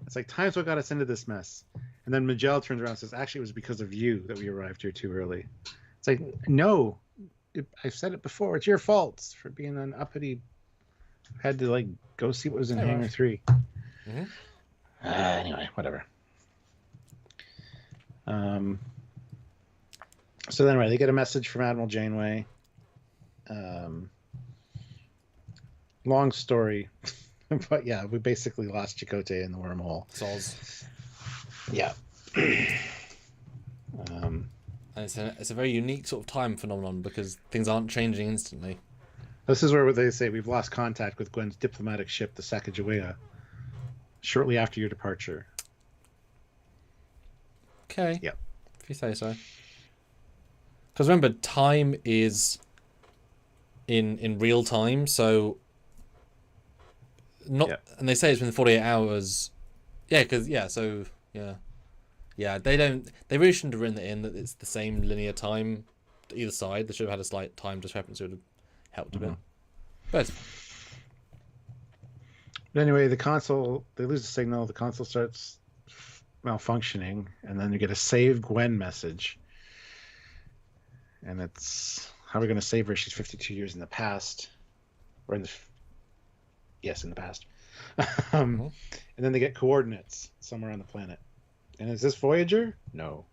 It's like, time's what got us into this mess. And then Magell turns around and says, actually, it was because of you that we arrived here too early. It's like, no, I've said it before. It's your fault for being an uppity. Had to, like, go see what was in Hangar 3. Mm-hmm. Anyway, whatever. So then, they get a message from Admiral Janeway. Long story, but yeah, we basically lost Chakotay in the wormhole. Soz. Yeah. And it's a very unique sort of time phenomenon because things aren't changing instantly. This is where they say we've lost contact with Gwen's diplomatic ship, the Sacagawea, shortly after your departure. Okay. Yep. If you say so. Because remember, time is in real time, so not. Yep. And they say it's been 48 hours. Yeah, because so yeah. They really shouldn't have written it in that it's the same linear time to either side. They should have had a slight time discrepancy. Would have helped a bit. But anyway, the console, they lose the signal. The console starts malfunctioning, and then you get a save Gwen message. And it's, how are we going to save her? She's 52 years in the past. Or in the past. And then they get coordinates somewhere on the planet. And is this Voyager? No.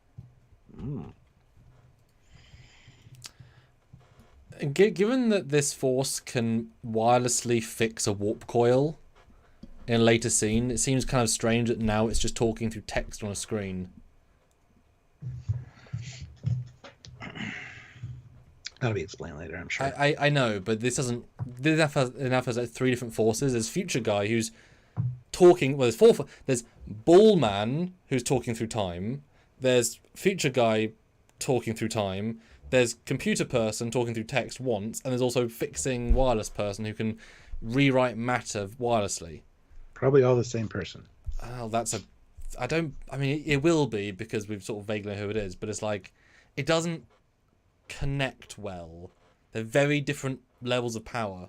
Given that this force can wirelessly fix a warp coil in a later scene, it seems kind of strange that now it's just talking through text on a screen. That'll be explained later, I'm sure. I know, but this doesn't. Enough has like 3 different forces. There's Future Guy who's talking. Well, there's 4. There's Ballman who's talking through time. There's Future Guy talking through time. There's Computer Person talking through text once, and there's also Fixing Wireless Person who can rewrite matter wirelessly. Probably all the same person. Oh, that's a. I mean, it will be because we've sort of vaguely know who it is, but it's like it doesn't connect well. They're very different levels of power.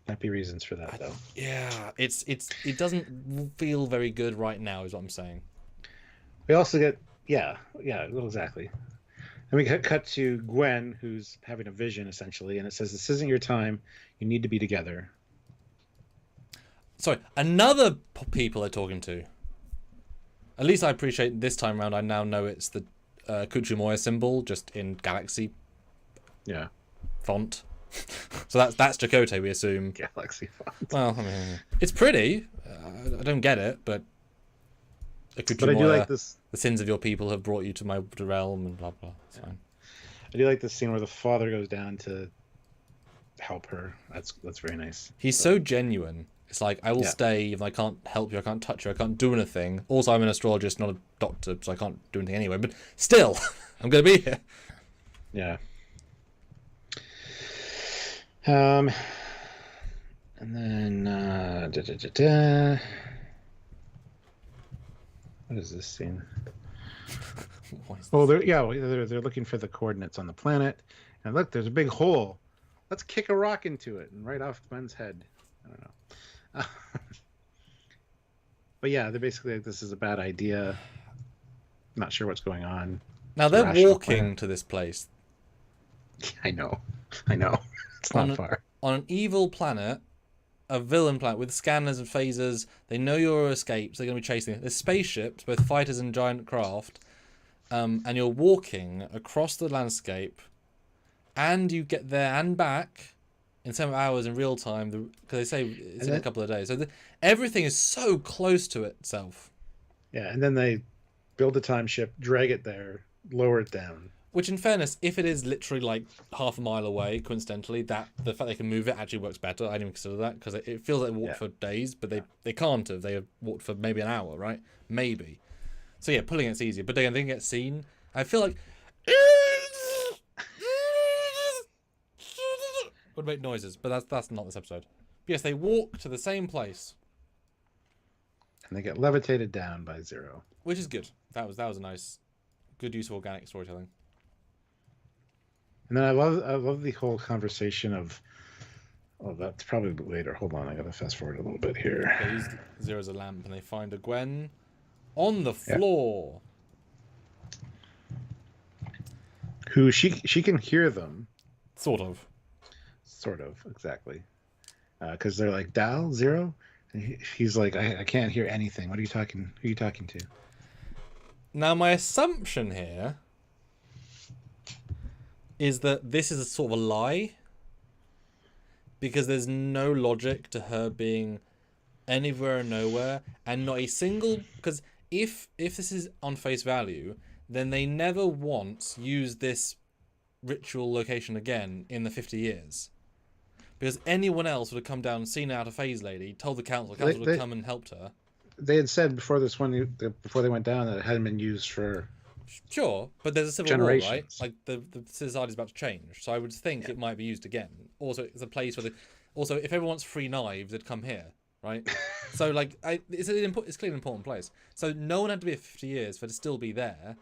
Might be reasons for that, though. Yeah, it doesn't feel very good right now, is what I'm saying. We also get well, exactly. And we cut to Gwen, who's having a vision essentially, and it says, "This isn't your time. You need to be together." Sorry, another people they're talking to. At least I appreciate this time around. I now know it's the Kuchumoya symbol, just in Galaxy. Yeah. Font. So that's Chakotay, we assume. Galaxy font. Well, I mean, it's pretty. I don't get it, but. But I do like this. The sins of your people have brought you to my realm, and blah blah. It's fine. I do like this scene where the father goes down to help her. That's very nice. He's so genuine. It's like, I will stay if I can't help you, I can't touch you, I can't do anything. Also, I'm an astrologist, not a doctor, so I can't do anything anyway. But still, I'm going to be here. Yeah. And then what is this scene? They're looking for the coordinates on the planet, and look, there's a big hole. Let's kick a rock into it, and right off Gwen's head. I don't know. But yeah, they're basically like, this is a bad idea. Not sure what's going on. Now they're walking to this place. I know. It's not far. On an evil planet, a villain planet with scanners and phasers. They know you're escaped, so they're going to be chasing it. There's spaceships, both fighters and giant craft. And you're walking across the landscape, and you get there and back in 7 hours in real time, because they say it's in a couple of days. So everything is so close to itself. Yeah, and then they build a time ship, drag it there, lower it down. Which, in fairness, if it is literally like half a mile away, coincidentally, that the fact they can move it actually works better. I didn't even consider that, because it feels like they walked for days, but they can't have. They have walked for maybe an hour, right? Maybe. So yeah, pulling it's easier, but they get seen. I feel like would make noises, but that's not this episode. But yes, they walk to the same place, and they get levitated down by Zero, which is good. That was a nice, good use of organic storytelling. And then I love the whole conversation of. Oh, that's probably later. Hold on, I gotta fast forward a little bit here. They use Zero as a lamp, and they find a Gwen on the floor. Who she can hear them. Sort of, exactly. Because they're like, "Dial Zero," and he's like, I can't hear anything. What are you talking? Who are you talking to? Now, my assumption here is that this is a sort of a lie, because there's no logic to her being anywhere or nowhere, and not a single. Because if this is on face value, then they never once used this ritual location again in the 50 years. Because anyone else would have come down and seen out a phase lady, told the council would have come and helped her. They had said before this one, before they went down, that it hadn't been used for... Sure, but there's a civil war, right? Like, the society's about to change, so I would think it might be used again. Also, it's a place where also, if everyone wants free knives, they'd come here, right? So, like, it's clearly an important place. So no one had to be here for 50 years for it to still be there,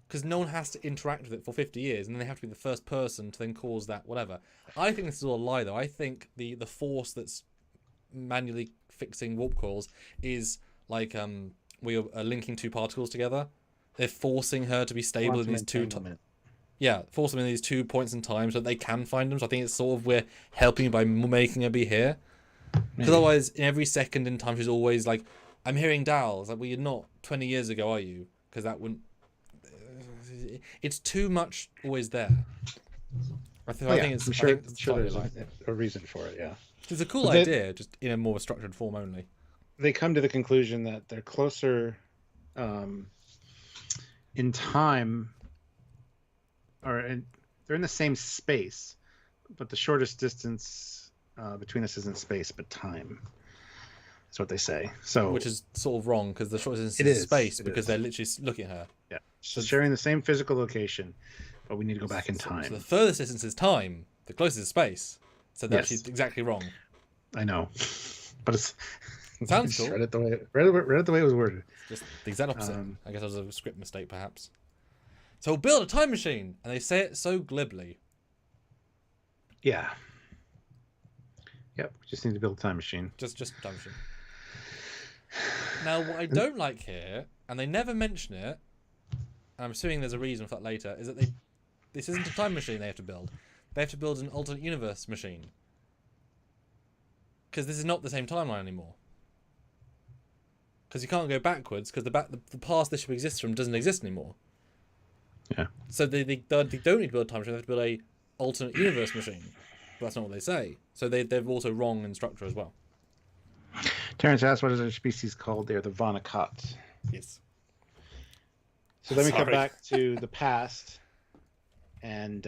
because no one has to interact with it for 50 years, and then they have to be the first person to then cause that whatever. I think this is all a lie, though. I think the force that's manually fixing warp cores is like we are linking two particles together. They're forcing her to be stable in these two. Force them in these 2 points in time so that they can find them. So I think it's sort of we're helping by making her be here. Because otherwise, in every second in time, she's always like, "I'm hearing Dal." It's like, well, you're not 20 years ago, are you? Because that wouldn't. It's too much always there. I think it's. I'm sure there's a reason for it. Yeah. It's a cool idea, just in a more structured form only. They come to the conclusion that they're closer in time, they're in the same space, but the shortest distance between us isn't space, but time. That's what they say. So, which is sort of wrong because the shortest distance is space because they're literally looking at her. Yeah, so sharing the same physical location, but we need to go back in time. So the furthest distance is time. The closest is space. So that's exactly wrong. I know, but it sounds cool. Read it the way it was worded. Just the exact opposite. I guess it was a script mistake, perhaps. So we'll build a time machine, and they say it so glibly. Yeah. Yep. We just need to build a time machine. Just a time machine. Now, what I don't like here, and they never mention it, and I'm assuming there's a reason for that later, is that this isn't a time machine they have to build. They have to build an alternate universe machine. Because this is not the same timeline anymore. Because you can't go backwards, because the past this ship exists from doesn't exist anymore. Yeah. So they don't need to build a time machine, they have to build a alternate universe machine. But that's not what they say. So they're also wrong in structure as well. Terrence asked, what is their species called? They're the Vanakat. Yes. So then we come back to the past, and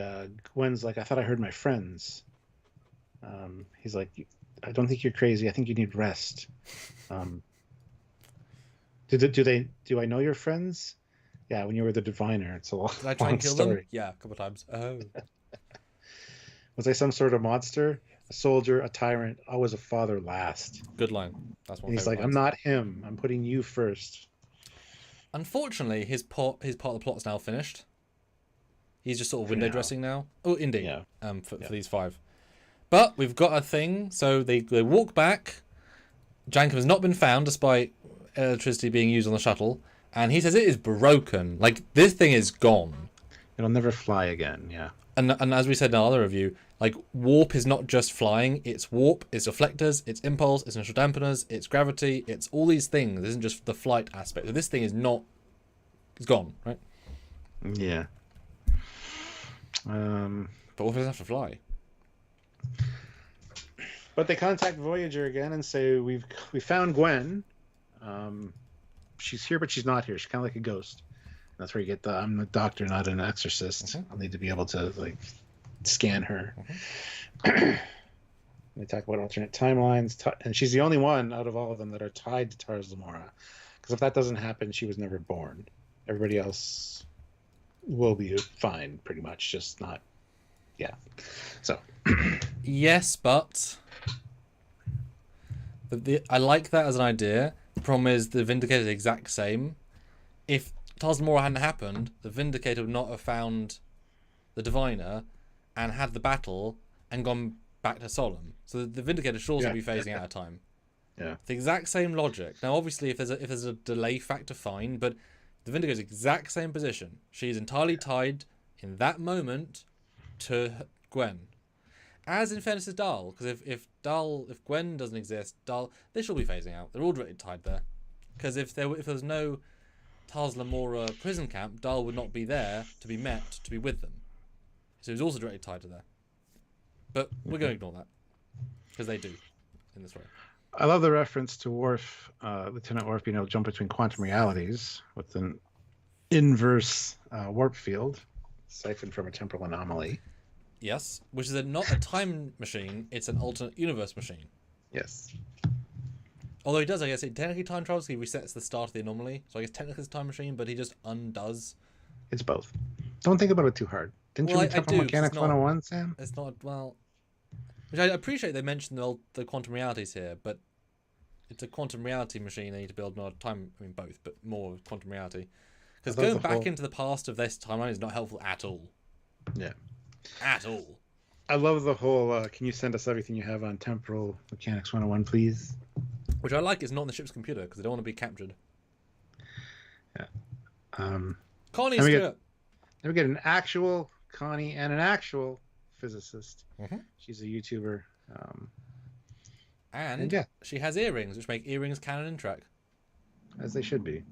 Gwen's like, I thought I heard my friends. He's like, I don't think you're crazy. I think you need rest. Do I know your friends? Yeah, when you were the diviner. It's a long, Did I try and kill them? Yeah, a couple times. Oh. Was I some sort of monster? A soldier, a tyrant, always a father last. Good line. That's one. And he's like, I'm not him. I'm putting you first. Unfortunately, his part of the plot's now finished. He's just sort of window dressing now. Oh, indeed. Yeah. For these 5. But we've got a thing. So they walk back. Jankum has not been found despite electricity being used on the shuttle. And he says it is broken. Like, this thing is gone. It'll never fly again, yeah. And as we said in our other review, like, warp is not just flying. It's warp, it's reflectors, it's impulse, it's inertial dampeners, it's gravity, it's all these things. It isn't just the flight aspect. So this thing is not... It's gone, right? Yeah. But what does it have to fly? But they contact Voyager again and say, we found Gwen. She's here, but she's not here. She's kind of like a ghost. That's where you get I'm a doctor, not an exorcist. Mm-hmm. I'll need to be able to like scan her. Mm-hmm. They talk about alternate timelines, and she's the only one out of all of them that are tied to Tars Lamora. Because if that doesn't happen, she was never born. Everybody else will be fine, pretty much, just not. Yeah. So. Yes, but I like that as an idea. The problem is the Vindicator is the exact same. If Tars Lamora hadn't happened, the Vindicator would not have found the Diviner and had the battle and gone back to Solom. So the Vindicator should also be phasing out of time. Yeah. The exact same logic. Now, obviously, if there's a delay factor, fine, but the Vindicator's exact same position. She's entirely tied in that moment to Gwen. As in fairness to Dal, because if Gwen doesn't exist, they should be phasing out. They're already tied there. Because if there was no Tars Lamora prison camp, Dal would not be there to be met, to be with them. So he's also directly tied to there. But we're going to ignore that. Because they do, in this way. I love the reference to Worf, Lieutenant Worf being able to jump between quantum realities with an inverse warp field siphoned from a temporal anomaly. Yes, which is not a time machine, it's an alternate universe machine. Yes. Although he does, I guess, it technically time travels, he resets the start of the anomaly. So I guess technically it's a time machine, but he just undoes. It's both. Don't think about it too hard. Didn't you read Temporal Mechanics 101, Sam? It's not, well... Which I appreciate they mentioned the quantum realities here, but it's a quantum reality machine they need to build, not a time... I mean, both, but more quantum reality. Because going back into the past of this timeline is not helpful at all. Yeah. At all. I love the whole, can you send us everything you have on Temporal Mechanics 101, please? Which I like is not on the ship's computer, because they don't want to be captured. Yeah. Connie then Stewart. We get an actual Connie and an actual physicist. Mm-hmm. She's a YouTuber. And yeah, she has earrings, which make earrings canon in Trek. as they should be.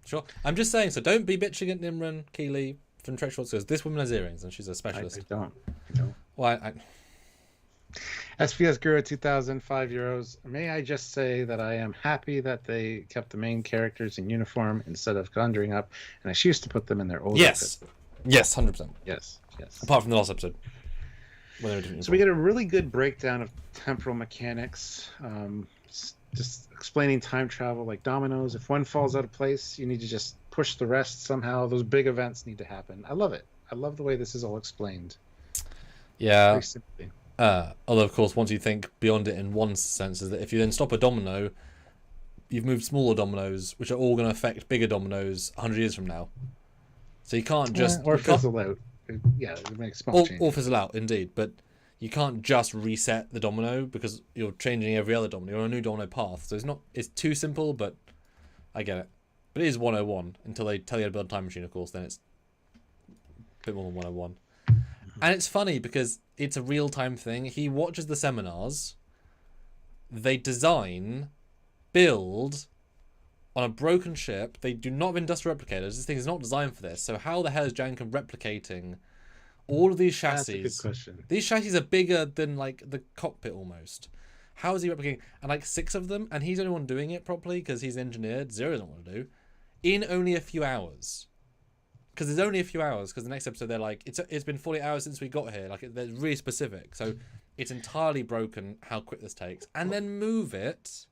Sure. I'm just saying, so don't be bitching at Nimran Keeley from Trek Shorts, because this woman has earrings, and she's a specialist. I don't. No. Well, SPS Guru 2005 euros. May I just say that I am happy that they kept the main characters in uniform instead of conjuring up, and I choose to put them in their old yes. outfits. Yes, 100%. Yes. Apart from the last episode. So we get a really good breakdown of temporal mechanics, just explaining time travel like dominoes. If one falls out of place, you need to just push the rest somehow. Those big events need to happen. I love it. I love the way this is all explained. Yeah. Very simply. Although, of course, once you think beyond it in one sense, is that if you then stop a domino, you've moved smaller dominoes, which are all going to affect bigger dominoes 100 years from now. So you can't just... or fizzle out. Yeah, it makes small changes. Or fizzle out, indeed. But you can't just reset the domino because you're changing every other domino. You're on a new domino path. So it's too simple, but I get it. But it is 101 until they tell you to build a time machine, of course. Then it's a bit more than 101. And it's funny because it's a real-time thing. He watches the seminars. They design, build on a broken ship. They do not have industrial replicators. This thing is not designed for this. So how the hell is Jankum replicating all of these chassis? That's a good question. These chassis are bigger than like the cockpit almost. How is he replicating? And like 6 of them, and he's the only one doing it properly because he's engineered. Zero doesn't want to do. In only a few hours. Because there's only a few hours. Because the next episode they're like, it's been 40 hours since we got here. Like they're really specific. So it's entirely broken how quick this takes, and then move it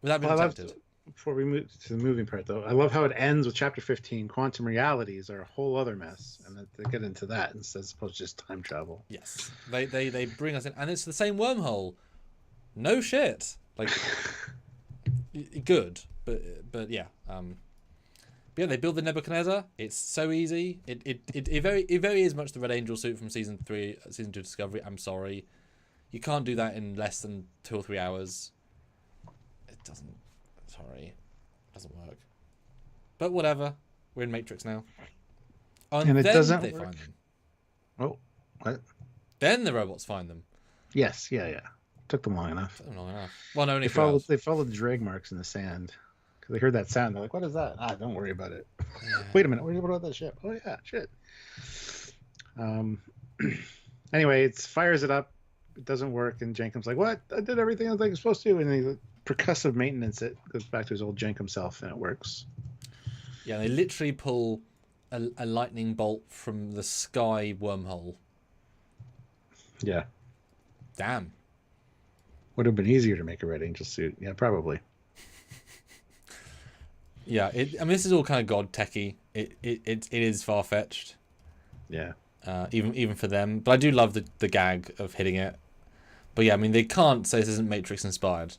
without being detected. Before we move to the moving part, though, I love how it ends with chapter 15. Quantum realities are a whole other mess, and they get into that instead of just time travel. Yes, they bring us in, and it's the same wormhole. No shit, like good, but yeah. But yeah, they build the Nebuchadnezzar. It's so easy. It very is much the Red Angel suit from season 2 Discovery. I'm sorry, you can't do that in less than 2 or 3 hours. It doesn't. Sorry, it doesn't work. But whatever. We're in Matrix now. And it then doesn't they work. find them. Oh, what? Then the robots find them. Yes, yeah. Took them long enough. Took them long enough. Well, no, only they followed the drag marks in the sand. Because they heard that sound. They're like, what is that? Don't worry about it. Yeah. Wait a minute. What about that ship? Oh, yeah, shit. Anyway, it fires it up. It doesn't work. And Jenkum's like, what? I did everything I was like supposed to. And he percussive maintenance it. Goes back to his old Jenkum self, and it works. Yeah, they literally pull a lightning bolt from the sky wormhole. Yeah. Damn. Would have been easier to make a Red Angel suit. Yeah, probably. Yeah, I mean, this is all kind of god techy. It is far fetched. Yeah. Even for them, but I do love the gag of hitting it. But yeah, I mean, they can't say this isn't Matrix inspired.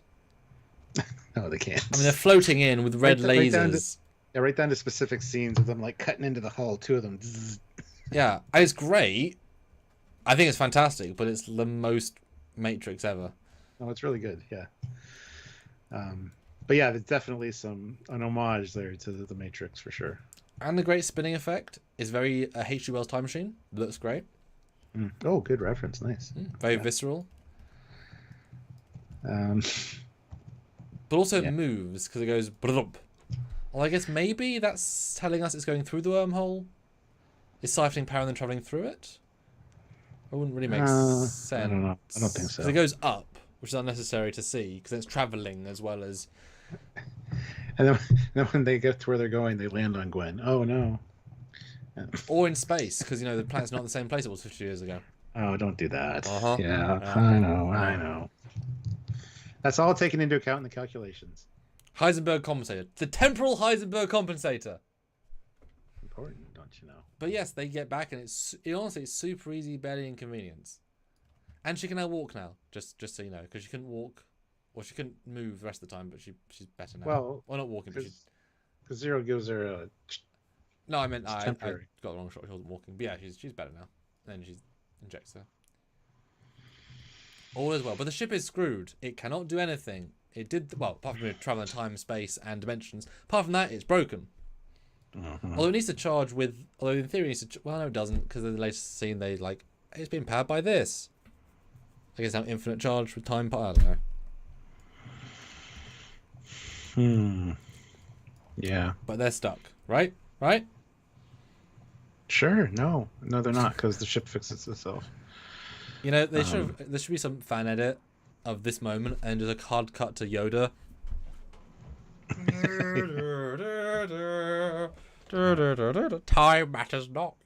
No, they can't. I mean, they're floating in with red lasers. Right down to specific scenes of them like cutting into the hull. 2 of them. Yeah, it's great. I think it's fantastic, but it's the most Matrix ever. No, it's really good. Yeah. But yeah, there's definitely an homage there to the Matrix for sure. And the great spinning effect is very H.G. Wells' Time Machine. Looks great. Oh, good reference. Nice. Very visceral. But also it moves because it goes. Blub. Well, I guess maybe that's telling us it's going through the wormhole. Is siphoning power and then traveling through it? It wouldn't really make sense. I don't know. I don't think so. Because it goes up, which is unnecessary to see because it's traveling as well as. And then when they get to where they're going, they land on Gwen. Oh no. Or in space, because the planet's not the same place it was 50 years ago. Oh, don't do that. Uh-huh. Yeah, Yeah. I know. That's all taken into account in the calculations. Heisenberg compensator. The temporal Heisenberg compensator. Important, don't you know? But yes, they get back, and honestly, it's super easy, barely inconvenience. And she can now walk now, just so you know, because she couldn't walk, or she couldn't move the rest of the time, but she's better now. Well, not walking, but because Zero gives her a... No, I meant I got temporary. the wrong shot. She wasn't walking, but yeah, she's better now. Then she injects her. All is well, but the ship is screwed. It cannot do anything. It did well, apart from travel in time, space, and dimensions. Apart from that, it's broken. Although it needs to charge with, although in theory it needs to, well, no, it doesn't, because in the latest scene they it's being powered by this. I guess have infinite charge with time. I don't know. Yeah. But they're stuck, right? Right? Sure. No, they're not, because the ship fixes itself. There should be some fan edit of this moment and just a hard cut to Yoda. Time matters not.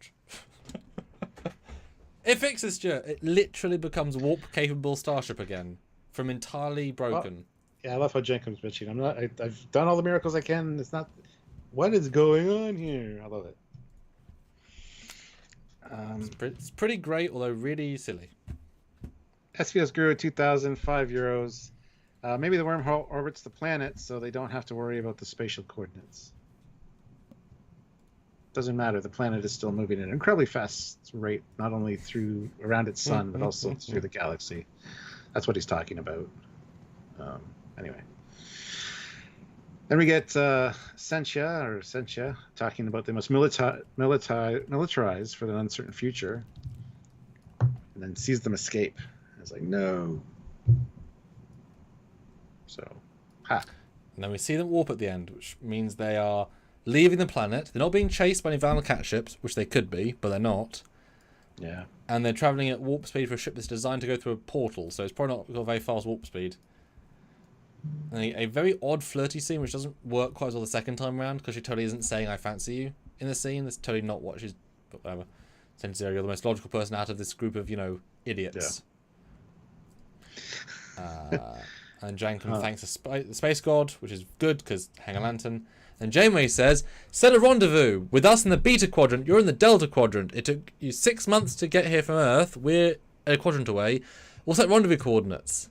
It fixes Stuart. It literally becomes warp capable starship again from entirely broken. Yeah, I love how Jen comes bitching. I've done all the miracles I can. It's not. What is going on here? I love it. It's pretty great, although really silly. SPS Guru 2000, €5. Maybe the wormhole orbits the planet, so they don't have to worry about the spatial coordinates. Doesn't matter. The planet is still moving at an incredibly fast rate, not only around its sun, but also through the galaxy. That's what he's talking about. Anyway. Then we get Sentia talking about they must militarize for the uncertain future, and then sees them escape. It's like, no. So, And then we see them warp at the end, which means they are leaving the planet. They're not being chased by any Valor cat ships, which they could be, but they're not. Yeah. And they're traveling at warp speed for a ship that's designed to go through a portal, so it's probably not got very fast warp speed. And a very odd flirty scene, which doesn't work quite as well the second time around, because she totally isn't saying "I fancy you" in the scene. That's totally not what she's. But whatever. Since you're the most logical person out of this group of idiots. Yeah. And Jankum thanks the space god, which is good because hang a lantern. And Janeway says, "Set a rendezvous with us in the Beta Quadrant. You're in the Delta Quadrant. It took you 6 months to get here from Earth. We're a quadrant away. We'll set rendezvous coordinates."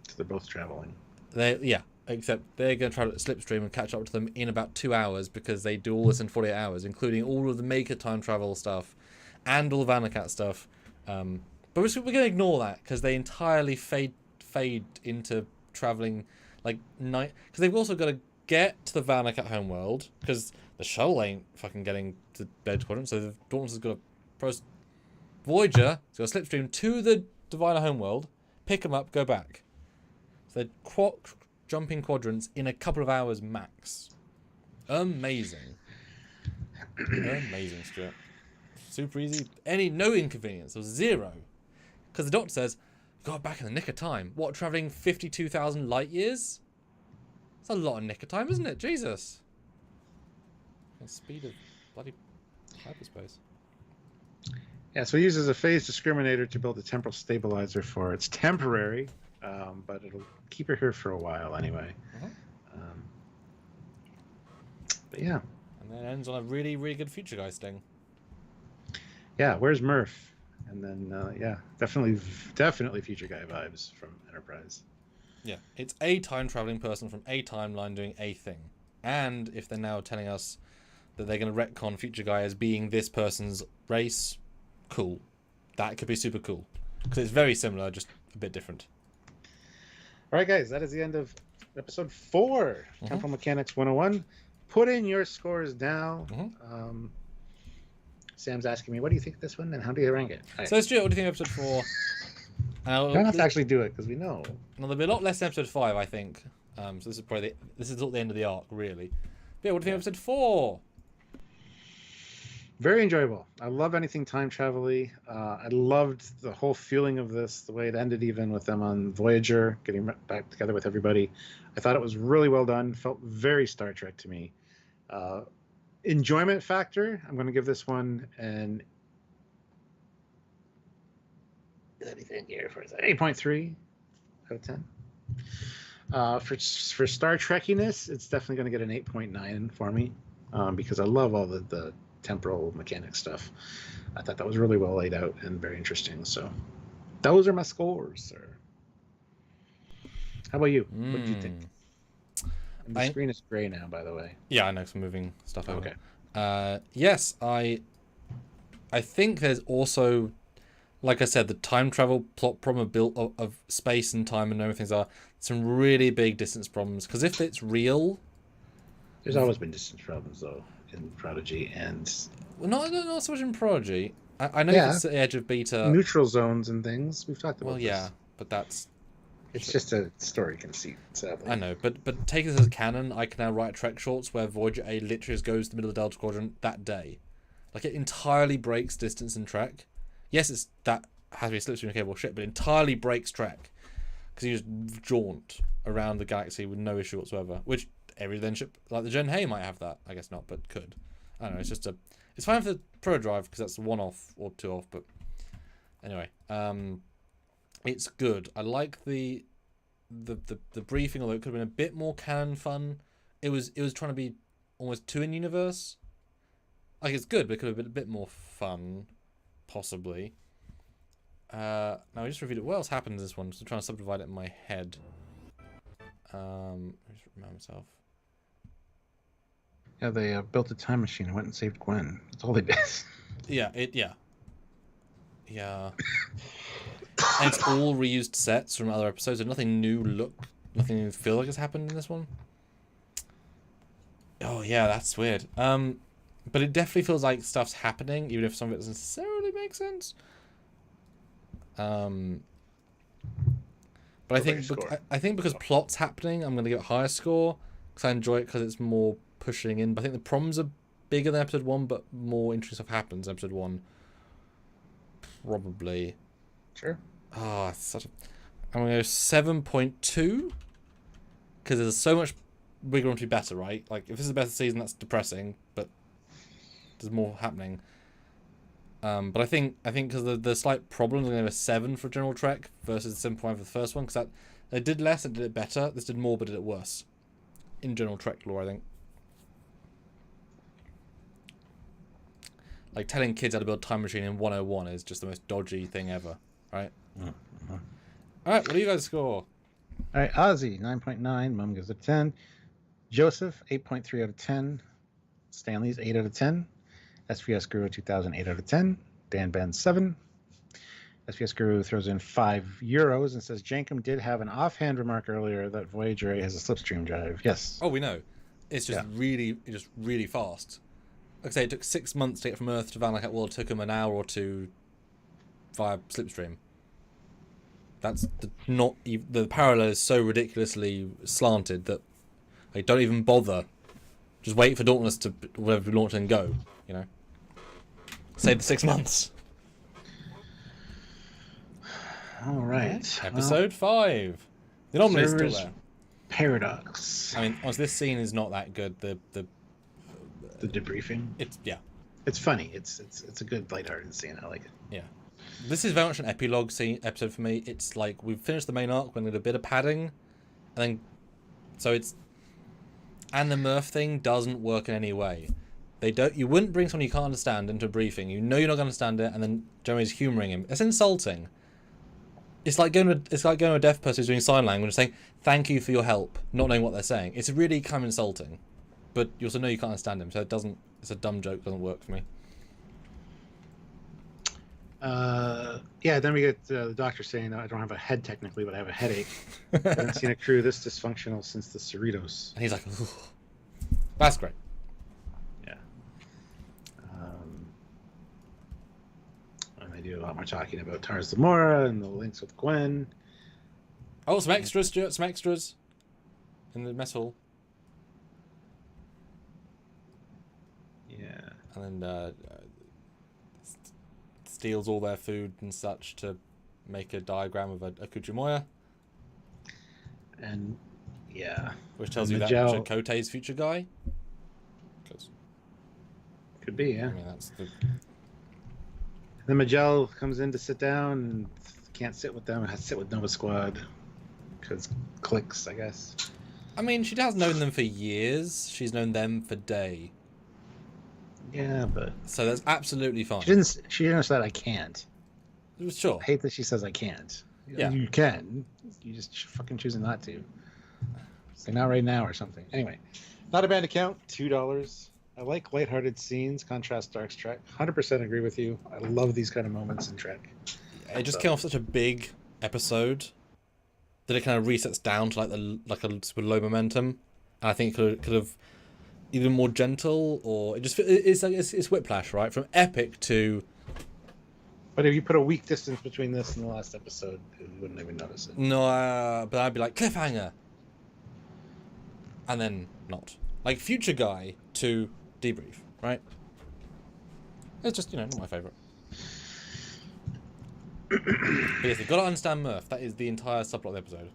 So they're both traveling. Except they're going to try to slipstream and catch up to them in about 2 hours because they do all this in 48 hours, including all of the Maker time travel stuff and all the Vanakat stuff. But we're going to ignore that because they entirely fade into traveling night. Because they've also got to get to the Vanakat homeworld because the shuttle ain't fucking getting to the Bed Quadrant. So the Dauntless has got to Voyager has got to slipstream to the Diviner homeworld, pick them up, go back. So they're jumping quadrants in a couple of hours max. Amazing. Amazing, Stuart. Super easy. No inconvenience. There was zero. Because the doctor says, "You got back in the nick of time." What, travelling 52,000 light years? That's a lot of nick of time, isn't it? Jesus. The speed of bloody hyperspace. Yeah, so he uses a phase discriminator to build a temporal stabilizer for it's temporary, but it'll keep her here for a while anyway. But yeah. And then it ends on a really, really good Future Guy sting. Yeah, where's Murph? And then, definitely Future Guy vibes from Enterprise. Yeah, it's a time-traveling person from a timeline doing a thing. And if they're now telling us that they're going to retcon Future Guy as being this person's race, cool. That could be super cool. Because it's very similar, just a bit different. All right, guys, that is the end of episode 4, Temporal Mechanics 101. Put in your scores now. Sam's asking me, what do you think of this one, and how do you rank it? Right. So, Stuart, what do you think of episode 4? You don't have to actually do it, because we know. Well, there'll be a lot less in episode 5, I think. So this is probably the end of the arc, really. But yeah, what do you think of episode 4? Very enjoyable. I love anything time travel-y. I loved the whole feeling of this, the way it ended, even with them on Voyager, getting back together with everybody. I thought it was really well done. Felt very Star Trek to me. Enjoyment factor, I'm going to give this one an, let me think here for a second, 8.3 out of 10. For Star Trekkiness, it's definitely going to get an 8.9 for me, because I love all the temporal mechanic stuff. I thought that was really well laid out and very interesting. So those are my scores, sir. How about you? What did you think? And the screen is gray now, by the way. Yeah, I know, some moving stuff over. Okay. Yes, I think there's also, like I said, the time travel plot problem of space and time and everything are some really big distance problems. Because if it's real, there's always been distance problems though in Prodigy, and not so much in Prodigy. I know Yeah. it's the edge of beta. neutral zones and things. We've talked about Well, this. yeah, but that's. It's just a story conceit, sadly. I know, but take this as canon. I can now write Trek shorts where Voyager A literally just goes to the middle of the Delta Squadron that day. Like, it entirely breaks distance in Trek. Yes, it's that has to be a slipstream cable shit, but it entirely breaks Trek because you just jaunt around the galaxy with no issue whatsoever. Which every then ship like the Gen Hay might have that. I guess not, but could. I don't know. It's just it's fine for the Pro Drive because that's one off or two off. But anyway, it's good. I like the briefing, although it could have been a bit more canon fun. It was trying to be almost too in universe. Like, it's good, but it could have been a bit more fun, possibly. Now I just reviewed it. What else happened in this one? Just trying to subdivide it in my head. I just remind myself. Yeah, they built a time machine and went and saved Gwen. That's all they did. Yeah. And it's all reused sets from other episodes. There's nothing new nothing new feel like has happened in this one. Oh yeah, that's weird. But it definitely feels like stuff's happening, even if some of it doesn't necessarily make sense. But I think because plot's happening, I'm gonna give it a higher score because I enjoy it because it's more pushing in. But I think the problems are bigger than episode 1, but more interesting stuff happens in episode 1. Probably. Sure. Oh, it's such a... I'm going to go 7.2 because there's so much wiggle room to be better, right? Like, if this is a better season, that's depressing, but there's more happening. But I think because the slight problems, I'm going to have a 7 for General Trek versus 7.5 for the first one, because they did less and did it better. This did more but did it worse. In General Trek lore, I think. Like, telling kids how to build a time machine in 101 is just the most dodgy thing ever, right? Mm-hmm. Alright, what do you guys score? All right, Ozzy, 9.9. Mom gives it 10. Joseph, 8.3 out of 10. Stanley's 8 out of 10. SVS Guru 2000, 8 out of 10. Dan Ben, 7. SVS Guru throws in €5 and says Jankum did have an offhand remark earlier that Voyager has a slipstream drive. Yes. Oh, we know. It's just really fast. Like I say, it took 6 months to get from Earth to Van Lyck World. It took them an hour or two via slipstream. That's the parallel is so ridiculously slanted that they don't even bother. Just wait for Dauntless to whatever launch and go. You know, save the 6 months. All right. Episode 5. The anomaly is still there. Paradox. I mean, honestly, this scene is not that good. The debriefing. It's funny. It's a good lighthearted scene. I like it. Yeah. This is very much an epilogue scene episode for me. It's like we've finished the main arc, we're going to do a bit of padding, and then and the Murph thing doesn't work in any way. You wouldn't bring someone you can't understand into a briefing. You know you're not going to understand it, and then Jeremy's humouring him. It's insulting. It's like going to a deaf person who's doing sign language and saying thank you for your help, not knowing what they're saying. It's really kind of insulting, but you also know you can't understand him, so it's a dumb joke. Doesn't work for me. Yeah, then we get the doctor saying, I don't have a head technically, but I have a headache. I haven't seen a crew this dysfunctional since the Cerritos. And he's like, ooh. That's great. Yeah. And they do a lot more talking about Tars Lamora and the links with Gwen. Oh, some extras, Stuart, some extras in the mess hall. Yeah. And then steals all their food and such to make a diagram of a Kuchimoya. And yeah, which tells you that Chakotay's future guy. Because could be, yeah. I mean, that's the. Then Majel comes in to sit down and can't sit with them. Has to sit with Nova Squad because cliques, I guess. I mean, she has known them for years. She's known them for day. Yeah, but so that's absolutely fine. She didn't say I can't. Sure. I hate that she says I can't. Yeah. You can. You just fucking choosing not to. Say not right now or something. Anyway, not a bad account. $2. I like lighthearted scenes. Contrast Dark's Trek. 100% agree with you. I love these kind of moments in Trek. It just came off such a big episode that it kind of resets down to like a super low momentum, and I think it could have either more gentle or it's whiplash, right, from epic to. But if you put a week distance between this and the last episode, you wouldn't even notice it. No, but I'd be like cliffhanger, and then not like future guy to debrief, right? It's just not my favorite. But yes, you've got to understand Murph. That is the entire subplot of the episode.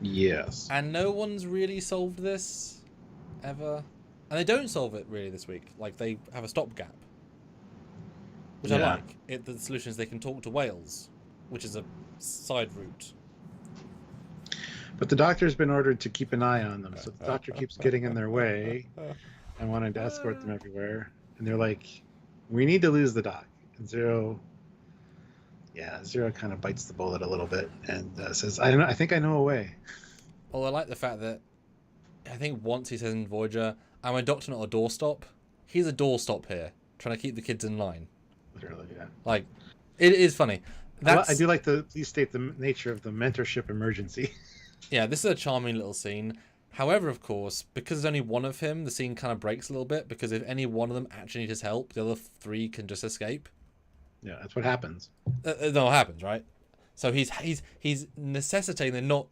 Yes. And no one's really solved this ever, and they don't solve it really this week. Like they have a stopgap. Which I like. The solution is they can talk to whales, which is a side route. But the doctor's been ordered to keep an eye on them, so the doctor keeps getting in their way and wanting to escort them everywhere. And they're like, we need to lose the doc. And Zero kind of bites the bullet a little bit and says, I don't know, I think I know a way. Well, I like the fact that I think once he says in Voyager, I'm a doctor, not a doorstop. He's a doorstop here, trying to keep the kids in line. Literally, yeah. Like, it is funny. I do like please state the nature of the mentorship emergency. Yeah, this is a charming little scene. However, of course, because there's only one of him, the scene kind of breaks a little bit, because if any one of them actually needs his help, the other three can just escape. Yeah, that's what happens. That's what happens, right? So he's necessitating they're not,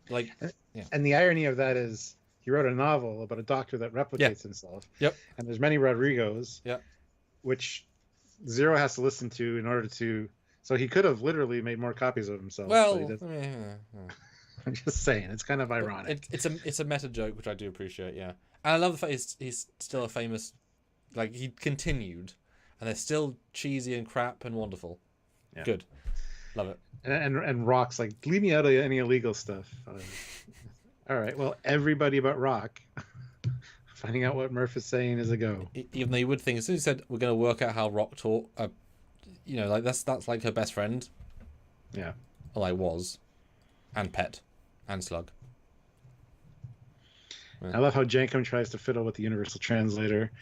like... Yeah. And the irony of that is, he wrote a novel about a doctor that replicates himself. Yep. And there's many Rodrigos. Yep. Which Zero has to listen to in order to... So he could have literally made more copies of himself. Well, I'm just saying, it's kind of ironic. It's a meta joke, which I do appreciate, yeah. And I love the fact he's still a famous... Like, he continued, and they're still cheesy and crap and wonderful. Yeah. Good. Love it. And Rock's like, leave me out of any illegal stuff. All right, well, everybody but Rock... Finding out what Murph is saying is a go. Even though you would think, as soon as he said we're going to work out how Rock taught, like that's like her best friend. Yeah. Well, I was, and pet, and slug. Yeah. I love how Jankum tries to fiddle with the universal translator,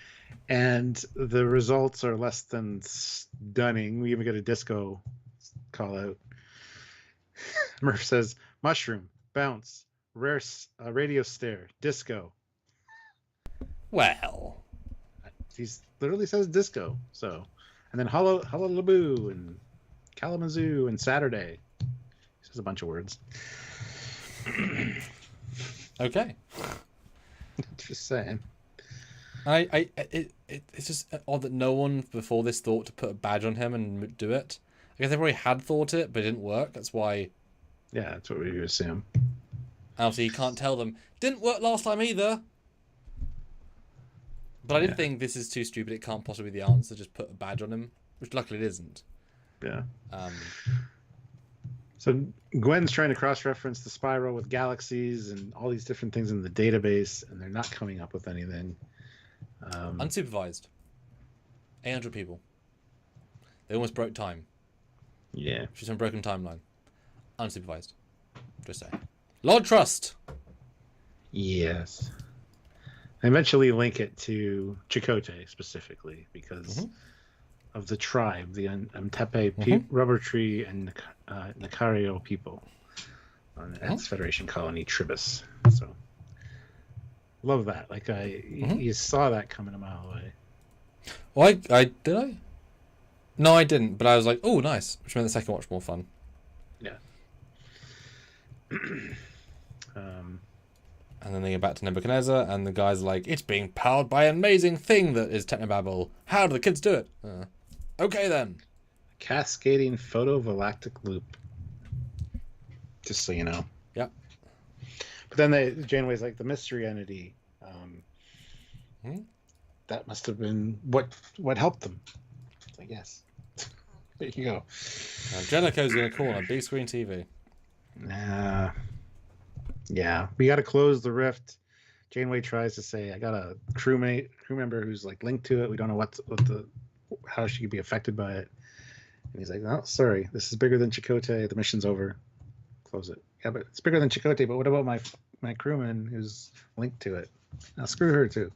and the results are less than stunning. We even get a disco call out. Murph says, "Mushroom, bounce, rare radio stare, disco." Well, he literally says disco. So, and then Hullabaloo and Kalamazoo and Saturday. He says a bunch of words. Okay. Just saying. It's just odd that no one before this thought to put a badge on him and do it. I guess they probably had thought it, but it didn't work. That's why. Yeah, that's what we assume. Obviously, you can't tell them. Didn't work last time either. But I didn't think this is too stupid. It can't possibly be the answer. Just put a badge on him, which luckily it isn't. Yeah. So Gwen's trying to cross-reference the spiral with galaxies and all these different things in the database, and they're not coming up with anything. Unsupervised. 800 people. They almost broke time. Yeah. She's on a broken timeline. Unsupervised. Just saying. Lord Trust. Yes. I eventually link it to Chakotay specifically because of the tribe, the Mtepe Rubber Tree and Nakario people on the X-Federation colony Tribus. So, love that. Like, you saw that coming a mile away. Well, did I? No, I didn't, but I was like, oh, nice. Which made the second watch more fun. Yeah. And then they get back to Nebuchadnezzar, and the guy's like, it's being powered by an amazing thing that is Technobabble. How do the kids do it? Okay, then. cascading photovoltaic loop. Just so you know. Yeah. But then Janeway's like the mystery entity. That must have been what helped them. It's like, yes. There you go. Now, Jellicoe's going to call on big screen TV. Yeah, we got to close the rift. Janeway tries to say, I got a crew member who's like linked to it. We don't know how she could be affected by it. And he's like, no, sorry, this is bigger than Chakotay. The mission's over. Close it. Yeah, but it's bigger than Chakotay. But what about my crewman who's linked to it? Now screw her too.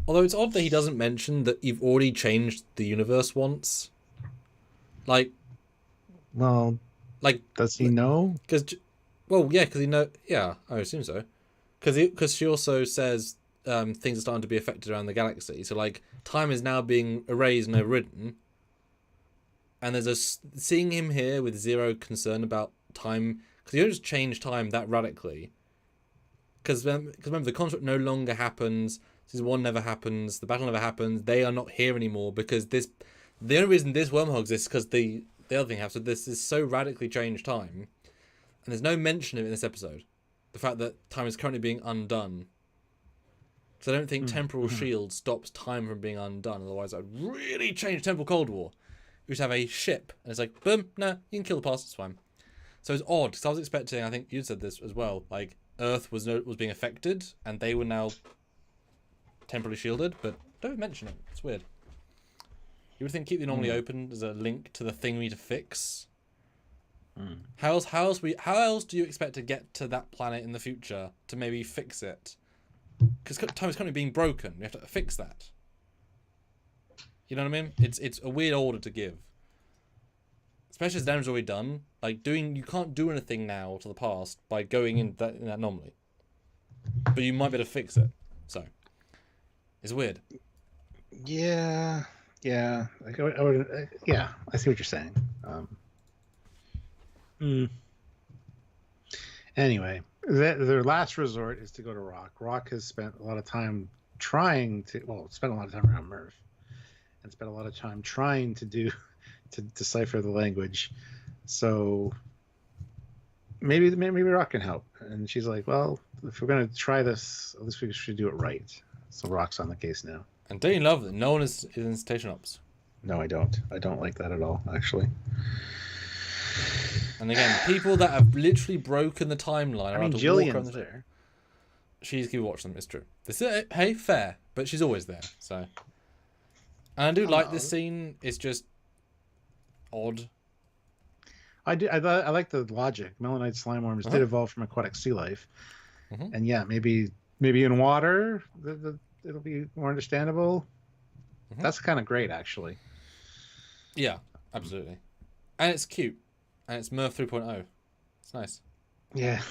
Although it's odd that he doesn't mention that you've already changed the universe once. Like, does he know? Because he know. Yeah, I assume so. Because she also says things are starting to be affected around the galaxy. So like, time is now being erased and overridden. And there's seeing him here with zero concern about time, because you don't just change time that radically. Because remember, the construct no longer happens. Season 1 never happens. The battle never happens. They are not here anymore because the only reason this wormhole exists is because the other thing happens. So this is so radically changed time, and there's no mention of it in this episode. The fact that time is currently being undone. So I don't think temporal shield stops time from being undone. Otherwise, that would really change temporal Cold War. You just have a ship, and it's like, boom, no, you can kill the past, it's fine. So it's odd, because I was expecting, I think you said this as well, like, Earth was being affected, and they were now temporarily shielded, but don't mention it. It's weird. You would think keep the anomaly open as a link to the thing we need to fix. How else do you expect to get to that planet in the future to maybe fix it? Because time is currently being broken. We have to fix that. You know what I mean? It's a weird order to give. Especially as the damage already done. Like you can't do anything now to the past by going in that anomaly. But you might be able to fix it. So it's weird. Yeah. Like I see what you're saying. Anyway, their last resort is to go to Rock. Rock has spent a lot of time spent a lot of time around Murph, and spent a lot of time trying to decipher the language. So maybe Rock can help. And she's like, well, if we're going to try this, at least we should do it right. So Rock's on the case now. And don't you love that no one is in station ops? No, I don't. I don't like that at all, actually. And again, people that have literally broken the timeline are allowed to walk around there. She's going to watch them, it's true. This is, hey, fair, but she's always there, so. And I do like this scene. It's just odd. I like the logic. Melanite slime worms did evolve from aquatic sea life. And yeah, maybe in water it'll be more understandable. That's kind of great, actually. Yeah, absolutely. And it's cute. And it's Murph 3.0. It's nice. Yeah.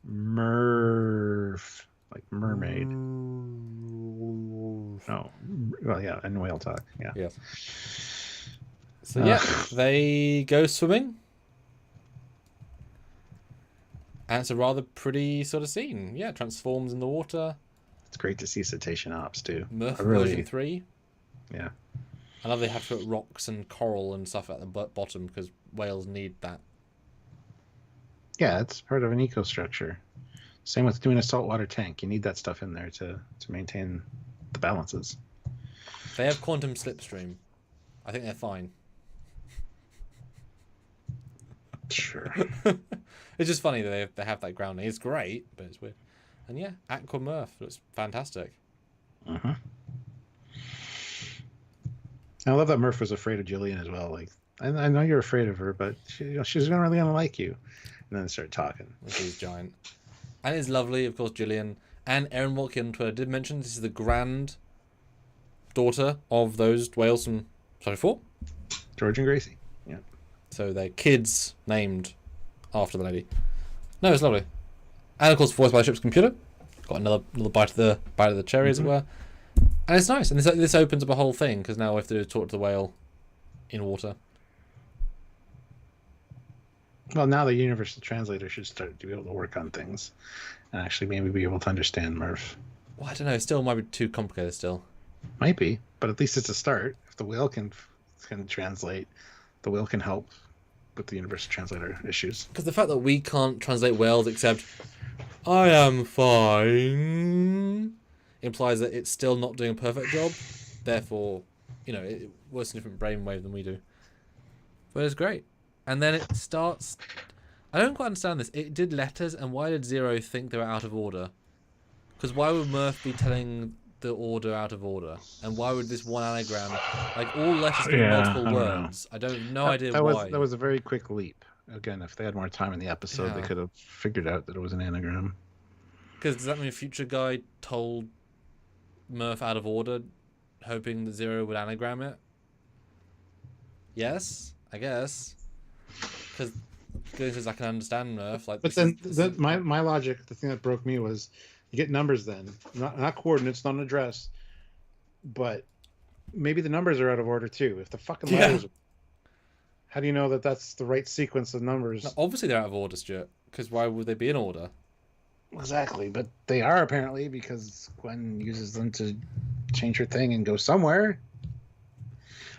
Murph. Like mermaid. Oh. Well, yeah, and whale talk. Yeah. Yes. So yeah, they go swimming. And it's a rather pretty sort of scene. Yeah, transforms in the water. It's great to see cetacean ops too. Murph version 3. Yeah. I love they have to put rocks and coral and stuff at the bottom because whales need that. Yeah, it's part of an ecostructure. Same with doing a saltwater tank. You need that stuff in there to maintain the balances. They have quantum slipstream. I think they're fine. Sure. It's just funny that they have that grounding. It's great, but it's weird. And yeah, Aqua Murph looks fantastic. I love that Murph was afraid of Jillian as well. Like, I know you're afraid of her, but she's really gonna like you. And then they start talking. She's giant. And it's lovely, of course, Jillian. And Erin Watkin on Twitter did mention this is the grand daughter of those whales from Episode 4. George and Gracie. Yeah. So they're kids named after the lady. No, it's lovely. And of course, voiced by the ship's computer. Got another bite of the cherry, as it were. And it's nice. And this opens up a whole thing, because now we have to talk to the whale in water. Well, now the universal translator should start to be able to work on things and actually maybe be able to understand Murph. Well, I don't know. It still might be too complicated still. Might be, but at least it's a start. If the whale can can translate. The will can help with the universal translator issues. Because the fact that we can't translate words except I am fine implies that it's still not doing a perfect job. Therefore, it works in a different brainwave than we do. But it's great. And then it starts... I don't quite understand this. It did letters, and why did Zero think they were out of order? Because why would Murph be telling the order out of order? And why would this one anagram... Like, all letters can be multiple words. I don't no idea why. That was a very quick leap. Again, if they had more time in the episode, they could have figured out that it was an anagram. Because does that mean a future guy told Murph out of order, hoping that Zero would anagram it? Yes, I guess. Because I can understand Murph. Like, but then my logic, the thing that broke me was, you get numbers then, not coordinates, not an address, but maybe the numbers are out of order too. If the fucking letters, how do you know that that's the right sequence of numbers? No, obviously they're out of order, Stuart. Because why would they be in order? Exactly, but they are apparently, because Gwen uses them to change her thing and go somewhere.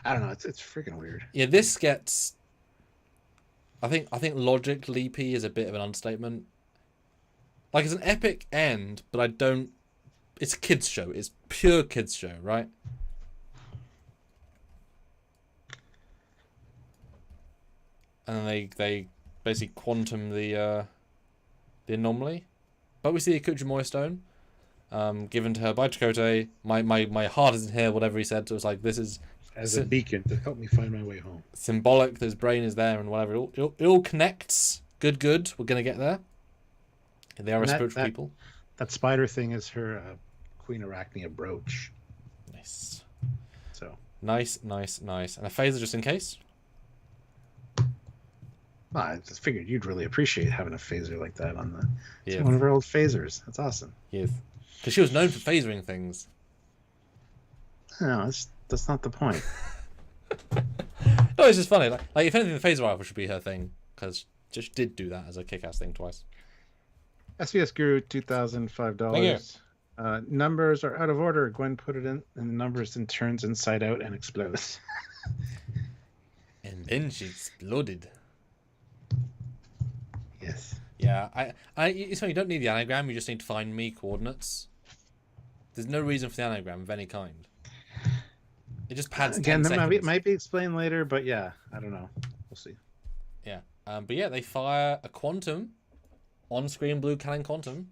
I don't know. It's freaking weird. Yeah, this gets. I think logic leapy is a bit of an understatement. Like, it's an epic end, but I don't. It's a kids show. It's pure kids show, right? And they basically quantum the anomaly. But we see a Kuchumoy stone given to her by Chakotay. My heart is in here, whatever he said. So it was like, this is... As a beacon to help me find my way home. Symbolic, that his brain is there and whatever. It all connects. Good. We're going to get there. They are a spiritual people. That spider thing is her Queen Arachnia brooch. Nice. So Nice. And a phaser just in case. Well, I just figured you'd really appreciate having a phaser like that on one of our old phasers. That's awesome. Yes. Because she was known for phasering things. No, that's not the point. No, it's just funny. Like if anything, the phaser rifle should be her thing, because she did do that as a kick-ass thing twice. SBS Guru, $2,005. Numbers are out of order. Gwen put it in, and the numbers then turns inside out and explodes. And then she exploded. Yes. Yeah, it's funny, you don't need the anagram, you just need to find me coordinates. There's no reason for the anagram of any kind. It just pads 10 seconds. Again, might be explained later, but yeah, I don't know. We'll see. Yeah. But yeah, they fire a quantum on-screen blue cannon quantum.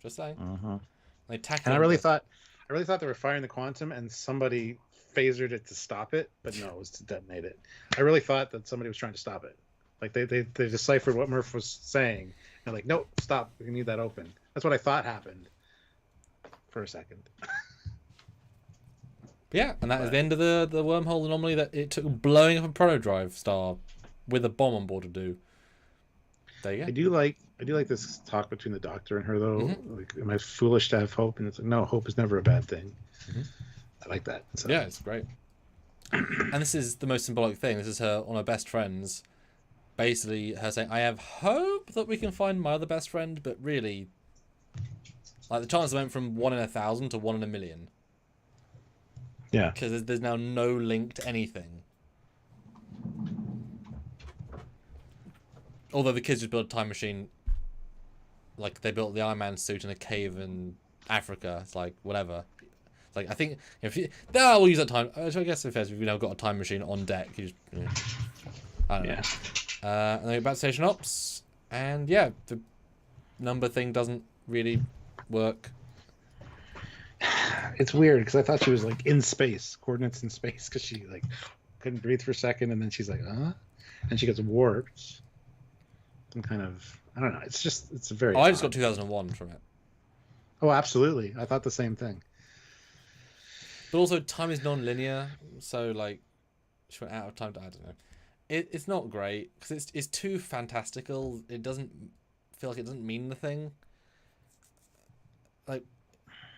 Just saying. They tackle. And I really thought they were firing the quantum, and somebody phasered it to stop it, but no, it was to detonate it. I really thought that somebody was trying to stop it. Like they deciphered what Murph was saying, and like, nope, stop. We need that open. That's what I thought happened for a second. Yeah, and that is the end of the wormhole anomaly that it took blowing up a proto-drive star with a bomb on board to do. There you go. I do like this talk between the Doctor and her, though. Like, am I foolish to have hope? And it's like, no, hope is never a bad thing. I like that. So. Yeah, it's great. And this is the most symbolic thing. This is her, one of her best friends, basically her saying, I have hope that we can find my other best friend, but really, like, the chances went from 1 in 1,000 to 1 in 1,000,000. Yeah. Because there's now no link to anything. Although the kids just built a time machine, like they built the Iron Man suit in a cave in Africa. It's like, whatever. It's like, I think if we'll use that time. I guess if we've now got a time machine on deck, you just, I don't know. And then we go back to station ops, and yeah, the number thing doesn't really work. It's weird because I thought she was like in space, coordinates in space, because she like couldn't breathe for a second, and then she's like, and she gets warped. Some kind of, I don't know. It's a very. I just got 2001 from it. Oh, absolutely! I thought the same thing. But also, time is non-linear, so like, she went out of time. I don't know. It's not great because it's too fantastical. It doesn't feel like it doesn't mean the thing. Like,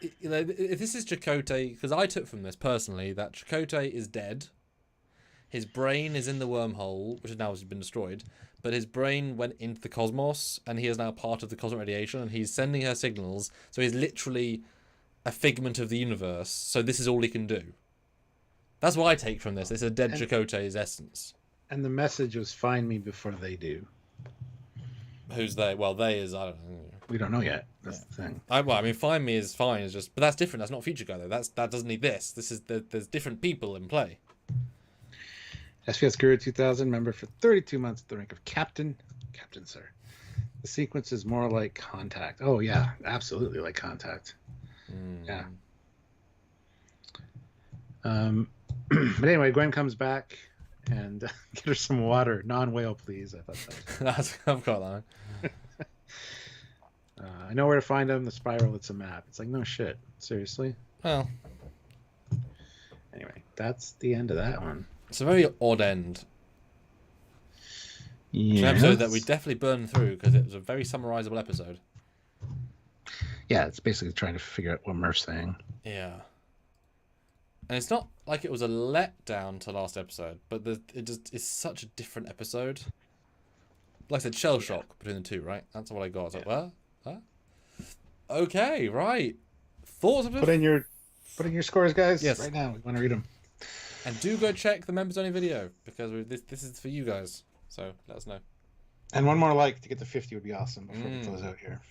if this is Chakotay, because I took from this personally that Chakotay is dead. His brain is in the wormhole, which has now been destroyed, but his brain went into the cosmos, and he is now part of the cosmic radiation, and he's sending her signals, so he's literally a figment of the universe, so this is all he can do. That's what I take from this. It's a dead Chakotay's essence. And the message was find me before they do. Who's they? Well, they is, I don't know. We don't know yet. That's the thing. I mean, find me is fine. It's just, but that's different. That's not Future Guy though. That doesn't need this. This is there's different people in play. SPS Guru 2000, member for 32 months at the rank of Captain. Captain, sir. The sequence is more like Contact. Oh, yeah. Absolutely like Contact. Yeah. But anyway, Gwen comes back and get her some water. Non-whale, please. I thought that was I've got that one. I know where to find him. The spiral, it's a map. It's like, no shit. Seriously? Well. Anyway, that's the end of that one. It's a very odd end. Yeah. It's an episode that we definitely burned through because it was a very summarizable episode. Yeah, it's basically trying to figure out what Murph's saying. Yeah. And it's not like it was a letdown to last episode, but it just is such a different episode. Like I said, shell shock between the two, right? That's what I got. I was like, what? Okay, right. Thoughts of it? Put in your scores, guys. Yes. Right now. We want to read them. And do go check the members only video because this is for you guys. So let us know. And one more like to get to 50 would be awesome before we close out here.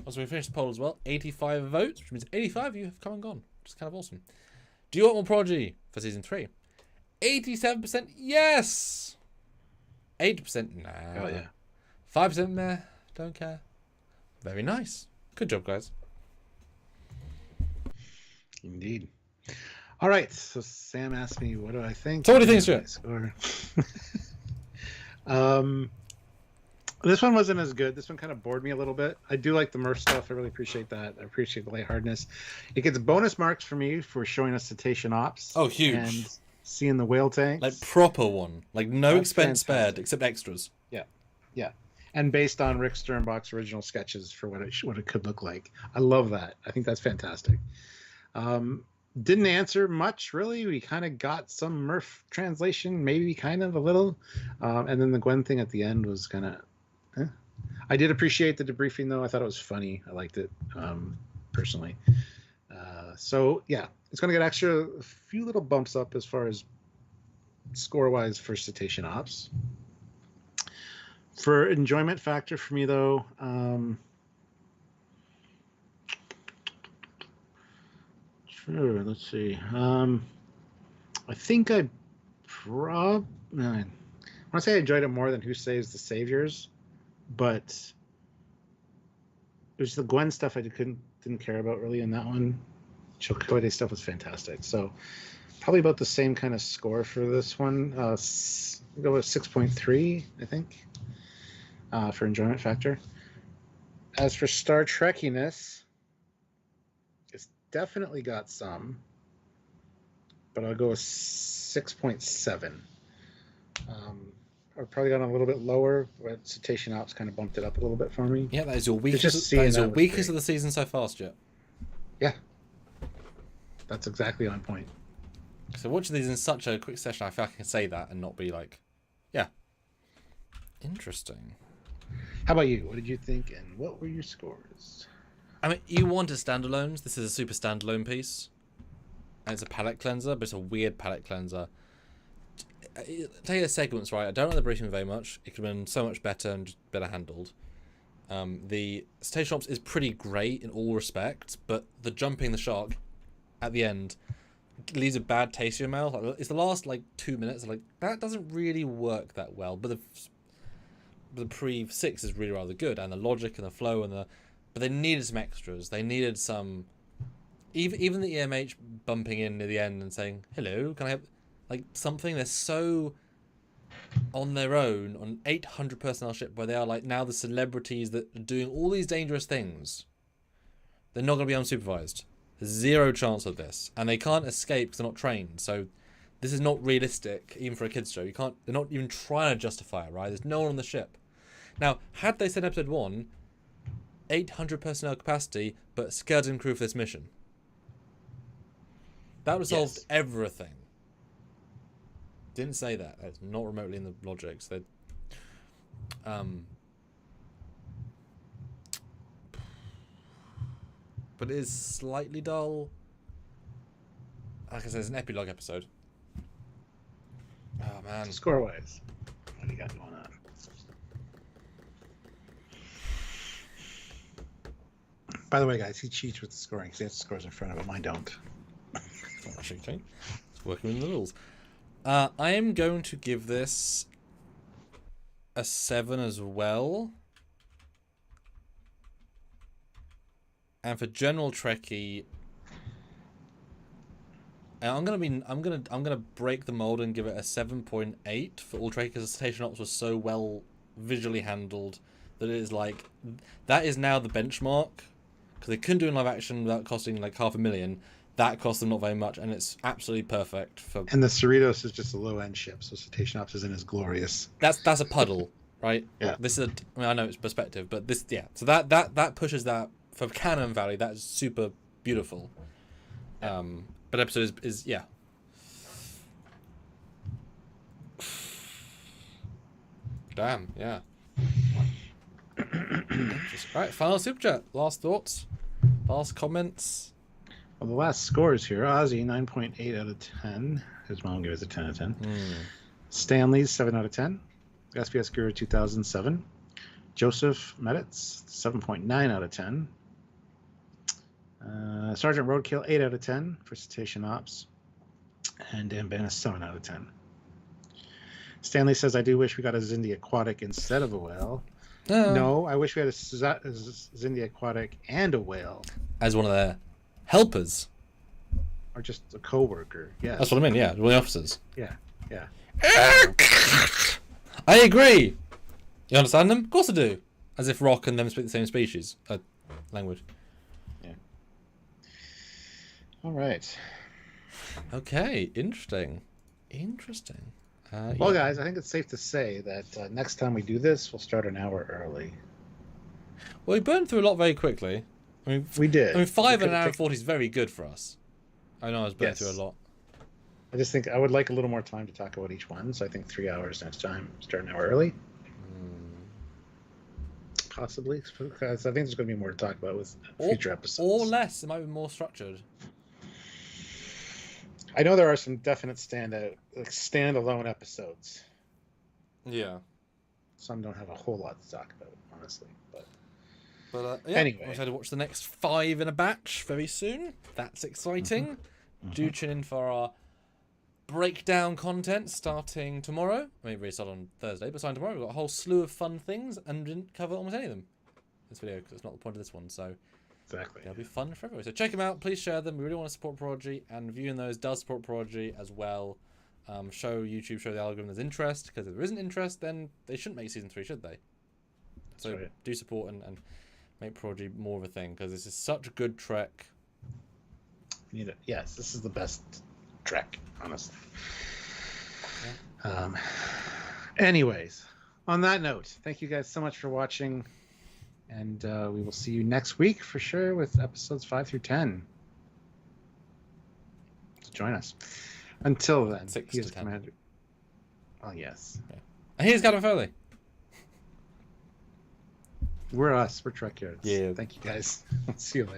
Also, we finished the poll as well. 85 votes, which means 85 of you have come and gone, which is kind of awesome. Do you want more Prodigy for season 3? 87% yes. 8% nah. Oh yeah. 5% meh. Don't care. Very nice. Good job, guys. Indeed. All right. So Sam asked me, what do I think? So what do you think, Stuart? This one wasn't as good. This one kind of bored me a little bit. I do like the Murph stuff. I really appreciate that. I appreciate the lightheartedness. It gets bonus marks for me for showing us cetacean ops. Oh, huge. And seeing the whale tanks. Like proper one. Like no That's expense spared fantastic. except extras. Yeah. Yeah. And based on Rick Sternbach's original sketches for what it could look like. I love that. I think that's fantastic. Didn't answer much, really. We kind of got some Murph translation, maybe kind of a little. And then the Gwen thing at the end was kind of... I did appreciate the debriefing, though. I thought it was funny. I liked it, personally. So, yeah, it's going to get a few little bumps up as far as score-wise for Cetacean Ops. For enjoyment factor for me, though... Sure, let's see. I think I want to say I enjoyed it more than Who Saves the Saviors, but it was the Gwen stuff I didn't care about really in that one. Chakotay stuff was fantastic. So probably about the same kind of score for this one. We'll go with 6.3, I think, for enjoyment factor. As for Star Trekkiness, definitely got some, but I'll go with 6.7. I've probably gone a little bit lower, but Cetacean Ops kind of bumped it up a little bit for me. Yeah, that is your weakest. That is your weakest of the season so far, Stuart. Yeah, that's exactly on point. So watching these in such a quick session, I feel like I can say that and not be like, yeah, interesting. How about you? What did you think, and what were your scores? I mean, you wanted standalones. This is a super standalone piece. And it's a palette cleanser, but it's a weird palette cleanser. Take the segments right. I don't like the briefing very much. It could have been so much better and just better handled. The Cetacean Ops is pretty great in all respects, but the jumping the shark at the end leaves a bad taste in your mouth. Like, it's the last 2 minutes. Like that doesn't really work that well. But the pre-6 is really rather good, and the logic and the flow and the. But they needed some extras. They needed some. Even the EMH bumping in near the end and saying, "Hello, can I have something?" They're so on their own on 800 personnel ship where they are now the celebrities that are doing all these dangerous things. They're not going to be unsupervised. There's zero chance of this, and they can't escape because they're not trained. So this is not realistic, even for a kids show. You can't. They're not even trying to justify it, right? There's no one on the ship. Now, had they said in episode 1, 800 personnel capacity, but skeleton crew for this mission, that would have solved everything. Didn't say that. That's not remotely in the logics. That, but it is slightly dull. Like I said, it's an epilogue episode. man. Score-wise, what do you got going on? By the way, guys, he cheats with the scoring because he has the scores in front of him. I don't. Not cheating. It's working with the rules. I am going to give this a 7 as well. And for general Trekkie, I'm gonna break the mold and give it a 7.8 for all Trekkie, because the Station Ops was so well visually handled that it is like, that is now the benchmark, because they couldn't do it in live action without costing like $500,000. That cost them not very much, and it's absolutely perfect for. And the Cerritos is just a low-end ship, so Cetacean Ops isn't as glorious. That's a puddle, right? Yeah. This is I mean, I know it's perspective, but this, yeah. So that pushes that for canon value. That is super beautiful. But episode is yeah. Damn, yeah. Right, final super chat. Last thoughts, last comments. Well, the last scores here: Ozzy 9.8 out of 10. His mom gave us a 10 out of 10. Stanley's 7 out of 10. SPS Guru 2007. Joseph Meditz 7.9 out of 10. Sergeant Roadkill 8 out of 10 for Cetacean Ops. And Dan Bannis 7 out of 10. Stanley says, I do wish we got a Zindi Aquatic instead of a whale. No, I wish we had a Zindi Aquatic and a whale. As one of their helpers. Or just a co-worker. Yeah. That's what I mean, yeah. One of the officers. Yeah, yeah. I agree. You understand them? Of course I do. As if rock and them speak the same species. Language. Yeah. All right. Okay, interesting. Interesting. Well, guys, I think it's safe to say that next time we do this, we'll start an hour early. Well, we burned through a lot very quickly. I mean, we did. I mean, 5 and an hour and 40 is very good for us. I know I was burning through a lot. I just think I would like a little more time to talk about each one, so I think 3 hours next time. Start an hour early. Possibly, because I think there's going to be more to talk about with future episodes. Or less. It might be more structured. I know there are some definite standalone episodes. Yeah. Some don't have a whole lot to talk about, honestly. But yeah, anyway, I'm excited to watch the next 5 in a batch very soon. That's exciting. Do tune in for our breakdown content starting tomorrow. I mean, we start on Thursday, but starting tomorrow, we've got a whole slew of fun things and didn't cover almost any of them in this video because it's not the point of this one. So exactly, it'll be fun for everyone. So check them out. Please share them. We really want to support Prodigy, and viewing those does support Prodigy as well. Show YouTube, show the algorithm there's interest, because if there isn't interest, then they shouldn't make season 3, should they? So right. Do support and make Prodigy more of a thing, because this is such a good Trek. Need it. Yes, this is the best Trek, honestly. Yeah. Anyways, on that note, thank you guys so much for watching, and we will see you next week for sure with episodes 5 through 10. So join us. Until then, 6 he to is 10. Commander. Oh yes. Yeah. And here's Captain Foley. We're us. We're Trekyards. Yeah. Thank you guys. See you later.